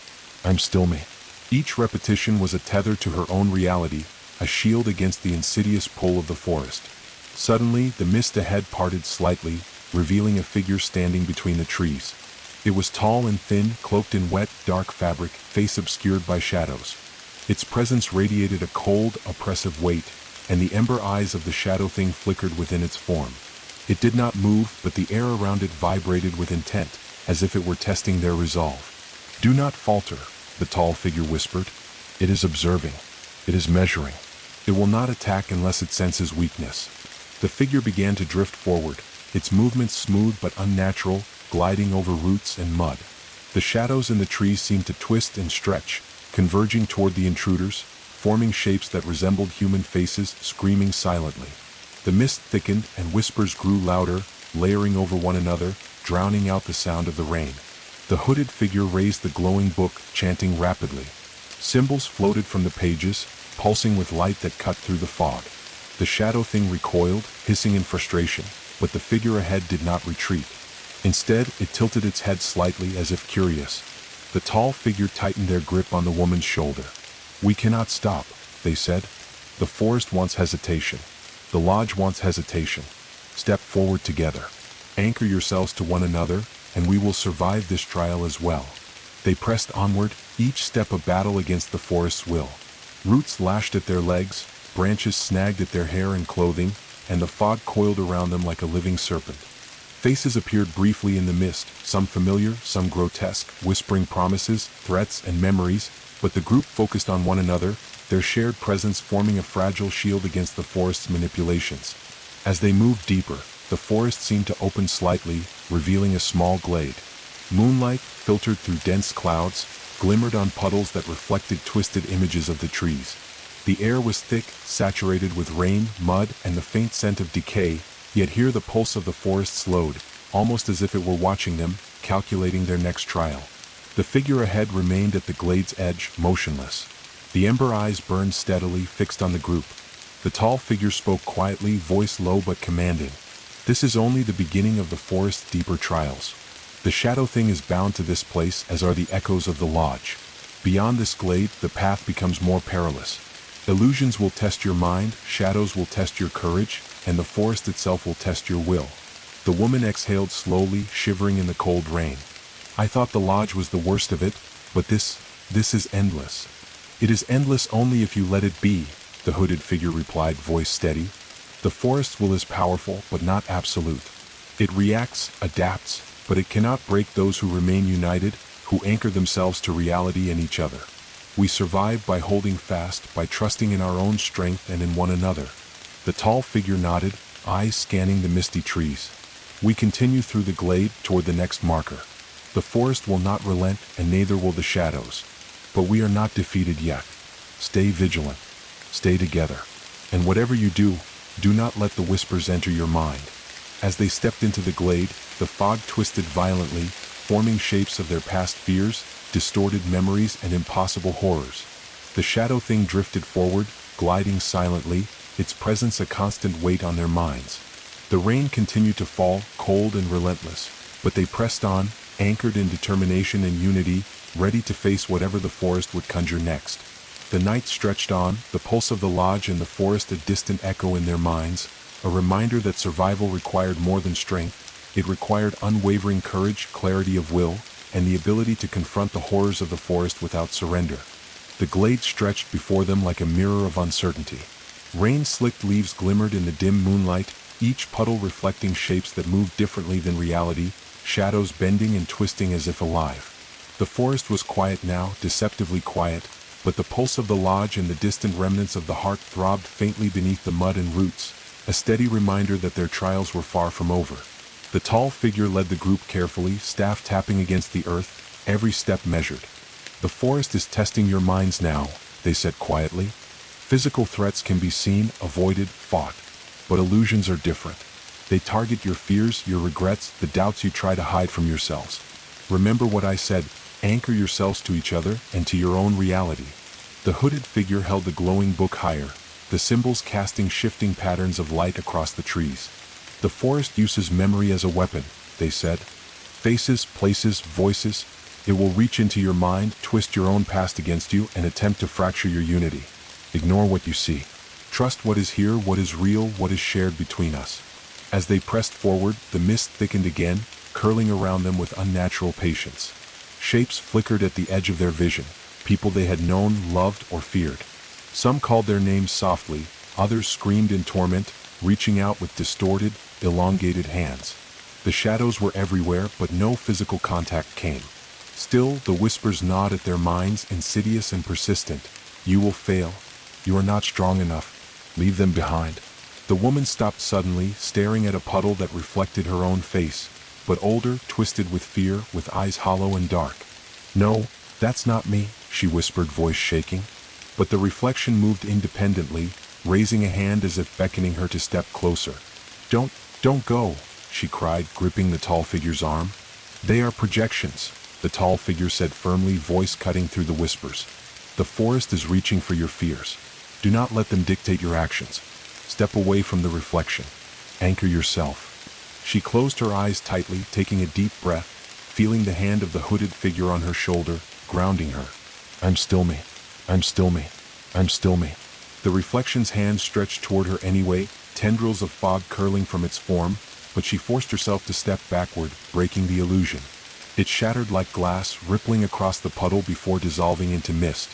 I'm still me." Each repetition was a tether to her own reality, a shield against the insidious pull of the forest. Suddenly, the mist ahead parted slightly, revealing a figure standing between the trees. It was tall and thin, cloaked in wet, dark fabric, face obscured by shadows. Its presence radiated a cold, oppressive weight, and the ember eyes of the shadow thing flickered within its form. It did not move, but the air around it vibrated with intent, as if it were testing their resolve. "Do not falter," the tall figure whispered. "It is observing. It is measuring. It will not attack unless it senses weakness." The figure began to drift forward, its movements smooth but unnatural, gliding over roots and mud. The shadows in the trees seemed to twist and stretch, converging toward the intruders, forming shapes that resembled human faces, screaming silently. The mist thickened and whispers grew louder, layering over one another, drowning out the sound of the rain. The hooded figure raised the glowing book, chanting rapidly. Symbols floated from the pages, pulsing with light that cut through the fog. The shadow thing recoiled, hissing in frustration, but the figure ahead did not retreat. Instead, it tilted its head slightly as if curious. The tall figure tightened their grip on the woman's shoulder. "We cannot stop," they said. "The forest wants hesitation. The lodge wants hesitation. Step forward together. Anchor yourselves to one another, and we will survive this trial as well." They pressed onward, each step a battle against the forest's will. Roots lashed at their legs, branches snagged at their hair and clothing, and the fog coiled around them like a living serpent. Faces appeared briefly in the mist, some familiar, some grotesque, whispering promises, threats, and memories, but the group focused on one another, their shared presence forming a fragile shield against the forest's manipulations. As they moved deeper, the forest seemed to open slightly, revealing a small glade. Moonlight, filtered through dense clouds, glimmered on puddles that reflected twisted images of the trees. The air was thick, saturated with rain, mud, and the faint scent of decay, yet here the pulse of the forest slowed, almost as if it were watching them, calculating their next trial. The figure ahead remained at the glade's edge, motionless. The ember eyes burned steadily, fixed on the group. The tall figure spoke quietly, voice low but commanding. "This is only the beginning of the forest's deeper trials. The shadow thing is bound to this place, as are the echoes of the lodge. Beyond this glade, the path becomes more perilous. Illusions will test your mind, shadows will test your courage, and the forest itself will test your will." The woman exhaled slowly, shivering in the cold rain. "I thought the lodge was the worst of it, but this is endless." "It is endless only if you let it be," the hooded figure replied, voice steady. "The forest's will is powerful, but not absolute. It reacts, adapts, but it cannot break those who remain united, who anchor themselves to reality and each other. We survive by holding fast, by trusting in our own strength and in one another. The tall figure nodded, eyes scanning the misty trees. We continue through the glade toward the next marker. The forest will not relent, and neither will the shadows. But we are not defeated yet. Stay vigilant. Stay together. And whatever you do, do not let the whispers enter your mind. As they stepped into the glade, the fog twisted violently, forming shapes of their past fears, distorted memories, and impossible horrors. The shadow thing drifted forward, gliding silently, its presence a constant weight on their minds. The rain continued to fall, cold and relentless, but they pressed on, anchored in determination and unity, ready to face whatever the forest would conjure next. The night stretched on, the pulse of the lodge and the forest a distant echo in their minds, a reminder that survival required more than strength. It required unwavering courage, clarity of will, and the ability to confront the horrors of the forest without surrender. The glade stretched before them like a mirror of uncertainty. Rain-slicked leaves glimmered in the dim moonlight, each puddle reflecting shapes that moved differently than reality, shadows bending and twisting as if alive. The forest was quiet now, deceptively quiet, but the pulse of the lodge and the distant remnants of the heart throbbed faintly beneath the mud and roots, a steady reminder that their trials were far from over. The tall figure led the group carefully, staff tapping against the earth, every step measured. The forest is testing your minds now, they said quietly. Physical threats can be seen, avoided, fought. But illusions are different. They target your fears, your regrets, the doubts you try to hide from yourselves. Remember what I said, anchor yourselves to each other and to your own reality. The hooded figure held the glowing book higher, the symbols casting shifting patterns of light across the trees. The forest uses memory as a weapon, they said. Faces, places, voices. It will reach into your mind, twist your own past against you, and attempt to fracture your unity. Ignore what you see. Trust what is here, what is real, what is shared between us. As they pressed forward, the mist thickened again, curling around them with unnatural patience. Shapes flickered at the edge of their vision, people they had known, loved, or feared. Some called their names softly, others screamed in torment, reaching out with distorted, elongated hands. The shadows were everywhere, but no physical contact came. Still, the whispers gnawed at their minds, insidious and persistent. You will fail. You are not strong enough. Leave them behind. The woman stopped suddenly, staring at a puddle that reflected her own face, but older, twisted with fear, with eyes hollow and dark. No, that's not me, she whispered, voice shaking. But the reflection moved independently, raising a hand as if beckoning her to step closer. Don't go, she cried, gripping the tall figure's arm. They are projections, the tall figure said firmly, voice cutting through the whispers. The forest is reaching for your fears. Do not let them dictate your actions. Step away from the reflection. Anchor yourself. She closed her eyes tightly, taking a deep breath, feeling the hand of the hooded figure on her shoulder, grounding her. I'm still me. I'm still me. I'm still me. The reflection's hand stretched toward her anyway, tendrils of fog curling from its form, but she forced herself to step backward, breaking the illusion. It shattered like glass, rippling across the puddle before dissolving into mist.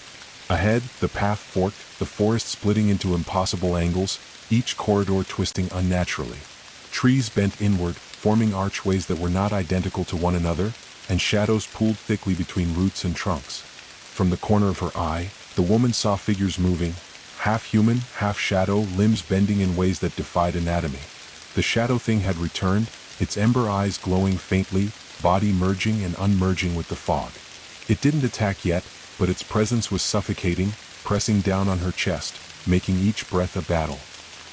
Ahead, the path forked, the forest splitting into impossible angles, each corridor twisting unnaturally. Trees bent inward, forming archways that were not identical to one another, and shadows pooled thickly between roots and trunks. From the corner of her eye, the woman saw figures moving, half human, half shadow, limbs bending in ways that defied anatomy. The shadow thing had returned, its ember eyes glowing faintly, body merging and unmerging with the fog. It didn't attack yet, but its presence was suffocating, pressing down on her chest, making each breath a battle.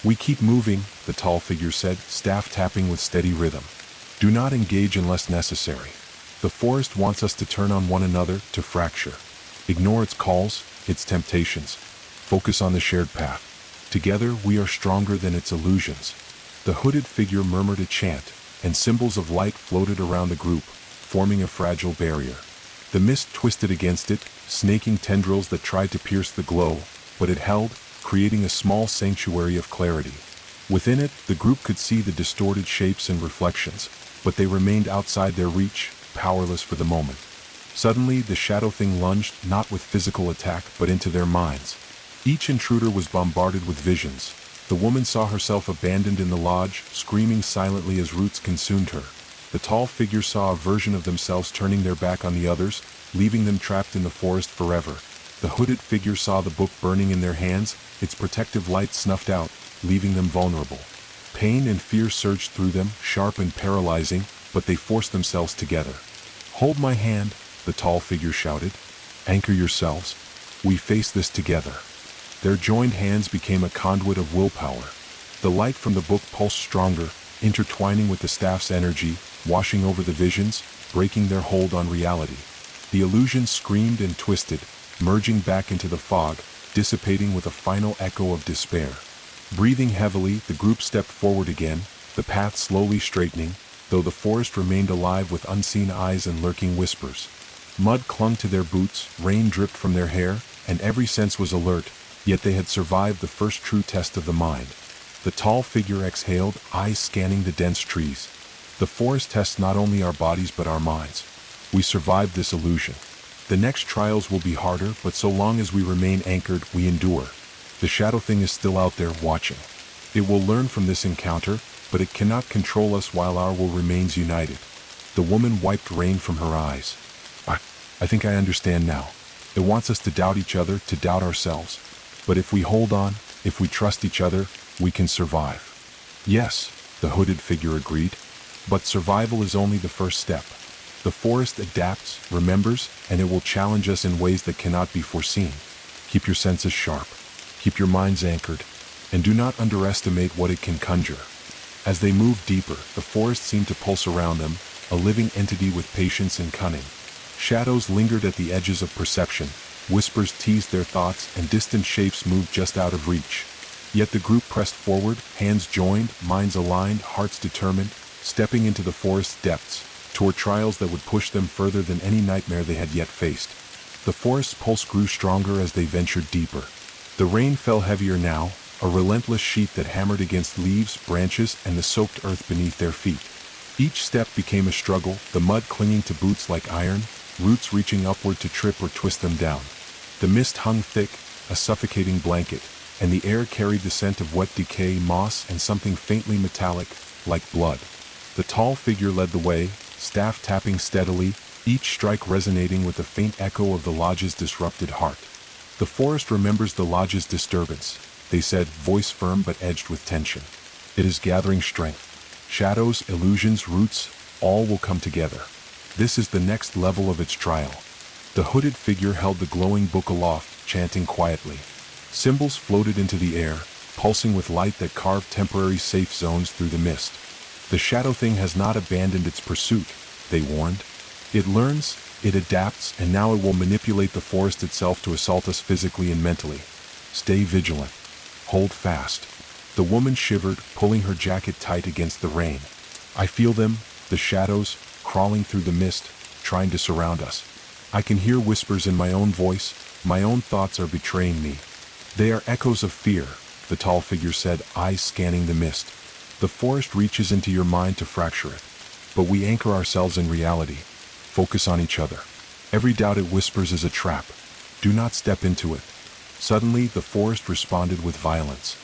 We keep moving, the tall figure said, staff tapping with steady rhythm. Do not engage unless necessary. The forest wants us to turn on one another, to fracture. Ignore its calls, its temptations. Focus on the shared path. Together we are stronger than its illusions. The hooded figure murmured a chant, and symbols of light floated around the group, forming a fragile barrier. The mist twisted against it, snaking tendrils that tried to pierce the glow, but it held, creating a small sanctuary of clarity. Within it, the group could see the distorted shapes and reflections, but they remained outside their reach, powerless for the moment. Suddenly, the shadow thing lunged, not with physical attack, but into their minds. Each intruder was bombarded with visions, the The woman saw herself abandoned in the lodge, screaming silently as roots consumed her. The tall figure saw a version of themselves turning their back on the others, leaving them trapped in the forest forever. The hooded figure saw the book burning in their hands, its protective light snuffed out, leaving them vulnerable. Pain and fear surged through them, sharp and paralyzing, but they forced themselves together. "Hold my hand," the tall figure shouted. "Anchor yourselves. We face this together." Their joined hands became a conduit of willpower. The light from the book pulsed stronger, intertwining with the staff's energy, washing over the visions, breaking their hold on reality. The illusion screamed and twisted, merging back into the fog, dissipating with a final echo of despair. Breathing heavily, the group stepped forward again, the path slowly straightening, though the forest remained alive with unseen eyes and lurking whispers. Mud clung to their boots, rain dripped from their hair, and every sense was alert, yet they had survived the first true test of the mind. The tall figure exhaled, eyes scanning the dense trees. "The forest tests not only our bodies but our minds. We survived this illusion. The next trials will be harder, but so long as we remain anchored, we endure. The shadow thing is still out there, watching. It will learn from this encounter, but it cannot control us while our will remains united." The woman wiped rain from her eyes. I think I understand now. It wants us to doubt each other, to doubt ourselves. But if we hold on, if we trust each other, we can survive." "Yes," the hooded figure agreed. "But survival is only the first step. The forest adapts, remembers, and it will challenge us in ways that cannot be foreseen. Keep your senses sharp. Keep your minds anchored. And do not underestimate what it can conjure." As they moved deeper, the forest seemed to pulse around them, a living entity with patience and cunning. Shadows lingered at the edges of perception, whispers teased their thoughts, and distant shapes moved just out of reach. Yet the group pressed forward, hands joined, minds aligned, hearts determined, stepping into the forest's depths, toward trials that would push them further than any nightmare they had yet faced. The forest's pulse grew stronger as they ventured deeper. The rain fell heavier now, a relentless sheet that hammered against leaves, branches, and the soaked earth beneath their feet. Each step became a struggle, the mud clinging to boots like iron, roots reaching upward to trip or twist them down. The mist hung thick, a suffocating blanket, and the air carried the scent of wet decay, moss, and something faintly metallic, like blood. The tall figure led the way, staff tapping steadily, each strike resonating with the faint echo of the lodge's disrupted heart. "The forest remembers the lodge's disturbance," they said, voice firm but edged with tension. "It is gathering strength. Shadows, illusions, roots, all will come together. This is the next level of its trial." The hooded figure held the glowing book aloft, chanting quietly. Symbols floated into the air, pulsing with light that carved temporary safe zones through the mist. "The shadow thing has not abandoned its pursuit," they warned. "It learns, it adapts, and now it will manipulate the forest itself to assault us physically and mentally. Stay vigilant. Hold fast." The woman shivered, pulling her jacket tight against the rain. "I feel them, the shadows, crawling through the mist, trying to surround us. I can hear whispers in my own voice, my own thoughts are betraying me. They are echoes of fear," the tall figure said, eyes scanning the mist. "The forest reaches into your mind to fracture it. But we anchor ourselves in reality. Focus on each other. Every doubt it whispers is a trap. Do not step into it." Suddenly, the forest responded with violence.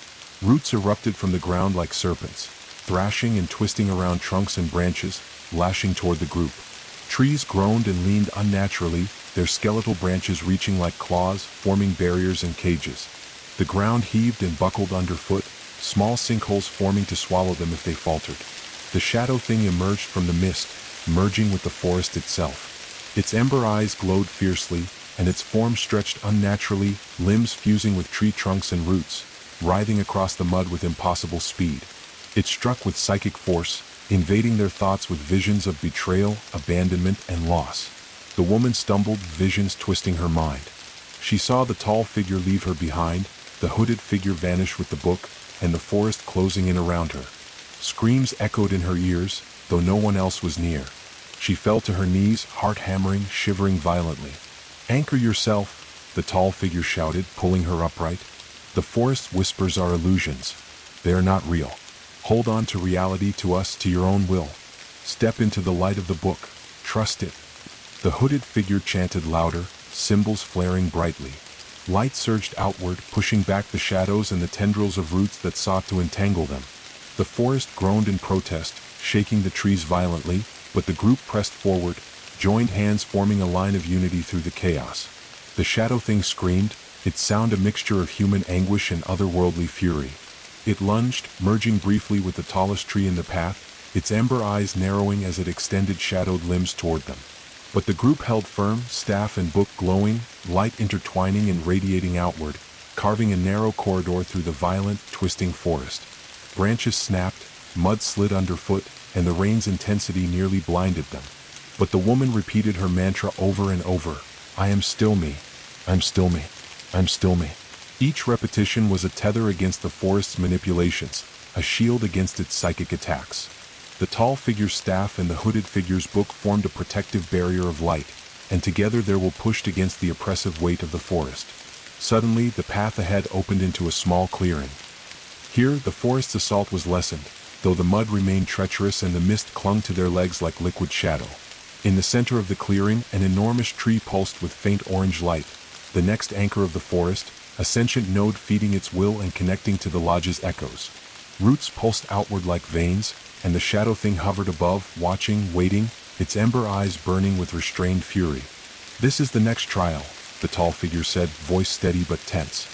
Roots erupted from the ground like serpents, thrashing and twisting around trunks and branches, lashing toward the group. Trees groaned and leaned unnaturally, their skeletal branches reaching like claws, forming barriers and cages. The ground heaved and buckled underfoot, small sinkholes forming to swallow them if they faltered. The shadow thing emerged from the mist, merging with the forest itself. Its ember eyes glowed fiercely, and its form stretched unnaturally, limbs fusing with tree trunks and roots, writhing across the mud with impossible speed. It struck with psychic force, invading their thoughts with visions of betrayal, abandonment, and loss. The woman stumbled, visions twisting her mind. She saw the tall figure leave her behind, the hooded figure vanish with the book, and the forest closing in around her. Screams echoed in her ears, though no one else was near. She fell to her knees, heart hammering, shivering violently. "Anchor yourself," the tall figure shouted, pulling her upright. "The forest's whispers are illusions. They are not real. Hold on to reality, to us, to your own will. Step into the light of the book. Trust it." The hooded figure chanted louder, symbols flaring brightly. Light surged outward, pushing back the shadows and the tendrils of roots that sought to entangle them. The forest groaned in protest, shaking the trees violently, but the group pressed forward, joined hands forming a line of unity through the chaos. The shadow thing screamed, its sound a mixture of human anguish and otherworldly fury. It lunged, merging briefly with the tallest tree in the path, its ember eyes narrowing as it extended shadowed limbs toward them. But the group held firm, staff and book glowing, light intertwining and radiating outward, carving a narrow corridor through the violent, twisting forest. Branches snapped, mud slid underfoot, and the rain's intensity nearly blinded them. But the woman repeated her mantra over and over, "I am still me. I'm still me. I'm still me." Each repetition was a tether against the forest's manipulations, a shield against its psychic attacks. The tall figure's staff and the hooded figure's book formed a protective barrier of light, and together they were pushed against the oppressive weight of the forest. Suddenly, the path ahead opened into a small clearing. Here, the forest's assault was lessened, though the mud remained treacherous and the mist clung to their legs like liquid shadow. In the center of the clearing, an enormous tree pulsed with faint orange light, the next anchor of the forest, a sentient node feeding its will and connecting to the lodge's echoes. Roots pulsed outward like veins, and the shadow thing hovered above, watching, waiting, its ember eyes burning with restrained fury. "This is the next trial," the tall figure said, voice steady but tense.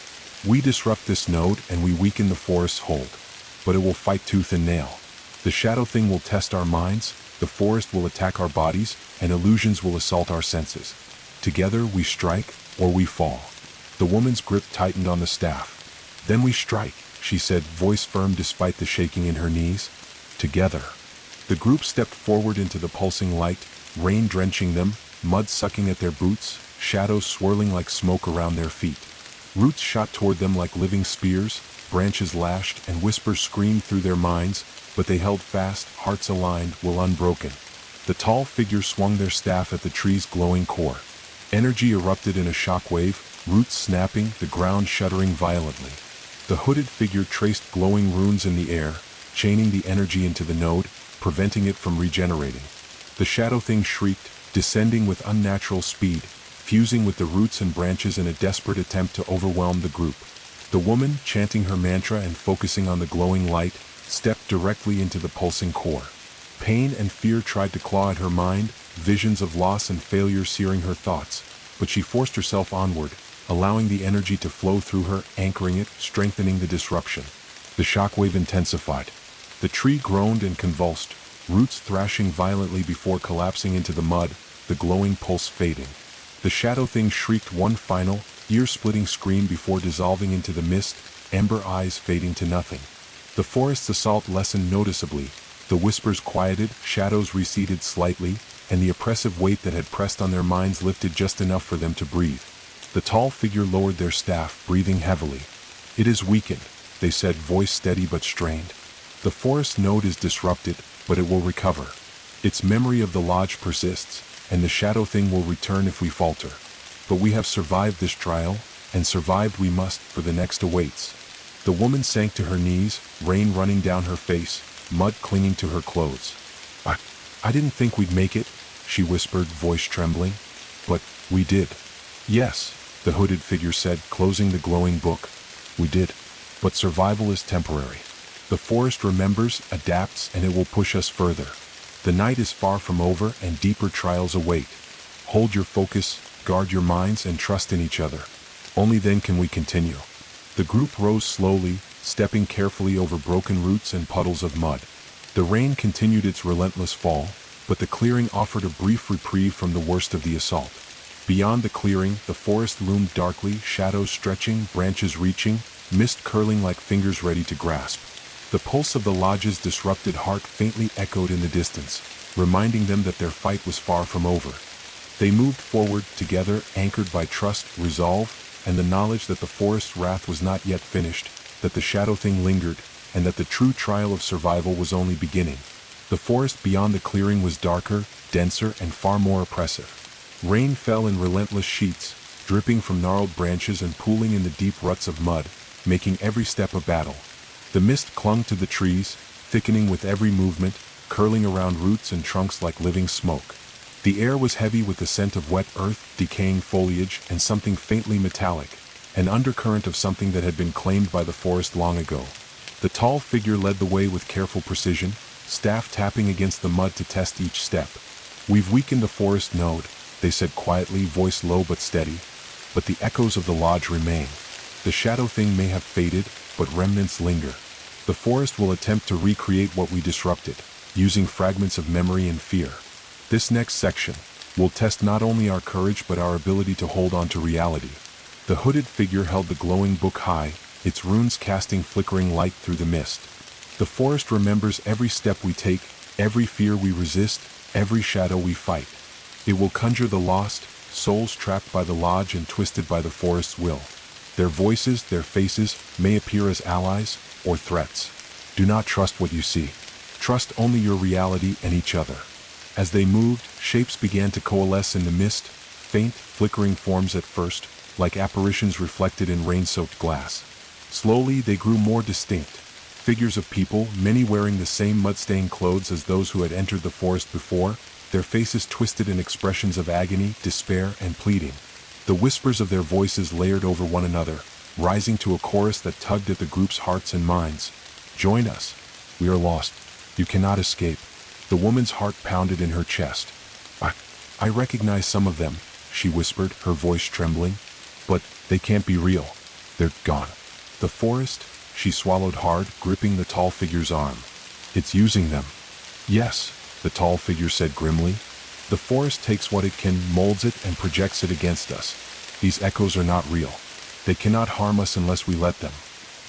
"We disrupt this node and we weaken the forest's hold. But it will fight tooth and nail. The shadow thing will test our minds, the forest will attack our bodies, and illusions will assault our senses. Together we strike, or we fall." The woman's grip tightened on the staff. "Then we strike," she said, voice firm despite the shaking in her knees. "Together." The group stepped forward into the pulsing light, rain drenching them, mud sucking at their boots, shadows swirling like smoke around their feet. Roots shot toward them like living spears, branches lashed, and whispers screamed through their minds, but they held fast, hearts aligned, will unbroken. The tall figure swung their staff at the tree's glowing core. Energy erupted in a shockwave, roots snapping, the ground shuddering violently. The hooded figure traced glowing runes in the air, chaining the energy into the node, preventing it from regenerating. The shadow thing shrieked, descending with unnatural speed, fusing with the roots and branches in a desperate attempt to overwhelm the group. The woman, chanting her mantra and focusing on the glowing light, stepped directly into the pulsing core. Pain and fear tried to claw at her mind, visions of loss and failure searing her thoughts, but she forced herself onward, allowing the energy to flow through her, anchoring it, strengthening the disruption. The shockwave intensified. The tree groaned and convulsed, roots thrashing violently before collapsing into the mud, the glowing pulse fading. The shadow thing shrieked one final, ear-splitting scream before dissolving into the mist, ember eyes fading to nothing. The forest's assault lessened noticeably, the whispers quieted, shadows receded slightly, and the oppressive weight that had pressed on their minds lifted just enough for them to breathe. The tall figure lowered their staff, breathing heavily. "It is weakened," they said, voice steady but strained. "The forest node is disrupted, but it will recover. Its memory of the lodge persists, and the shadow thing will return if we falter. But we have survived this trial, and survived we must, for the next awaits." The woman sank to her knees, rain running down her face, mud clinging to her clothes. I didn't think we'd make it," she whispered, voice trembling. "But we did." "Yes," the hooded figure said, closing the glowing book. "We did. But survival is temporary. The forest remembers, adapts, and it will push us further. The night is far from over, and deeper trials await. Hold your focus, guard your minds, and trust in each other. Only then can we continue." The group rose slowly, stepping carefully over broken roots and puddles of mud. The rain continued its relentless fall, but the clearing offered a brief reprieve from the worst of the assault. Beyond the clearing, the forest loomed darkly, shadows stretching, branches reaching, mist curling like fingers ready to grasp. The pulse of the lodge's disrupted heart faintly echoed in the distance, reminding them that their fight was far from over. They moved forward, together, anchored by trust, resolve, and the knowledge that the forest's wrath was not yet finished, that the shadow thing lingered, and that the true trial of survival was only beginning. The forest beyond the clearing was darker, denser, and far more oppressive. Rain fell in relentless sheets, dripping from gnarled branches and pooling in the deep ruts of mud, making every step a battle. The mist clung to the trees, thickening with every movement, curling around roots and trunks like living smoke. The air was heavy with the scent of wet earth, decaying foliage, and something faintly metallic, an undercurrent of something that had been claimed by the forest long ago. The tall figure led the way with careful precision, staff tapping against the mud to test each step. "We've weakened the forest node," they said quietly, voice low but steady. "But the echoes of the lodge remain. The shadow thing may have faded, but remnants linger. The forest will attempt to recreate what we disrupted, using fragments of memory and fear. This next section will test not only our courage but our ability to hold on to reality." The hooded figure held the glowing book high, its runes casting flickering light through the mist. "The forest remembers every step we take, every fear we resist, every shadow we fight. It will conjure the lost, souls trapped by the lodge and twisted by the forest's will. Their voices, their faces, may appear as allies or threats. Do not trust what you see. Trust only your reality and each other." As they moved, shapes began to coalesce in the mist, faint, flickering forms at first, like apparitions reflected in rain-soaked glass. Slowly, they grew more distinct. Figures of people, many wearing the same mud-stained clothes as those who had entered the forest before, their faces twisted in expressions of agony, despair, and pleading. The whispers of their voices layered over one another, rising to a chorus that tugged at the group's hearts and minds. "Join us. We are lost. You cannot escape." The woman's heart pounded in her chest. I recognize some of them," she whispered, her voice trembling. "But they can't be real. They're gone." "The forest?" She swallowed hard, gripping the tall figure's arm. "It's using them." "Yes," the tall figure said grimly. "The forest takes what it can, molds it, and projects it against us. These echoes are not real. They cannot harm us unless we let them."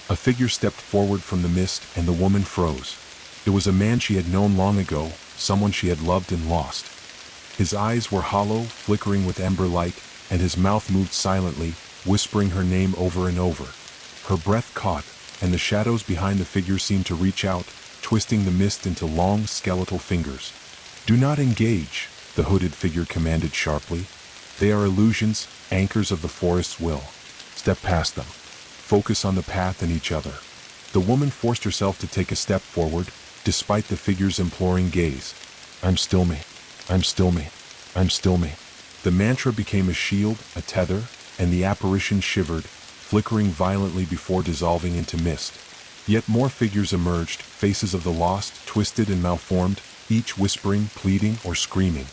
A figure stepped forward from the mist, and the woman froze. It was a man she had known long ago, someone she had loved and lost. His eyes were hollow, flickering with ember light, and his mouth moved silently, whispering her name over and over. Her breath caught, and the shadows behind the figure seemed to reach out, twisting the mist into long, skeletal fingers. "Do not engage," the hooded figure commanded sharply. "They are illusions, anchors of the forest's will. Step past them. Focus on the path and each other." The woman forced herself to take a step forward, despite the figure's imploring gaze. "I'm still me. I'm still me. I'm still me." The mantra became a shield, a tether, and the apparition shivered, flickering violently before dissolving into mist. Yet more figures emerged, faces of the lost, twisted and malformed, each whispering, pleading, or screaming.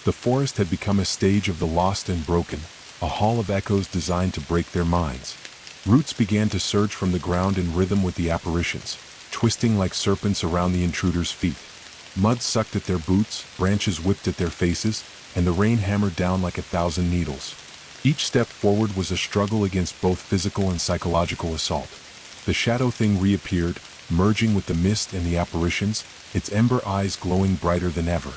The forest had become a stage of the lost and broken, a hall of echoes designed to break their minds. Roots began to surge from the ground in rhythm with the apparitions, twisting like serpents around the intruders' feet. Mud sucked at their boots, branches whipped at their faces, and the rain hammered down like 1,000 needles. Each step forward was a struggle against both physical and psychological assault. The shadow thing reappeared, merging with the mist and the apparitions, its ember eyes glowing brighter than ever.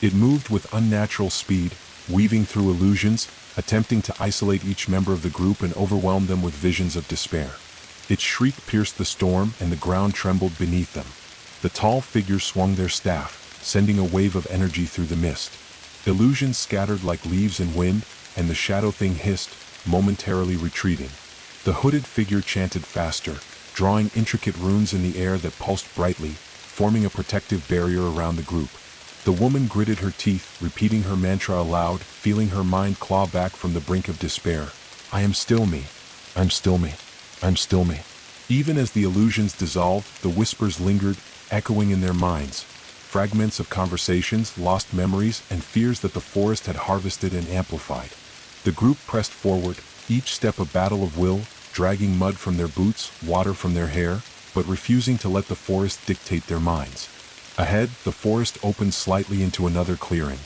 It moved with unnatural speed, weaving through illusions, attempting to isolate each member of the group and overwhelm them with visions of despair. Its shriek pierced the storm, and the ground trembled beneath them. The tall figures swung their staff, sending a wave of energy through the mist. Illusions scattered like leaves in wind, and the shadow thing hissed, momentarily retreating. The hooded figure chanted faster, drawing intricate runes in the air that pulsed brightly, forming a protective barrier around the group. The woman gritted her teeth, repeating her mantra aloud, feeling her mind claw back from the brink of despair. "I am still me. I'm still me. I'm still me." Even as the illusions dissolved, the whispers lingered, echoing in their minds. Fragments of conversations, lost memories, and fears that the forest had harvested and amplified. The group pressed forward, each step a battle of will, dragging mud from their boots, water from their hair, but refusing to let the forest dictate their minds. Ahead, the forest opened slightly into another clearing.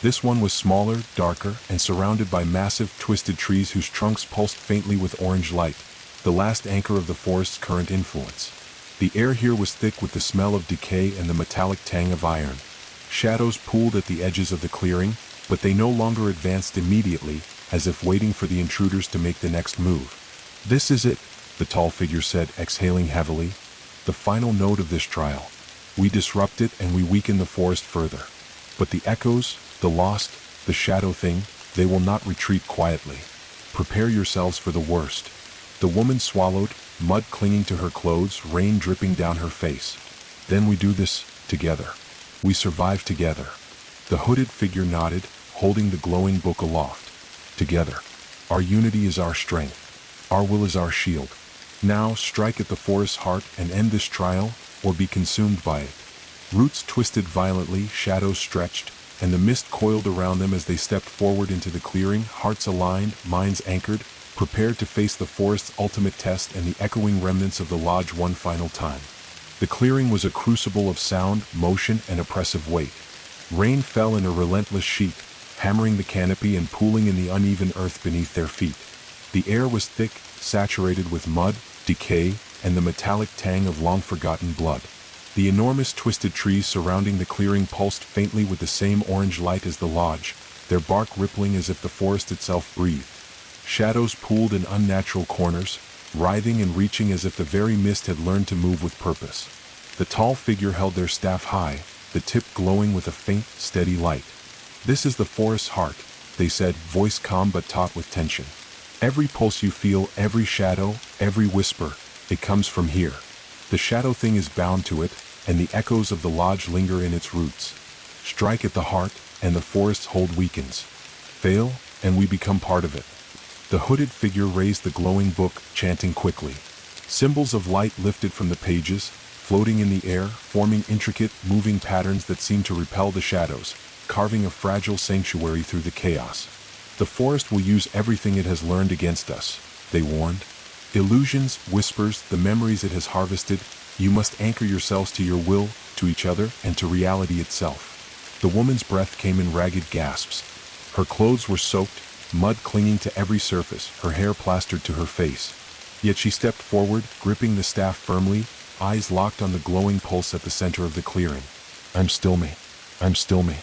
This one was smaller, darker, and surrounded by massive, twisted trees whose trunks pulsed faintly with orange light, the last anchor of the forest's current influence. The air here was thick with the smell of decay and the metallic tang of iron. Shadows pooled at the edges of the clearing, but they no longer advanced immediately, as if waiting for the intruders to make the next move. "This is it," the tall figure said, exhaling heavily. "The final note of this trial. We disrupt it and we weaken the forest further. But the echoes, the lost, the shadow thing, they will not retreat quietly. Prepare yourselves for the worst." The woman swallowed, mud clinging to her clothes, rain dripping down her face. "Then we do this together. We survive together." The hooded figure nodded, holding the glowing book aloft. "Together. Our unity is our strength. Our will is our shield. Now strike at the forest's heart and end this trial, or be consumed by it. Roots twisted violently, shadows stretched, and the mist coiled around them as they stepped forward into the clearing, hearts aligned, minds anchored, prepared to face the forest's ultimate test and the echoing remnants of the lodge one final time. The clearing was a crucible of sound, motion, and oppressive weight. Rain fell in a relentless sheet, hammering the canopy and pooling in the uneven earth beneath their feet. The air was thick, saturated with mud, decay, and the metallic tang of long-forgotten blood. The enormous twisted trees surrounding the clearing pulsed faintly with the same orange light as the lodge, their bark rippling as if the forest itself breathed. Shadows pooled in unnatural corners, writhing and reaching as if the very mist had learned to move with purpose. The tall figure held their staff high, the tip glowing with a faint, steady light. "This is the forest's heart," they said, voice calm but taut with tension. "Every pulse you feel, every shadow, every whisper, it comes from here. The shadow thing is bound to it, and the echoes of the lodge linger in its roots. Strike at the heart, and the forest's hold weakens. Fail, and we become part of it." The hooded figure raised the glowing book, chanting quickly. Symbols of light lifted from the pages, floating in the air, forming intricate, moving patterns that seemed to repel the shadows, carving a fragile sanctuary through the chaos. "The forest will use everything it has learned against us," they warned. "Illusions, whispers, the memories it has harvested, you must anchor yourselves to your will, to each other, and to reality itself." The woman's breath came in ragged gasps. Her clothes were soaked, mud clinging to every surface, her hair plastered to her face. Yet she stepped forward, gripping the staff firmly, eyes locked on the glowing pulse at the center of the clearing. "I'm still me. I'm still me.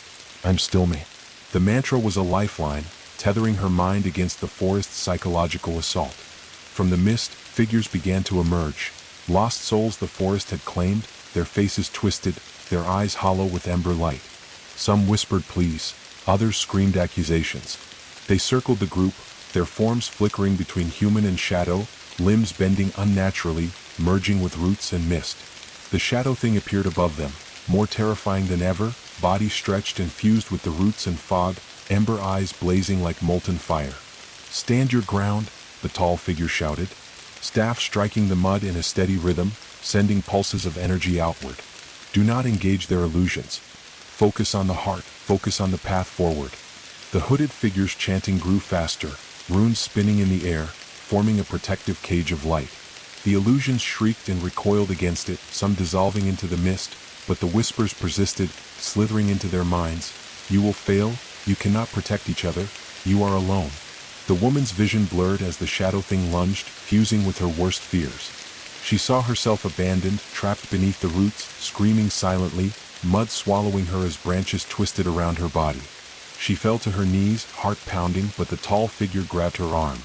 I'm still me." The mantra was a lifeline, tethering her mind against the forest's psychological assault. From the mist, figures began to emerge. Lost souls the forest had claimed, their faces twisted, their eyes hollow with ember light. Some whispered pleas, others screamed accusations. They circled the group, their forms flickering between human and shadow, limbs bending unnaturally, merging with roots and mist. The shadow thing appeared above them, more terrifying than ever, body stretched and fused with the roots and fog, ember eyes blazing like molten fire. "Stand your ground," the tall figure shouted, staff striking the mud in a steady rhythm, sending pulses of energy outward. "Do not engage their illusions. Focus on the heart, focus on the path forward." The hooded figure's chanting grew faster, runes spinning in the air, forming a protective cage of light. The illusions shrieked and recoiled against it, some dissolving into the mist, but the whispers persisted, slithering into their minds. "You will fail, you cannot protect each other, you are alone." The woman's vision blurred as the shadow thing lunged, fusing with her worst fears. She saw herself abandoned, trapped beneath the roots, screaming silently, mud swallowing her as branches twisted around her body. She fell to her knees, heart pounding, but the tall figure grabbed her arm.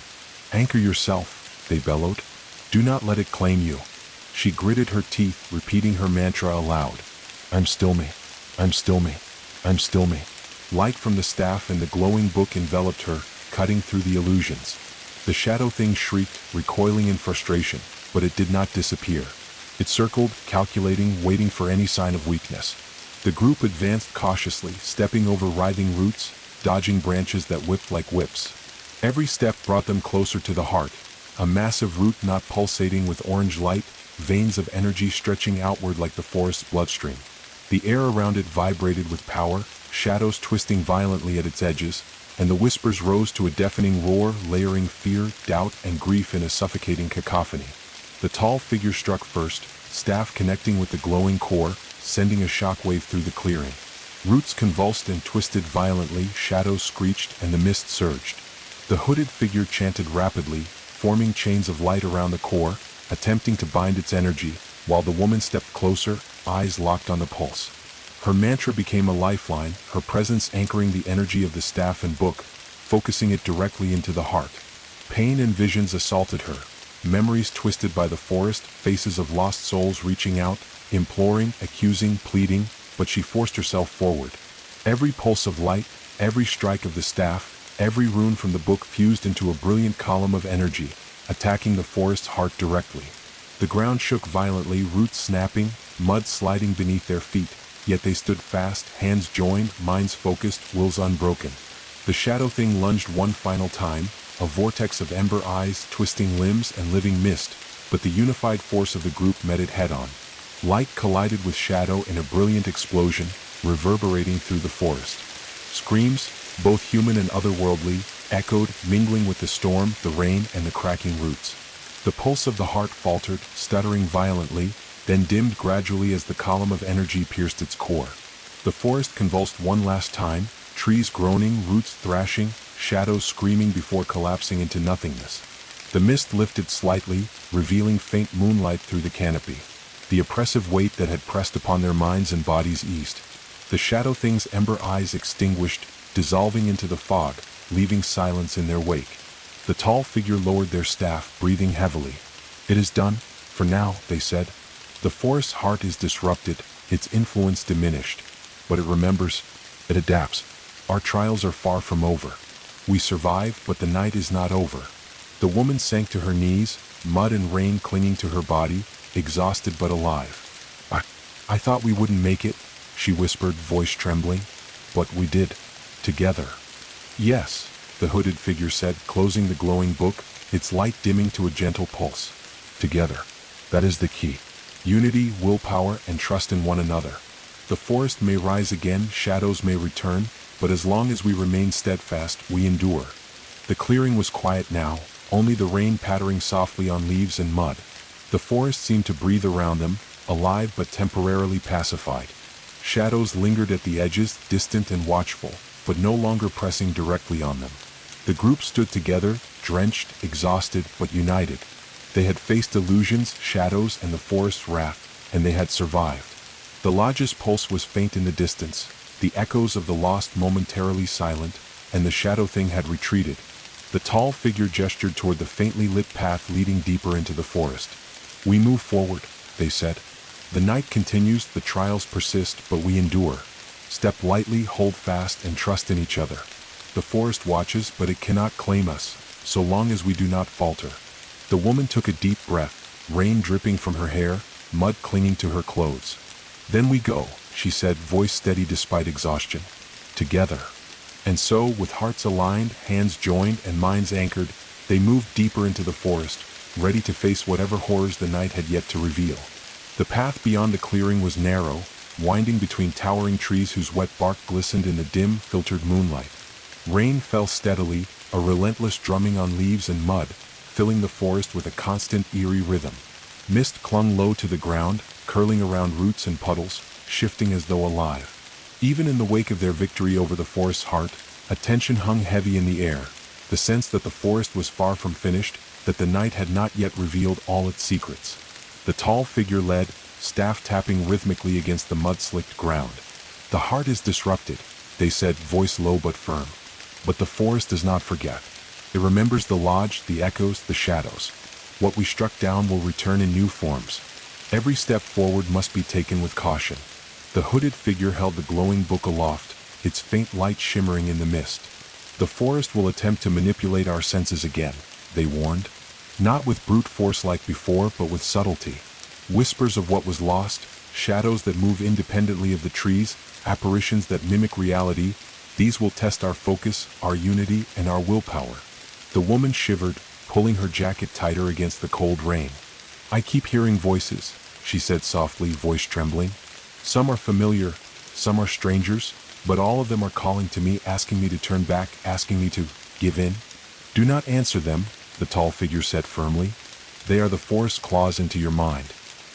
"Anchor yourself," they bellowed. "Do not let it claim you." She gritted her teeth, repeating her mantra aloud. "I'm still me. I'm still me. I'm still me." Light from the staff and the glowing book enveloped her, cutting through the illusions. The shadow thing shrieked, recoiling in frustration, but it did not disappear. It circled, calculating, waiting for any sign of weakness. The group advanced cautiously, stepping over writhing roots, dodging branches that whipped like whips. Every step brought them closer to the heart, a massive root knot pulsating with orange light, veins of energy stretching outward like the forest's bloodstream. The air around it vibrated with power, shadows twisting violently at its edges, and the whispers rose to a deafening roar, layering fear, doubt, and grief in a suffocating cacophony. The tall figure struck first, staff connecting with the glowing core, sending a shockwave through the clearing. Roots convulsed and twisted violently, shadows screeched, and the mist surged. The hooded figure chanted rapidly, forming chains of light around the core, attempting to bind its energy, while the woman stepped closer, eyes locked on the pulse. Her mantra became a lifeline, her presence anchoring the energy of the staff and book, focusing it directly into the heart. Pain and visions assaulted her, memories twisted by the forest, faces of lost souls reaching out, imploring, accusing, pleading, but she forced herself forward. Every pulse of light, every strike of the staff, every rune from the book fused into a brilliant column of energy, attacking the forest's heart directly. The ground shook violently, roots snapping, mud sliding beneath their feet, yet they stood fast, hands joined, minds focused, wills unbroken. The shadow thing lunged one final time, a vortex of ember eyes, twisting limbs, and living mist, but the unified force of the group met it head-on. Light collided with shadow in a brilliant explosion, reverberating through the forest. Screams, both human and otherworldly, echoed, mingling with the storm, the rain, and the cracking roots. The pulse of the heart faltered, stuttering violently, then dimmed gradually as the column of energy pierced its core. The forest convulsed one last time, trees groaning, roots thrashing, shadows screaming before collapsing into nothingness. The mist lifted slightly, revealing faint moonlight through the canopy. The oppressive weight that had pressed upon their minds and bodies eased. The shadow thing's ember eyes extinguished, dissolving into the fog, leaving silence in their wake. The tall figure lowered their staff, breathing heavily. "It is done, for now," they said. "The forest's heart is disrupted, its influence diminished. But it remembers, it adapts. Our trials are far from over. We survive, but the night is not over." The woman sank to her knees, mud and rain clinging to her body, exhausted but alive. I thought we wouldn't make it," she whispered, voice trembling. "But we did. Together." "Yes," the hooded figure said, closing the glowing book, its light dimming to a gentle pulse. "Together. That is the key. Unity, willpower, and trust in one another. The forest may rise again, shadows may return, but as long as we remain steadfast, we endure." The clearing was quiet now, only the rain pattering softly on leaves and mud. The forest seemed to breathe around them, alive but temporarily pacified. Shadows lingered at the edges, distant and watchful, but no longer pressing directly on them. The group stood together, drenched, exhausted, but united. They had faced illusions, shadows, and the forest's wrath, and they had survived. The lodge's pulse was faint in the distance, the echoes of the lost momentarily silent, and the shadow thing had retreated. The tall figure gestured toward the faintly lit path leading deeper into the forest. "We move forward," they said. "The night continues, the trials persist, but we endure. Step lightly, hold fast, and trust in each other. The forest watches, but it cannot claim us, so long as we do not falter." The woman took a deep breath, rain dripping from her hair, mud clinging to her clothes. "Then we go," she said, voice steady despite exhaustion. "Together." And so, with hearts aligned, hands joined, and minds anchored, they moved deeper into the forest, ready to face whatever horrors the night had yet to reveal. The path beyond the clearing was narrow, winding between towering trees whose wet bark glistened in the dim, filtered moonlight. Rain fell steadily, a relentless drumming on leaves and mud, filling the forest with a constant, eerie rhythm. Mist clung low to the ground, curling around roots and puddles, shifting as though alive. Even in the wake of their victory over the forest's heart, a tension hung heavy in the air, the sense that the forest was far from finished, that the night had not yet revealed all its secrets. The tall figure led, staff tapping rhythmically against the mud-slicked ground. "The heart is disrupted," they said, voice low but firm. "But the forest does not forget. It remembers the lodge, the echoes, the shadows. What we struck down will return in new forms. Every step forward must be taken with caution." The hooded figure held the glowing book aloft, its faint light shimmering in the mist. "The forest will attempt to manipulate our senses again," they warned. "Not with brute force like before, but with subtlety. Whispers of what was lost, shadows that move independently of the trees, apparitions that mimic reality, these will test our focus, our unity, and our willpower." The woman shivered, pulling her jacket tighter against the cold rain. "I keep hearing voices," she said softly, voice trembling. "Some are familiar, some are strangers, but all of them are calling to me, asking me to turn back, asking me to give in." "Do not answer them," the tall figure said firmly. "They are the forest claws into your mind.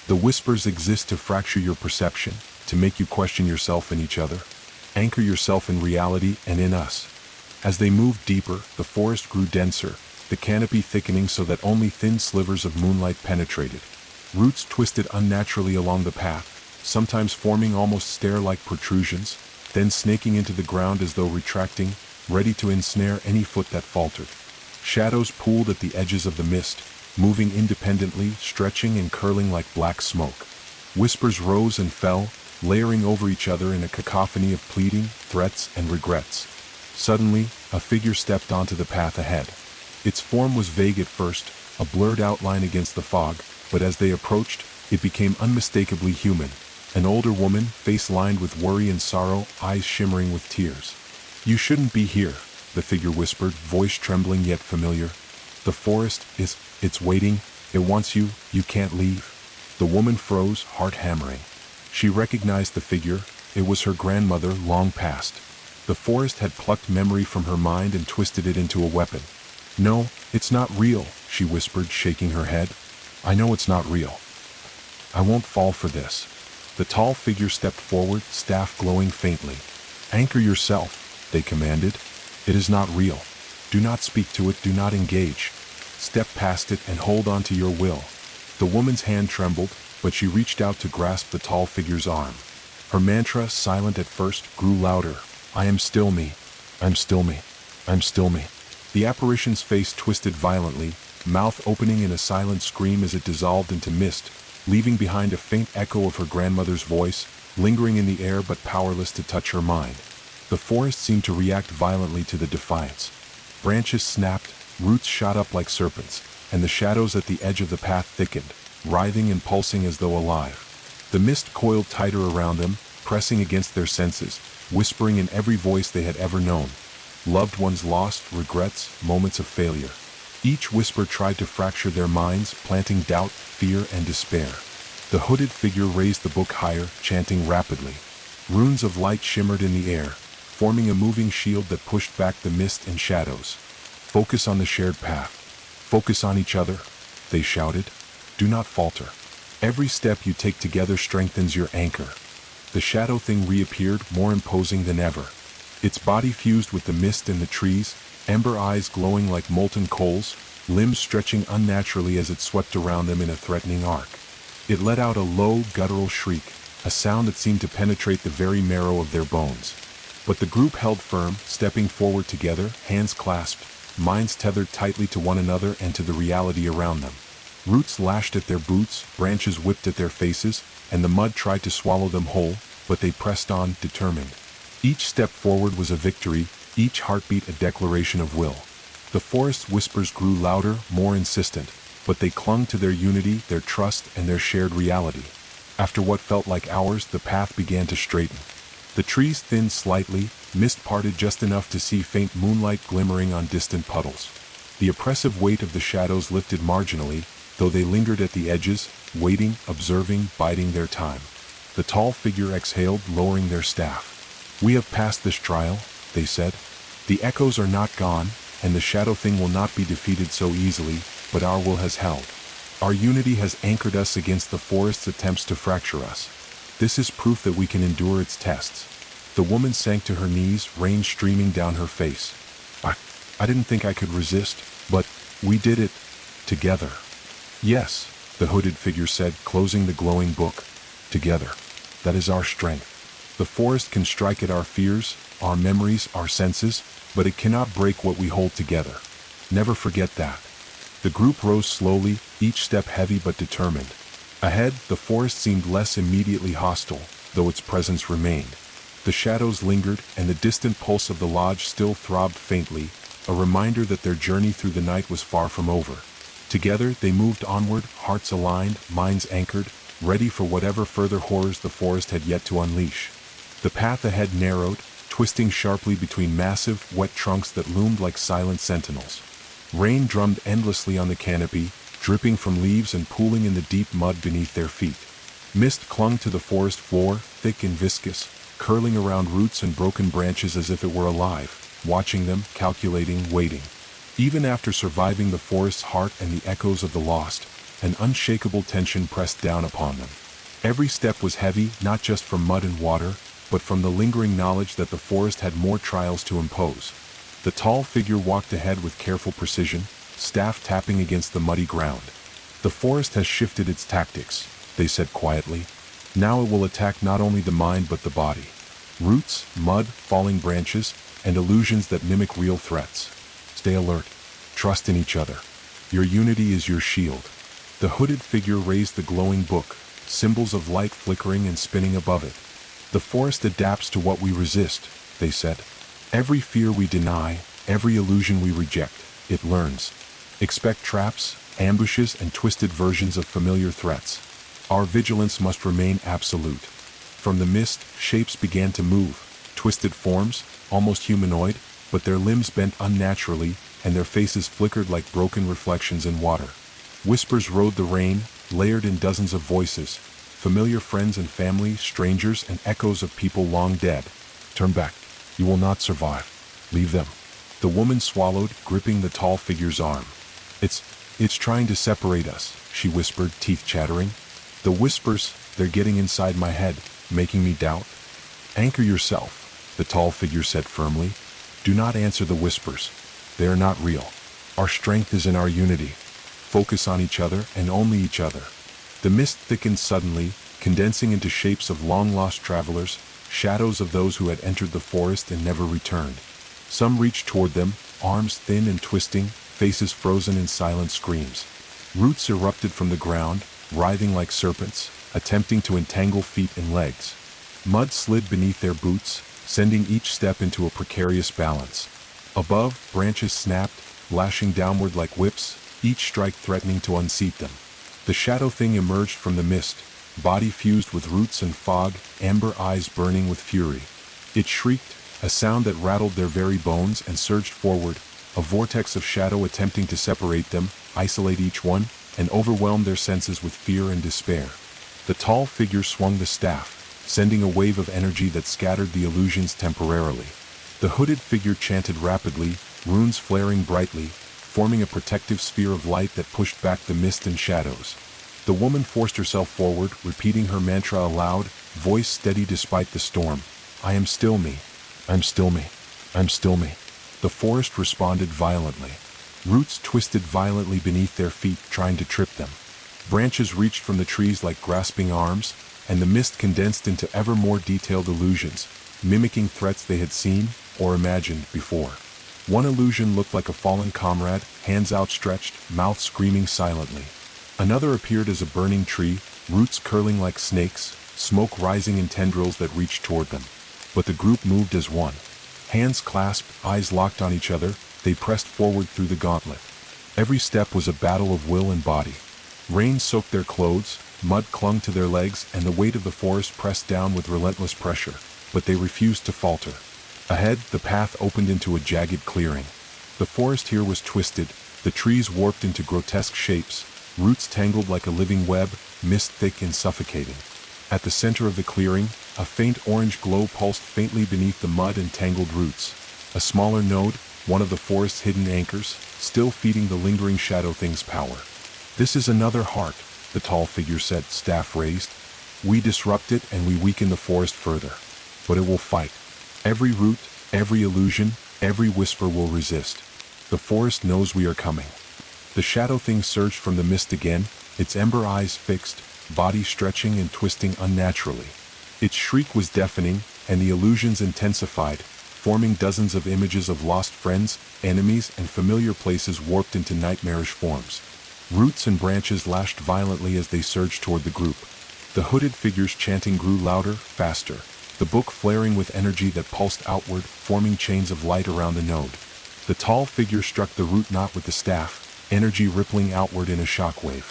The whispers exist to fracture your perception, to make you question yourself and each other. Anchor yourself in reality and in us." As they moved deeper, the forest grew denser, the canopy thickening so that only thin slivers of moonlight penetrated. Roots twisted unnaturally along the path, sometimes forming almost stair-like protrusions, then snaking into the ground as though retracting, ready to ensnare any foot that faltered. Shadows pooled at the edges of the mist, moving independently, stretching and curling like black smoke. Whispers rose and fell, layering over each other in a cacophony of pleading, threats, and regrets. Suddenly, a figure stepped onto the path ahead. Its form was vague at first, a blurred outline against the fog, but as they approached, it became unmistakably human. An older woman, face lined with worry and sorrow, eyes shimmering with tears. "You shouldn't be here," the figure whispered, voice trembling yet familiar. The forest it's waiting, it wants you, you can't leave. The woman froze, heart hammering. She recognized the figure, it was her grandmother long past. The forest had plucked memory from her mind and twisted it into a weapon. No, it's not real, she whispered, shaking her head. I know it's not real. I won't fall for this. The tall figure stepped forward, staff glowing faintly. Anchor yourself, they commanded. It is not real. Do not speak to it, do not engage. Step past it and hold on to your will. The woman's hand trembled, but she reached out to grasp the tall figure's arm. Her mantra, silent at first, grew louder. I am still me. I'm still me. I'm still me. The apparition's face twisted violently, mouth opening in a silent scream as it dissolved into mist, leaving behind a faint echo of her grandmother's voice, lingering in the air but powerless to touch her mind. The forest seemed to react violently to the defiance. Branches snapped, roots shot up like serpents, and the shadows at the edge of the path thickened, writhing and pulsing as though alive. The mist coiled tighter around them, pressing against their senses, whispering in every voice they had ever known. Loved ones lost, regrets, moments of failure. Each whisper tried to fracture their minds, planting doubt, fear, and despair. The hooded figure raised the book higher, chanting rapidly. Runes of light shimmered in the air, forming a moving shield that pushed back the mist and shadows. Focus on the shared path. Focus on each other, they shouted. Do not falter. Every step you take together strengthens your anchor. The shadow thing reappeared, more imposing than ever. Its body fused with the mist and the trees, ember eyes glowing like molten coals, limbs stretching unnaturally as it swept around them in a threatening arc. It let out a low, guttural shriek, a sound that seemed to penetrate the very marrow of their bones. But the group held firm, stepping forward together, hands clasped, minds tethered tightly to one another and to the reality around them. Roots lashed at their boots, branches whipped at their faces, and the mud tried to swallow them whole, but they pressed on, determined. Each step forward was a victory, each heartbeat a declaration of will. The forest's whispers grew louder, more insistent, but they clung to their unity, their trust, and their shared reality. After what felt like hours, the path began to straighten. The trees thinned slightly, mist parted just enough to see faint moonlight glimmering on distant puddles. The oppressive weight of the shadows lifted marginally, though they lingered at the edges, waiting, observing, biding their time. The tall figure exhaled, lowering their staff. We have passed this trial, they said. The echoes are not gone, and the shadow thing will not be defeated so easily, but our will has held. Our unity has anchored us against the forest's attempts to fracture us. This is proof that we can endure its tests. The woman sank to her knees, rain streaming down her face. I didn't think I could resist, but we did it together. Yes, the hooded figure said, closing the glowing book. Together. That is our strength. The forest can strike at our fears, our memories, our senses, but it cannot break what we hold together. Never forget that. The group rose slowly, each step heavy but determined. Ahead, the forest seemed less immediately hostile, though its presence remained. The shadows lingered, and the distant pulse of the lodge still throbbed faintly, a reminder that their journey through the night was far from over. Together, they moved onward, hearts aligned, minds anchored, ready for whatever further horrors the forest had yet to unleash. The path ahead narrowed, twisting sharply between massive, wet trunks that loomed like silent sentinels. Rain drummed endlessly on the canopy, dripping from leaves and pooling in the deep mud beneath their feet. Mist clung to the forest floor, thick and viscous, curling around roots and broken branches as if it were alive, watching them, calculating, waiting. Even after surviving the forest's heart and the echoes of the lost, an unshakable tension pressed down upon them. Every step was heavy, not just from mud and water, but from the lingering knowledge that the forest had more trials to impose. The tall figure walked ahead with careful precision, staff tapping against the muddy ground. The forest has shifted its tactics, they said quietly. Now it will attack not only the mind but the body. Roots, mud, falling branches, and illusions that mimic real threats. Stay alert. Trust in each other. Your unity is your shield. The hooded figure raised the glowing book, symbols of light flickering and spinning above it. The forest adapts to what we resist, they said. Every fear we deny, every illusion we reject, it learns. Expect traps, ambushes, and twisted versions of familiar threats. Our vigilance must remain absolute. From the mist, shapes began to move, twisted forms, almost humanoid, but their limbs bent unnaturally, and their faces flickered like broken reflections in water. Whispers rode the rain, layered in dozens of voices, familiar friends and family, strangers, and echoes of people long dead. "Turn back. You will not survive. Leave them." The woman swallowed, gripping the tall figure's arm. It's trying to separate us," she whispered, teeth chattering. "The whispers, they're getting inside my head, making me doubt." "Anchor yourself," the tall figure said firmly. "Do not answer the whispers. They are not real. Our strength is in our unity. Focus on each other and only each other." The mist thickened suddenly, condensing into shapes of long-lost travelers, shadows of those who had entered the forest and never returned. Some reached toward them, arms thin and twisting, faces frozen in silent screams. Roots erupted from the ground, writhing like serpents, attempting to entangle feet and legs. Mud slid beneath their boots, sending each step into a precarious balance. Above, branches snapped, lashing downward like whips, each strike threatening to unseat them. The shadow thing emerged from the mist, body fused with roots and fog, amber eyes burning with fury. It shrieked, a sound that rattled their very bones, and surged forward, a vortex of shadow attempting to separate them, isolate each one, and overwhelm their senses with fear and despair. The tall figure swung the staff, sending a wave of energy that scattered the illusions temporarily. The hooded figure chanted rapidly, runes flaring brightly, forming a protective sphere of light that pushed back the mist and shadows. The woman forced herself forward, repeating her mantra aloud, voice steady despite the storm. "I am still me. I'm still me. I'm still me." The forest responded violently. Roots twisted violently beneath their feet, trying to trip them. Branches reached from the trees like grasping arms, and the mist condensed into ever more detailed illusions, mimicking threats they had seen or imagined before. One illusion looked like a fallen comrade, hands outstretched, mouth screaming silently. Another appeared as a burning tree, roots curling like snakes, smoke rising in tendrils that reached toward them. But the group moved as one. Hands clasped, eyes locked on each other, they pressed forward through the gauntlet. Every step was a battle of will and body. Rain soaked their clothes, mud clung to their legs, and the weight of the forest pressed down with relentless pressure, but they refused to falter. Ahead, the path opened into a jagged clearing. The forest here was twisted, the trees warped into grotesque shapes, roots tangled like a living web, mist thick and suffocating. At the center of the clearing, a faint orange glow pulsed faintly beneath the mud and tangled roots. A smaller node, one of the forest's hidden anchors, still feeding the lingering shadow thing's power. "This is another heart," the tall figure said, staff raised. "We disrupt it and we weaken the forest further. But it will fight. Every root, every illusion, every whisper will resist. The forest knows we are coming." The shadow thing surged from the mist again, its ember eyes fixed, body stretching and twisting unnaturally. Its shriek was deafening, and the illusions intensified, forming dozens of images of lost friends, enemies, and familiar places warped into nightmarish forms. Roots and branches lashed violently as they surged toward the group. The hooded figures chanting grew louder, faster, the book flaring with energy that pulsed outward, forming chains of light around the node. The tall figure struck the root knot with the staff, energy rippling outward in a shockwave.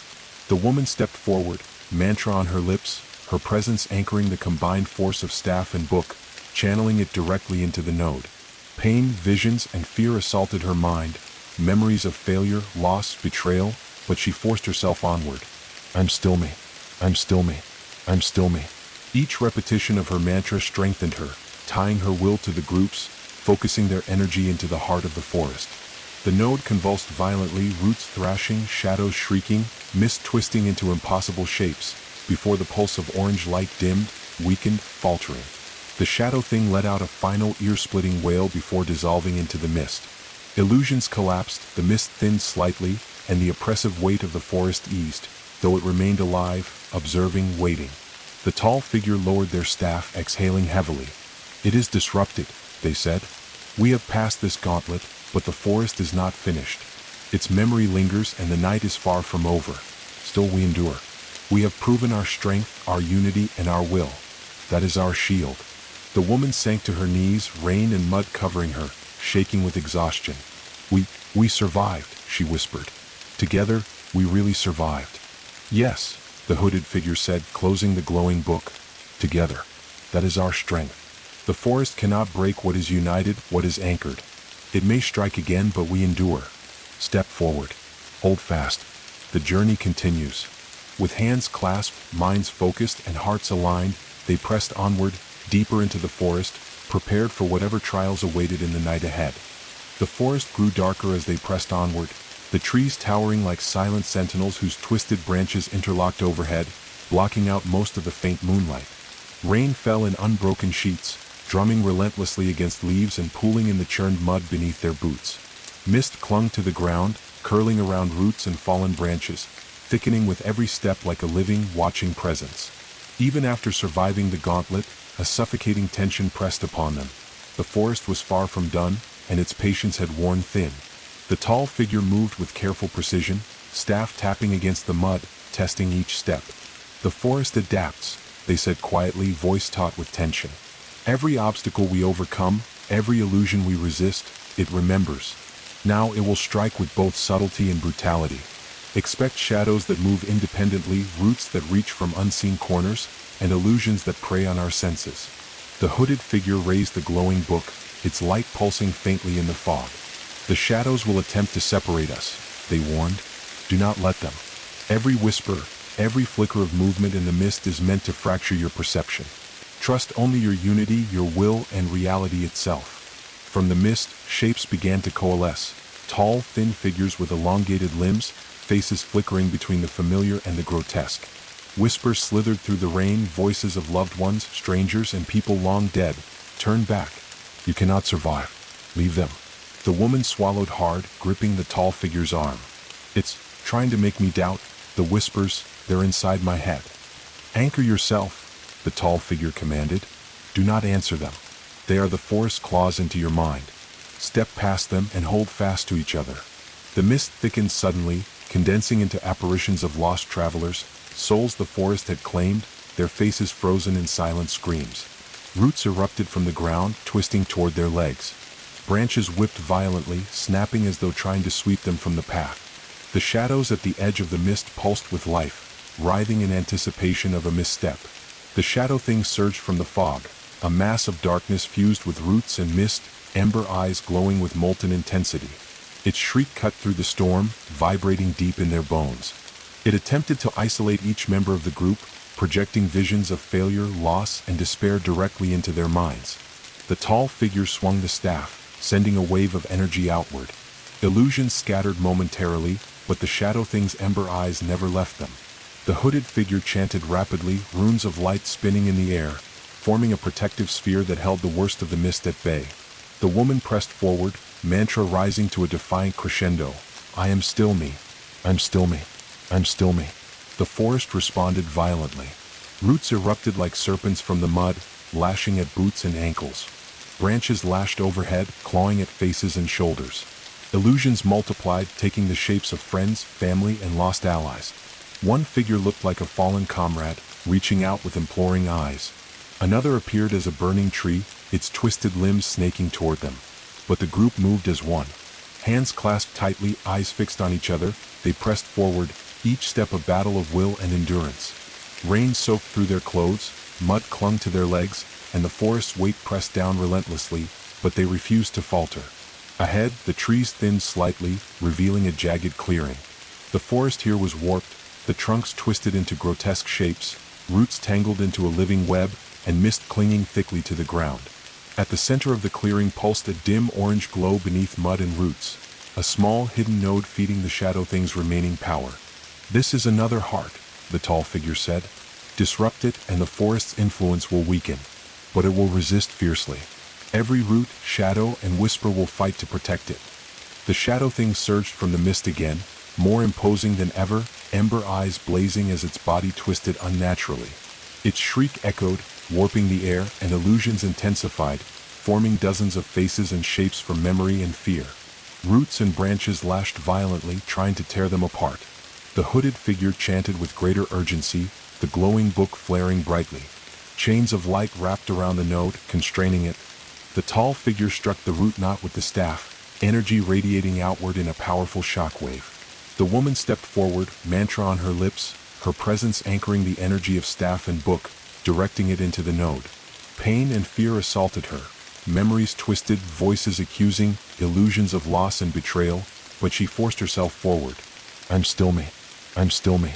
The woman stepped forward, mantra on her lips, her presence anchoring the combined force of staff and book, channeling it directly into the node. Pain, visions, and fear assaulted her mind, memories of failure, loss, betrayal, but she forced herself onward. "I'm still me. I'm still me. I'm still me." Each repetition of her mantra strengthened her, tying her will to the groups, focusing their energy into the heart of the forest. The node convulsed violently, roots thrashing, shadows shrieking, mist twisting into impossible shapes, before the pulse of orange light dimmed, weakened, faltering. The shadow thing let out a final ear-splitting wail before dissolving into the mist. Illusions collapsed, the mist thinned slightly, and the oppressive weight of the forest eased, though it remained alive, observing, waiting. The tall figure lowered their staff, exhaling heavily. "It is disrupted," they said. "We have passed this gauntlet, but the forest is not finished. Its memory lingers and the night is far from over. Still we endure. We have proven our strength, our unity, and our will. That is our shield." The woman sank to her knees, rain and mud covering her, shaking with exhaustion. We survived," she whispered. "Together, we really survived." "Yes," the hooded figure said, closing the glowing book. "Together. That is our strength. The forest cannot break what is united, what is anchored. It may strike again, but we endure. Step forward. Hold fast. The journey continues. With hands clasped, minds focused, and hearts aligned, they pressed onward, deeper into the forest, prepared for whatever trials awaited in the night ahead. The forest grew darker as they pressed onward, the trees towering like silent sentinels whose twisted branches interlocked overhead, blocking out most of the faint moonlight. Rain fell in unbroken sheets, drumming relentlessly against leaves and pooling in the churned mud beneath their boots. Mist clung to the ground, curling around roots and fallen branches, thickening with every step like a living, watching presence. Even after surviving the gauntlet, a suffocating tension pressed upon them. The forest was far from done, and its patience had worn thin. The tall figure moved with careful precision, staff tapping against the mud, testing each step. "The forest adapts," they said quietly, voice taut with tension. "Every obstacle we overcome, every illusion we resist, it remembers. Now it will strike with both subtlety and brutality. Expect shadows that move independently, roots that reach from unseen corners, and illusions that prey on our senses." The hooded figure raised the glowing book, its light pulsing faintly in the fog. "The shadows will attempt to separate us," they warned. "Do not let them. Every whisper, every flicker of movement in the mist is meant to fracture your perception. Trust only your unity, your will, and reality itself." From the mist, shapes began to coalesce, tall, thin figures with elongated limbs, faces flickering between the familiar and the grotesque. Whispers slithered through the rain, voices of loved ones, strangers, and people long dead. "Turn back. You cannot survive. Leave them." The woman swallowed hard, gripping the tall figure's arm. "It's trying to make me doubt. The whispers, they're inside my head." "Anchor yourself," the tall figure commanded. "Do not answer them. They are the forest's claws into your mind. Step past them and hold fast to each other." The mist thickened suddenly, condensing into apparitions of lost travelers, souls the forest had claimed, their faces frozen in silent screams. Roots erupted from the ground, twisting toward their legs. Branches whipped violently, snapping as though trying to sweep them from the path. The shadows at the edge of the mist pulsed with life, writhing in anticipation of a misstep. The shadow thing surged from the fog, a mass of darkness fused with roots and mist, ember eyes glowing with molten intensity. Its shriek cut through the storm, vibrating deep in their bones. It attempted to isolate each member of the group, projecting visions of failure, loss, and despair directly into their minds. The tall figure swung the staff, sending a wave of energy outward. Illusions scattered momentarily, but the shadow thing's ember eyes never left them. The hooded figure chanted rapidly, runes of light spinning in the air, forming a protective sphere that held the worst of the mist at bay. The woman pressed forward, mantra rising to a defiant crescendo. "I am still me. I'm still me. I'm still me." The forest responded violently. Roots erupted like serpents from the mud, lashing at boots and ankles. Branches lashed overhead, clawing at faces and shoulders. Illusions multiplied, taking the shapes of friends, family, and lost allies. One figure looked like a fallen comrade, reaching out with imploring eyes. Another appeared as a burning tree, its twisted limbs snaking toward them. But the group moved as one. Hands clasped tightly, eyes fixed on each other, they pressed forward, each step a battle of will and endurance. Rain soaked through their clothes, mud clung to their legs, and the forest's weight pressed down relentlessly, but they refused to falter. Ahead, the trees thinned slightly, revealing a jagged clearing. The forest here was warped, the trunks twisted into grotesque shapes, roots tangled into a living web, and mist clinging thickly to the ground. At the center of the clearing pulsed a dim orange glow beneath mud and roots, a small hidden node feeding the shadow thing's remaining power. "This is another heart," the tall figure said. "Disrupt it and the forest's influence will weaken, but it will resist fiercely. Every root, shadow, and whisper will fight to protect it." The shadow thing surged from the mist again, more imposing than ever, ember eyes blazing as its body twisted unnaturally. Its shriek echoed, warping the air, and illusions intensified, forming dozens of faces and shapes from memory and fear. Roots and branches lashed violently, trying to tear them apart. The hooded figure chanted with greater urgency, the glowing book flaring brightly. Chains of light wrapped around the node, constraining it. The tall figure struck the root knot with the staff, energy radiating outward in a powerful shockwave. The woman stepped forward, mantra on her lips, her presence anchoring the energy of staff and book, directing it into the node. Pain and fear assaulted her, memories twisted, voices accusing, illusions of loss and betrayal, but she forced herself forward. I'm still me. I'm still me.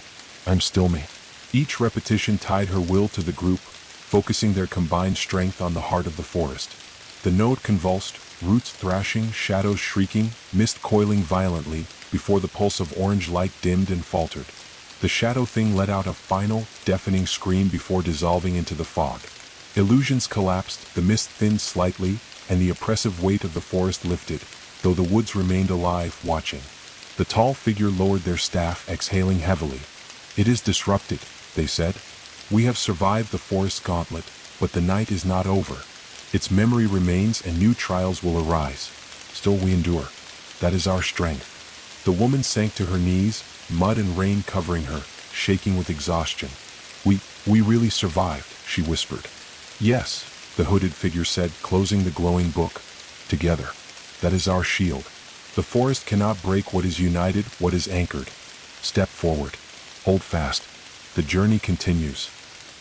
I'm still me. Each repetition tied her will to the group, focusing their combined strength on the heart of the forest. The note convulsed, roots thrashing, shadows shrieking, mist coiling violently, before the pulse of orange light dimmed and faltered. The shadow thing let out a final, deafening scream before dissolving into the fog. Illusions collapsed, the mist thinned slightly, and the oppressive weight of the forest lifted, though the woods remained alive, watching. The tall figure lowered their staff, exhaling heavily. It is disrupted, they said. We have survived the forest's gauntlet, but the night is not over. Its memory remains and new trials will arise. Still we endure. That is our strength. The woman sank to her knees, mud and rain covering her, shaking with exhaustion. We really survived, she whispered. Yes, the hooded figure said, closing the glowing book. Together. That is our shield. The forest cannot break what is united, what is anchored. Step forward. Hold fast. The journey continues.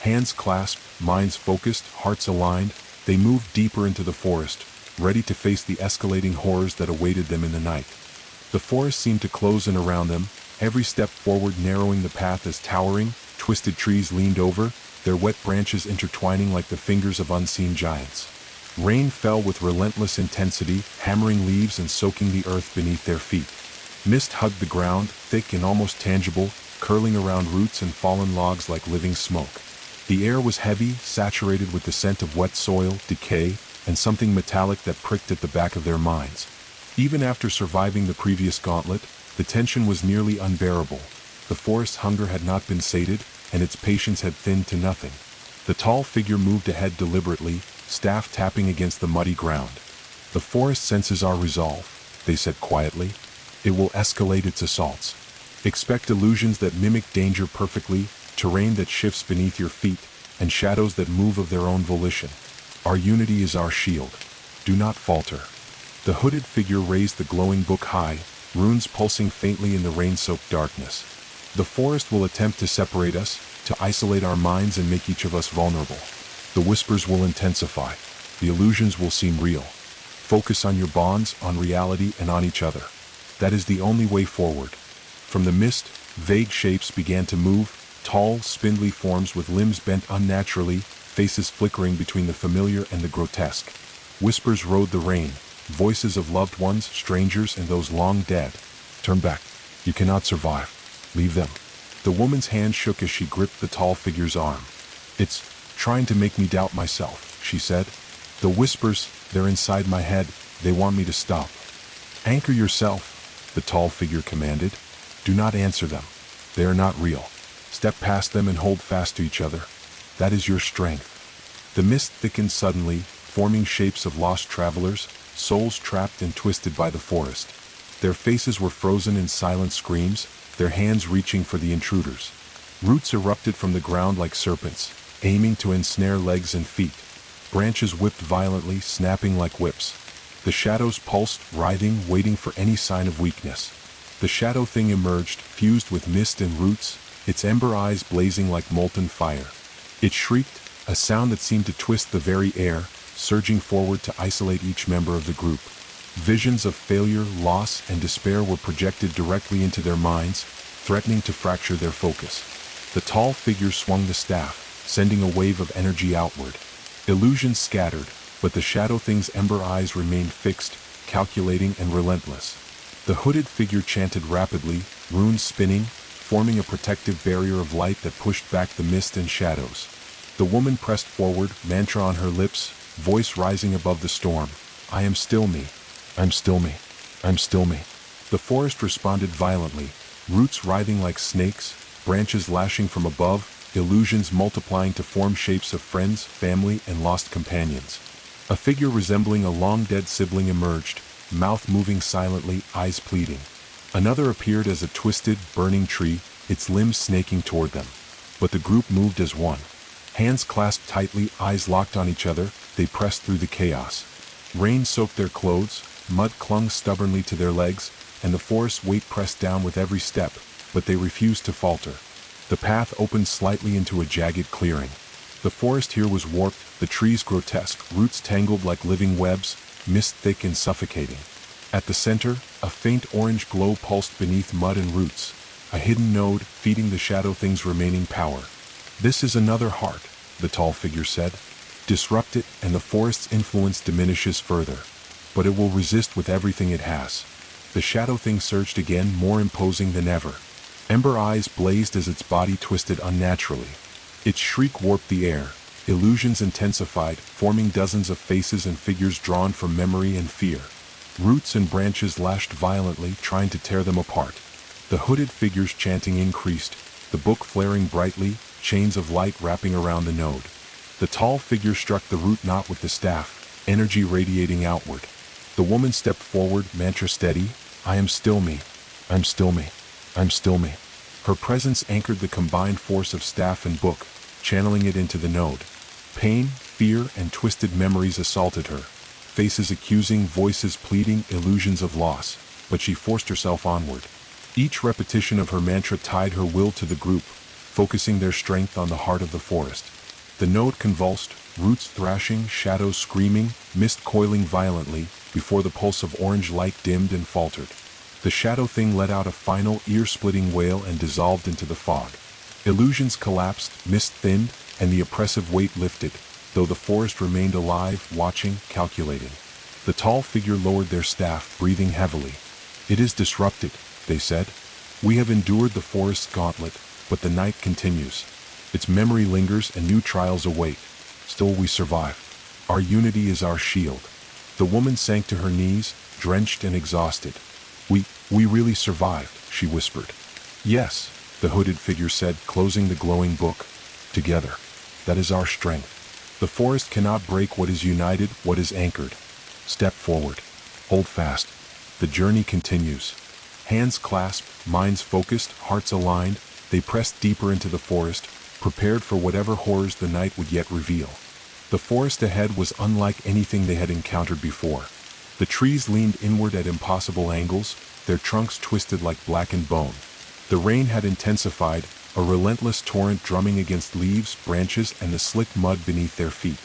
Hands clasped, minds focused, hearts aligned, they moved deeper into the forest, ready to face the escalating horrors that awaited them in the night. The forest seemed to close in around them, every step forward narrowing the path as towering, twisted trees leaned over, their wet branches intertwining like the fingers of unseen giants. Rain fell with relentless intensity, hammering leaves and soaking the earth beneath their feet. Mist hugged the ground, thick and almost tangible, curling around roots and fallen logs like living smoke. The air was heavy, saturated with the scent of wet soil, decay, and something metallic that pricked at the back of their minds. Even after surviving the previous gauntlet, the tension was nearly unbearable. The forest's hunger had not been sated, and its patience had thinned to nothing. The tall figure moved ahead deliberately, staff tapping against the muddy ground. The forest senses our resolve, they said quietly. It will escalate its assaults. Expect illusions that mimic danger perfectly, terrain that shifts beneath your feet, and shadows that move of their own volition. Our unity is our shield. Do not falter. The hooded figure raised the glowing book high, runes pulsing faintly in the rain-soaked darkness. The forest will attempt to separate us, to isolate our minds and make each of us vulnerable. The whispers will intensify. The illusions will seem real. Focus on your bonds, on reality, and on each other. That is the only way forward. From the mist, vague shapes began to move, tall, spindly forms with limbs bent unnaturally, faces flickering between the familiar and the grotesque. Whispers rode the rain, voices of loved ones, strangers, and those long dead. Turn back. You cannot survive. Leave them. The woman's hand shook as she gripped the tall figure's arm. It's trying to make me doubt myself, she said. The whispers, they're inside my head, they want me to stop. Anchor yourself, the tall figure commanded. Do not answer them. They are not real. Step past them and hold fast to each other. That is your strength. The mist thickened suddenly, forming shapes of lost travelers, souls trapped and twisted by the forest. Their faces were frozen in silent screams, their hands reaching for the intruders. Roots erupted from the ground like serpents, aiming to ensnare legs and feet. Branches whipped violently, snapping like whips. The shadows pulsed, writhing, waiting for any sign of weakness. The shadow thing emerged, fused with mist and roots, its ember eyes blazing like molten fire. It shrieked, a sound that seemed to twist the very air, surging forward to isolate each member of the group. Visions of failure, loss, and despair were projected directly into their minds, threatening to fracture their focus. The tall figure swung the staff, sending a wave of energy outward. Illusions scattered, but the shadow thing's ember eyes remained fixed, calculating and relentless. The hooded figure chanted rapidly, runes spinning, forming a protective barrier of light that pushed back the mist and shadows. The woman pressed forward, mantra on her lips, voice rising above the storm. I am still me. I'm still me. I'm still me. The forest responded violently, roots writhing like snakes, branches lashing from above, illusions multiplying to form shapes of friends, family, and lost companions. A figure resembling a long-dead sibling emerged, mouth moving silently, eyes pleading. Another appeared as a twisted, burning tree, its limbs snaking toward them. But the group moved as one. Hands clasped tightly, eyes locked on each other, they pressed through the chaos. Rain soaked their clothes, mud clung stubbornly to their legs, and the forest's weight pressed down with every step, but they refused to falter. The path opened slightly into a jagged clearing. The forest here was warped, the trees grotesque, roots tangled like living webs, mist thick and suffocating. At the center, a faint orange glow pulsed beneath mud and roots, a hidden node feeding the shadow thing's remaining power. "This is another heart," the tall figure said. "Disrupt it, and the forest's influence diminishes further. But it will resist with everything it has." The shadow thing surged again, more imposing than ever. Ember eyes blazed as its body twisted unnaturally. Its shriek warped the air. Illusions intensified, forming dozens of faces and figures drawn from memory and fear. Roots and branches lashed violently, trying to tear them apart. The hooded figure's chanting increased, the book flaring brightly, chains of light wrapping around the node. The tall figure struck the root knot with the staff, energy radiating outward. The woman stepped forward, mantra steady, "I am still me. I'm still me. I'm still me." Her presence anchored the combined force of staff and book, channeling it into the node. Pain, fear, and twisted memories assaulted her. Faces accusing, voices pleading, illusions of loss. But she forced herself onward. Each repetition of her mantra tied her will to the group, focusing their strength on the heart of the forest. The node convulsed, roots thrashing, shadows screaming, mist coiling violently, before the pulse of orange light dimmed and faltered. The shadow thing let out a final, ear-splitting wail and dissolved into the fog. Illusions collapsed, mist thinned, and the oppressive weight lifted, though the forest remained alive, watching, calculating. The tall figure lowered their staff, breathing heavily. "It is disrupted," they said. "We have endured the forest's gauntlet, but the night continues. Its memory lingers and new trials await. Still we survive. Our unity is our shield." The woman sank to her knees, drenched and exhausted. We really survived," she whispered. "Yes," the hooded figure said, closing the glowing book. "Together. That is our strength. The forest cannot break what is united, what is anchored. Step forward. Hold fast. The journey continues." Hands clasped, minds focused, hearts aligned, they pressed deeper into the forest, prepared for whatever horrors the night would yet reveal. The forest ahead was unlike anything they had encountered before. The trees leaned inward at impossible angles, their trunks twisted like blackened bone. The rain had intensified, a relentless torrent drumming against leaves, branches, and the slick mud beneath their feet.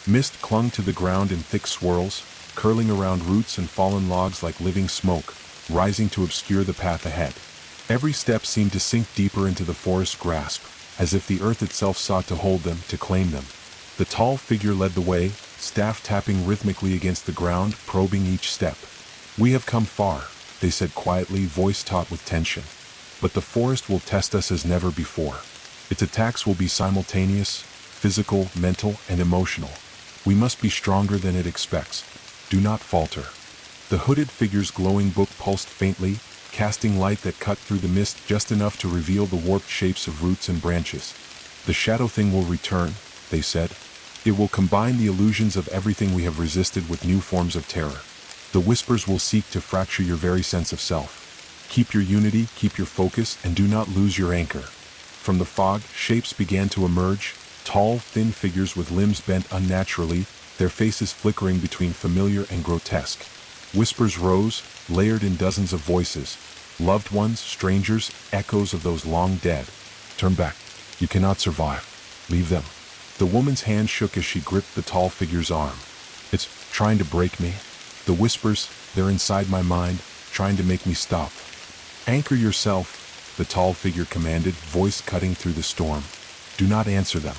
Mist clung to the ground in thick swirls, curling around roots and fallen logs like living smoke, rising to obscure the path ahead. Every step seemed to sink deeper into the forest's grasp, as if the earth itself sought to hold them, to claim them. The tall figure led the way, staff tapping rhythmically against the ground, probing each step. "We have come far," they said quietly, voice taut with tension. "But the forest will test us as never before. Its attacks will be simultaneous, physical, mental, and emotional. We must be stronger than it expects. Do not falter." The hooded figure's glowing book pulsed faintly, casting light that cut through the mist just enough to reveal the warped shapes of roots and branches. "The shadow thing will return," they said. "It will combine the illusions of everything we have resisted with new forms of terror. The whispers will seek to fracture your very sense of self. Keep your unity, keep your focus, and do not lose your anchor." From the fog, shapes began to emerge, tall, thin figures with limbs bent unnaturally, their faces flickering between familiar and grotesque. Whispers rose, layered in dozens of voices. Loved ones, strangers, echoes of those long dead. "Turn back. You cannot survive. Leave them." The woman's hand shook as she gripped the tall figure's arm. "It's trying to break me. The whispers, they're inside my mind, trying to make me stop." "Anchor yourself," the tall figure commanded, voice cutting through the storm. "Do not answer them.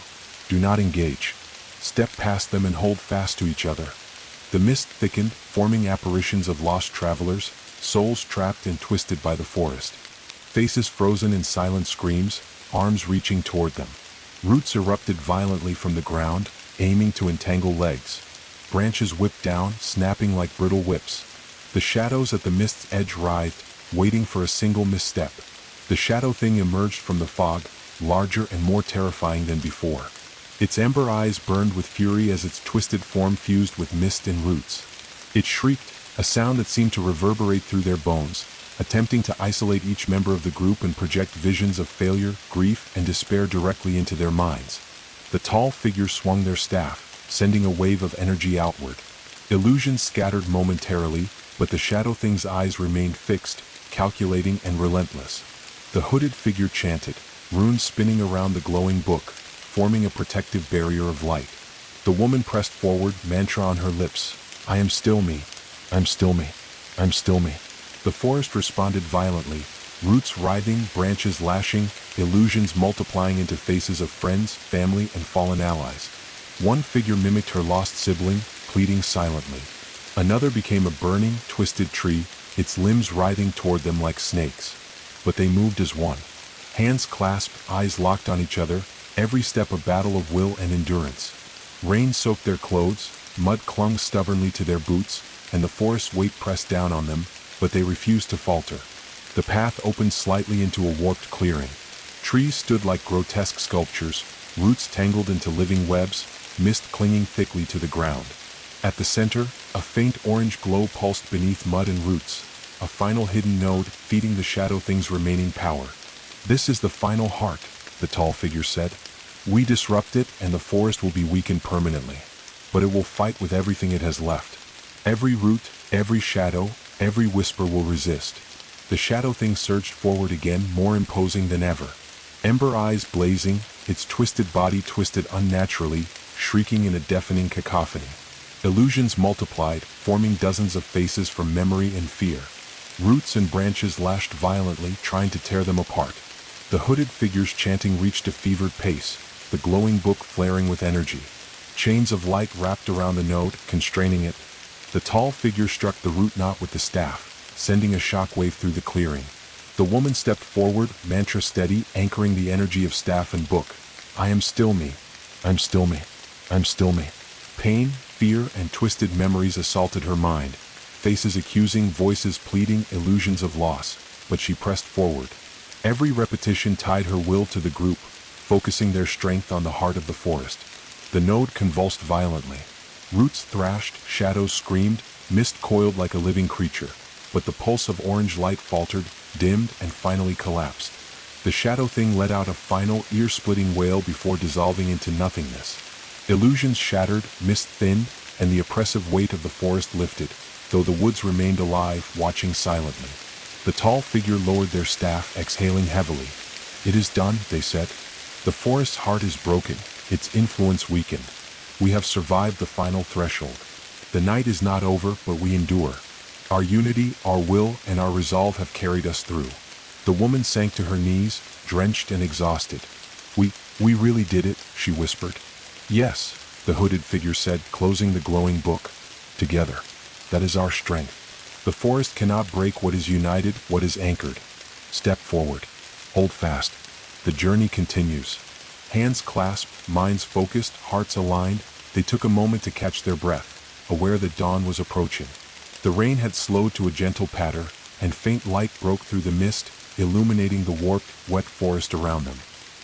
Do not engage. Step past them and hold fast to each other." The mist thickened, forming apparitions of lost travelers, souls trapped and twisted by the forest. Faces frozen in silent screams, arms reaching toward them. Roots erupted violently from the ground, aiming to entangle legs. Branches whipped down, snapping like brittle whips. The shadows at the mist's edge writhed, waiting for a single misstep. The shadow thing emerged from the fog, larger and more terrifying than before. Its ember eyes burned with fury as its twisted form fused with mist and roots. It shrieked, a sound that seemed to reverberate through their bones, attempting to isolate each member of the group and project visions of failure, grief, and despair directly into their minds. The tall figure swung their staff, sending a wave of energy outward. Illusions scattered momentarily, but the shadow thing's eyes remained fixed, calculating and relentless. The hooded figure chanted, runes spinning around the glowing book. forming a protective barrier of light. The woman pressed forward, mantra on her lips. I am still me. I'm still me. I'm still me. The forest responded violently, roots writhing, branches lashing, illusions multiplying into faces of friends, family, and fallen allies. One figure mimicked her lost sibling, pleading silently. Another became a burning, twisted tree, its limbs writhing toward them like snakes. But they moved as one. Hands clasped, eyes locked on each other, every step a battle of will and endurance. Rain soaked their clothes, mud clung stubbornly to their boots, and the forest's weight pressed down on them, but they refused to falter. The path opened slightly into a warped clearing. Trees stood like grotesque sculptures, roots tangled into living webs, mist clinging thickly to the ground. At the center, a faint orange glow pulsed beneath mud and roots, a final hidden node feeding the shadow thing's remaining power. This is the final heart, the tall figure said. We disrupt it and the forest will be weakened permanently. But it will fight with everything it has left. Every root, every shadow, every whisper will resist. The shadow thing surged forward again, more imposing than ever. Ember eyes blazing, its twisted body twisted unnaturally, shrieking in a deafening cacophony. Illusions multiplied, forming dozens of faces from memory and fear. Roots and branches lashed violently, trying to tear them apart. The hooded figure's chanting reached a fevered pace, the glowing book flaring with energy. Chains of light wrapped around the node, constraining it. The tall figure struck the root knot with the staff, sending a shockwave through the clearing. The woman stepped forward, mantra steady, anchoring the energy of staff and book. I am still me. I'm still me. I'm still me. Pain, fear, and twisted memories assaulted her mind. Faces accusing, voices pleading, illusions of loss. But she pressed forward. Every repetition tied her will to the group, focusing their strength on the heart of the forest. The node convulsed violently. Roots thrashed, shadows screamed, mist coiled like a living creature. But the pulse of orange light faltered, dimmed, and finally collapsed. The shadow thing let out a final, ear-splitting wail before dissolving into nothingness. Illusions shattered, mist thinned, and the oppressive weight of the forest lifted, though the woods remained alive, watching silently. The tall figure lowered their staff, exhaling heavily. It is done, they said. The forest's heart is broken, its influence weakened. We have survived the final threshold. The night is not over, but we endure. Our unity, our will, and our resolve have carried us through. The woman sank to her knees, drenched and exhausted. We really did it, she whispered. Yes, the hooded figure said, closing the glowing book. Together. That is our strength. The forest cannot break what is united, what is anchored. Step forward. Hold fast. The journey continues. Hands clasped, minds focused, hearts aligned, they took a moment to catch their breath, aware that dawn was approaching. The rain had slowed to a gentle patter, and faint light broke through the mist, illuminating the warped, wet forest around them.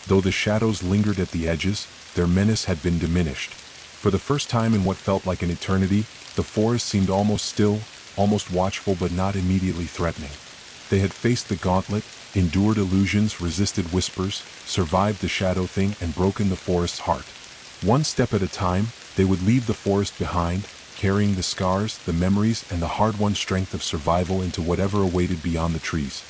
Though the shadows lingered at the edges, their menace had been diminished. For the first time in what felt like an eternity, the forest seemed almost still, almost watchful but not immediately threatening. They had faced the gauntlet, endured illusions, resisted whispers, survived the shadow thing, and broken the forest's heart. One step at a time, they would leave the forest behind, carrying the scars, the memories, and the hard-won strength of survival into whatever awaited beyond the trees.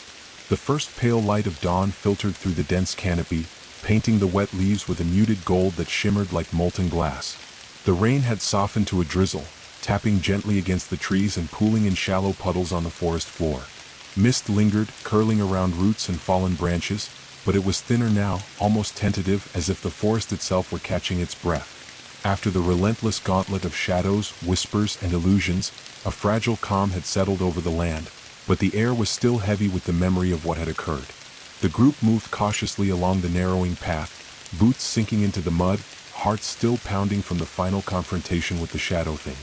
The first pale light of dawn filtered through the dense canopy, painting the wet leaves with a muted gold that shimmered like molten glass. The rain had softened to a drizzle, tapping gently against the trees and pooling in shallow puddles on the forest floor. Mist lingered, curling around roots and fallen branches, but it was thinner now, almost tentative, as if the forest itself were catching its breath. After the relentless gauntlet of shadows, whispers, and illusions, a fragile calm had settled over the land, but the air was still heavy with the memory of what had occurred. The group moved cautiously along the narrowing path, boots sinking into the mud, hearts still pounding from the final confrontation with the shadow thing.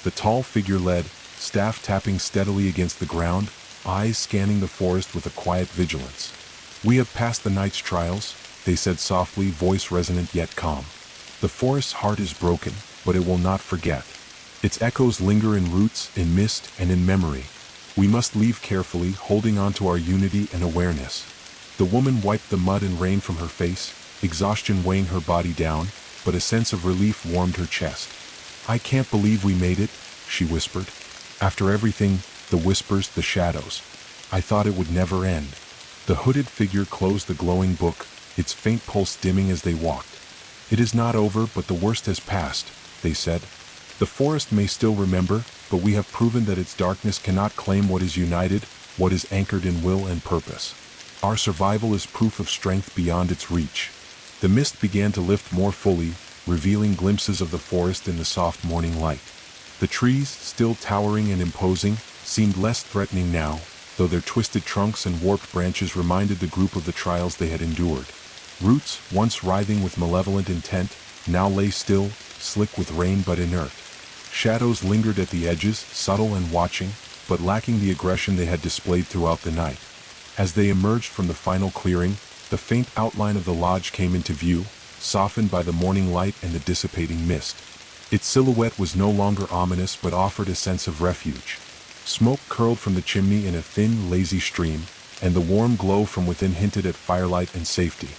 The tall figure led, staff tapping steadily against the ground, eyes scanning the forest with a quiet vigilance. We have passed the night's trials, they said softly, voice resonant yet calm. The forest's heart is broken, but it will not forget. Its echoes linger in roots, in mist, and in memory. We must leave carefully, holding on to our unity and awareness. The woman wiped the mud and rain from her face, exhaustion weighing her body down, but a sense of relief warmed her chest. I can't believe we made it, she whispered. After everything, the whispers, the shadows. I thought it would never end. The hooded figure closed the glowing book, its faint pulse dimming as they walked. "It is not over, but the worst has passed," they said. "The forest may still remember, but we have proven that its darkness cannot claim what is united, what is anchored in will and purpose. Our survival is proof of strength beyond its reach." The mist began to lift more fully, revealing glimpses of the forest in the soft morning light. The trees, still towering and imposing, seemed less threatening now, though their twisted trunks and warped branches reminded the group of the trials they had endured. Roots, once writhing with malevolent intent, now lay still, slick with rain but inert. Shadows lingered at the edges, subtle and watching, but lacking the aggression they had displayed throughout the night. As they emerged from the final clearing, the faint outline of the lodge came into view, softened by the morning light and the dissipating mist. Its silhouette was no longer ominous but offered a sense of refuge. Smoke curled from the chimney in a thin, lazy stream, and the warm glow from within hinted at firelight and safety.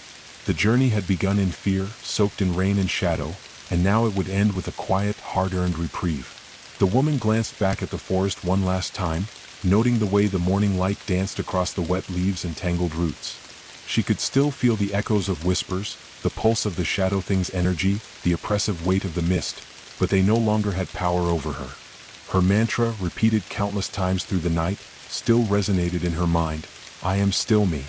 The journey had begun in fear, soaked in rain and shadow, and now it would end with a quiet, hard-earned reprieve. The woman glanced back at the forest one last time, noting the way the morning light danced across the wet leaves and tangled roots. She could still feel the echoes of whispers, the pulse of the shadow thing's energy, the oppressive weight of the mist, but they no longer had power over her. Her mantra, repeated countless times through the night, still resonated in her mind. "I am still me.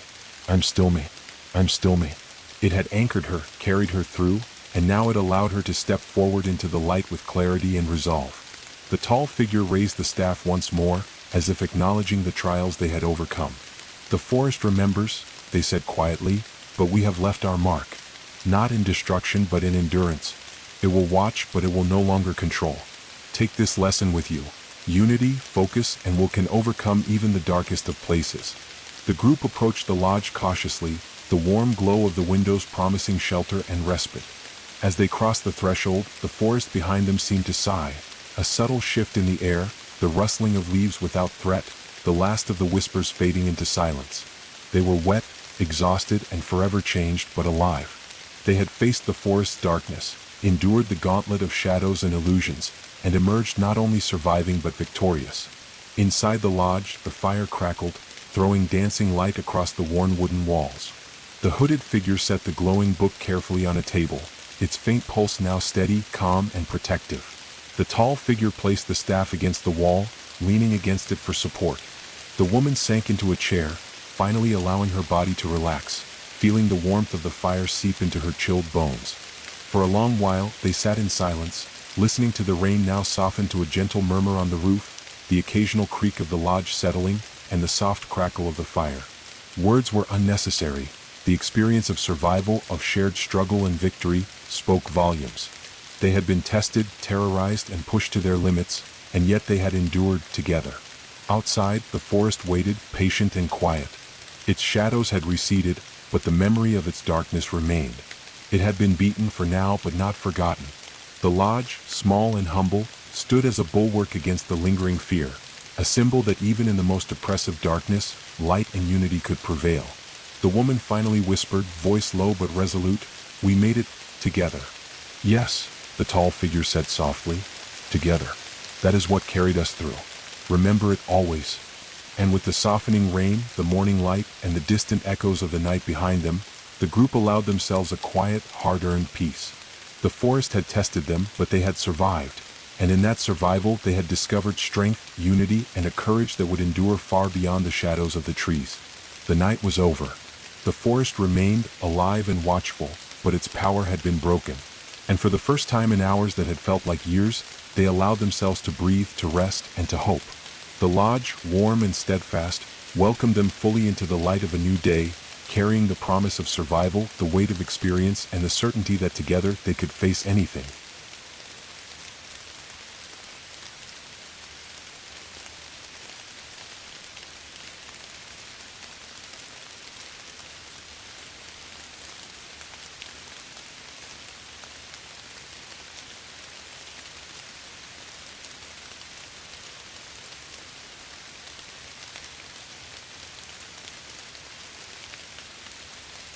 I'm still me. I'm still me." It had anchored her, carried her through, and now it allowed her to step forward into the light with clarity and resolve. The tall figure raised the staff once more, as if acknowledging the trials they had overcome. "The forest remembers," they said quietly, "but we have left our mark. Not in destruction but in endurance. It will watch, but it will no longer control. Take this lesson with you. Unity, focus, and will can overcome even the darkest of places." The group approached the lodge cautiously, the warm glow of the windows promising shelter and respite. As they crossed the threshold, the forest behind them seemed to sigh. A subtle shift in the air, the rustling of leaves without threat, the last of the whispers fading into silence. They were wet, exhausted, and forever changed, but alive. They had faced the forest's darkness, endured the gauntlet of shadows and illusions, and emerged not only surviving but victorious. Inside the lodge, the fire crackled, throwing dancing light across the worn wooden walls. The hooded figure set the glowing book carefully on a table, its faint pulse now steady, calm, and protective. The tall figure placed the staff against the wall, leaning against it for support. The woman sank into a chair, finally allowing her body to relax, feeling the warmth of the fire seep into her chilled bones. For a long while, they sat in silence, listening to the rain now soften to a gentle murmur on the roof, the occasional creak of the lodge settling, and the soft crackle of the fire. Words were unnecessary. The experience of survival, of shared struggle and victory, spoke volumes. They had been tested, terrorized, and pushed to their limits, and yet they had endured together. Outside, the forest waited, patient and quiet. Its shadows had receded, but the memory of its darkness remained. It had been beaten for now, but not forgotten. The lodge, small and humble, stood as a bulwark against the lingering fear, a symbol that even in the most oppressive darkness, light and unity could prevail. The woman finally whispered, voice low but resolute, "We made it, together." "Yes," the tall figure said softly, "together. That is what carried us through. Remember it always." And with the softening rain, the morning light, and the distant echoes of the night behind them, the group allowed themselves a quiet, hard-earned peace. The forest had tested them, but they had survived, and in that survival they had discovered strength, unity, and a courage that would endure far beyond the shadows of the trees. The night was over. The forest remained, alive and watchful, but its power had been broken. And for the first time in hours that had felt like years, they allowed themselves to breathe, to rest, and to hope. The lodge, warm and steadfast, welcomed them fully into the light of a new day, carrying the promise of survival, the weight of experience, and the certainty that together they could face anything.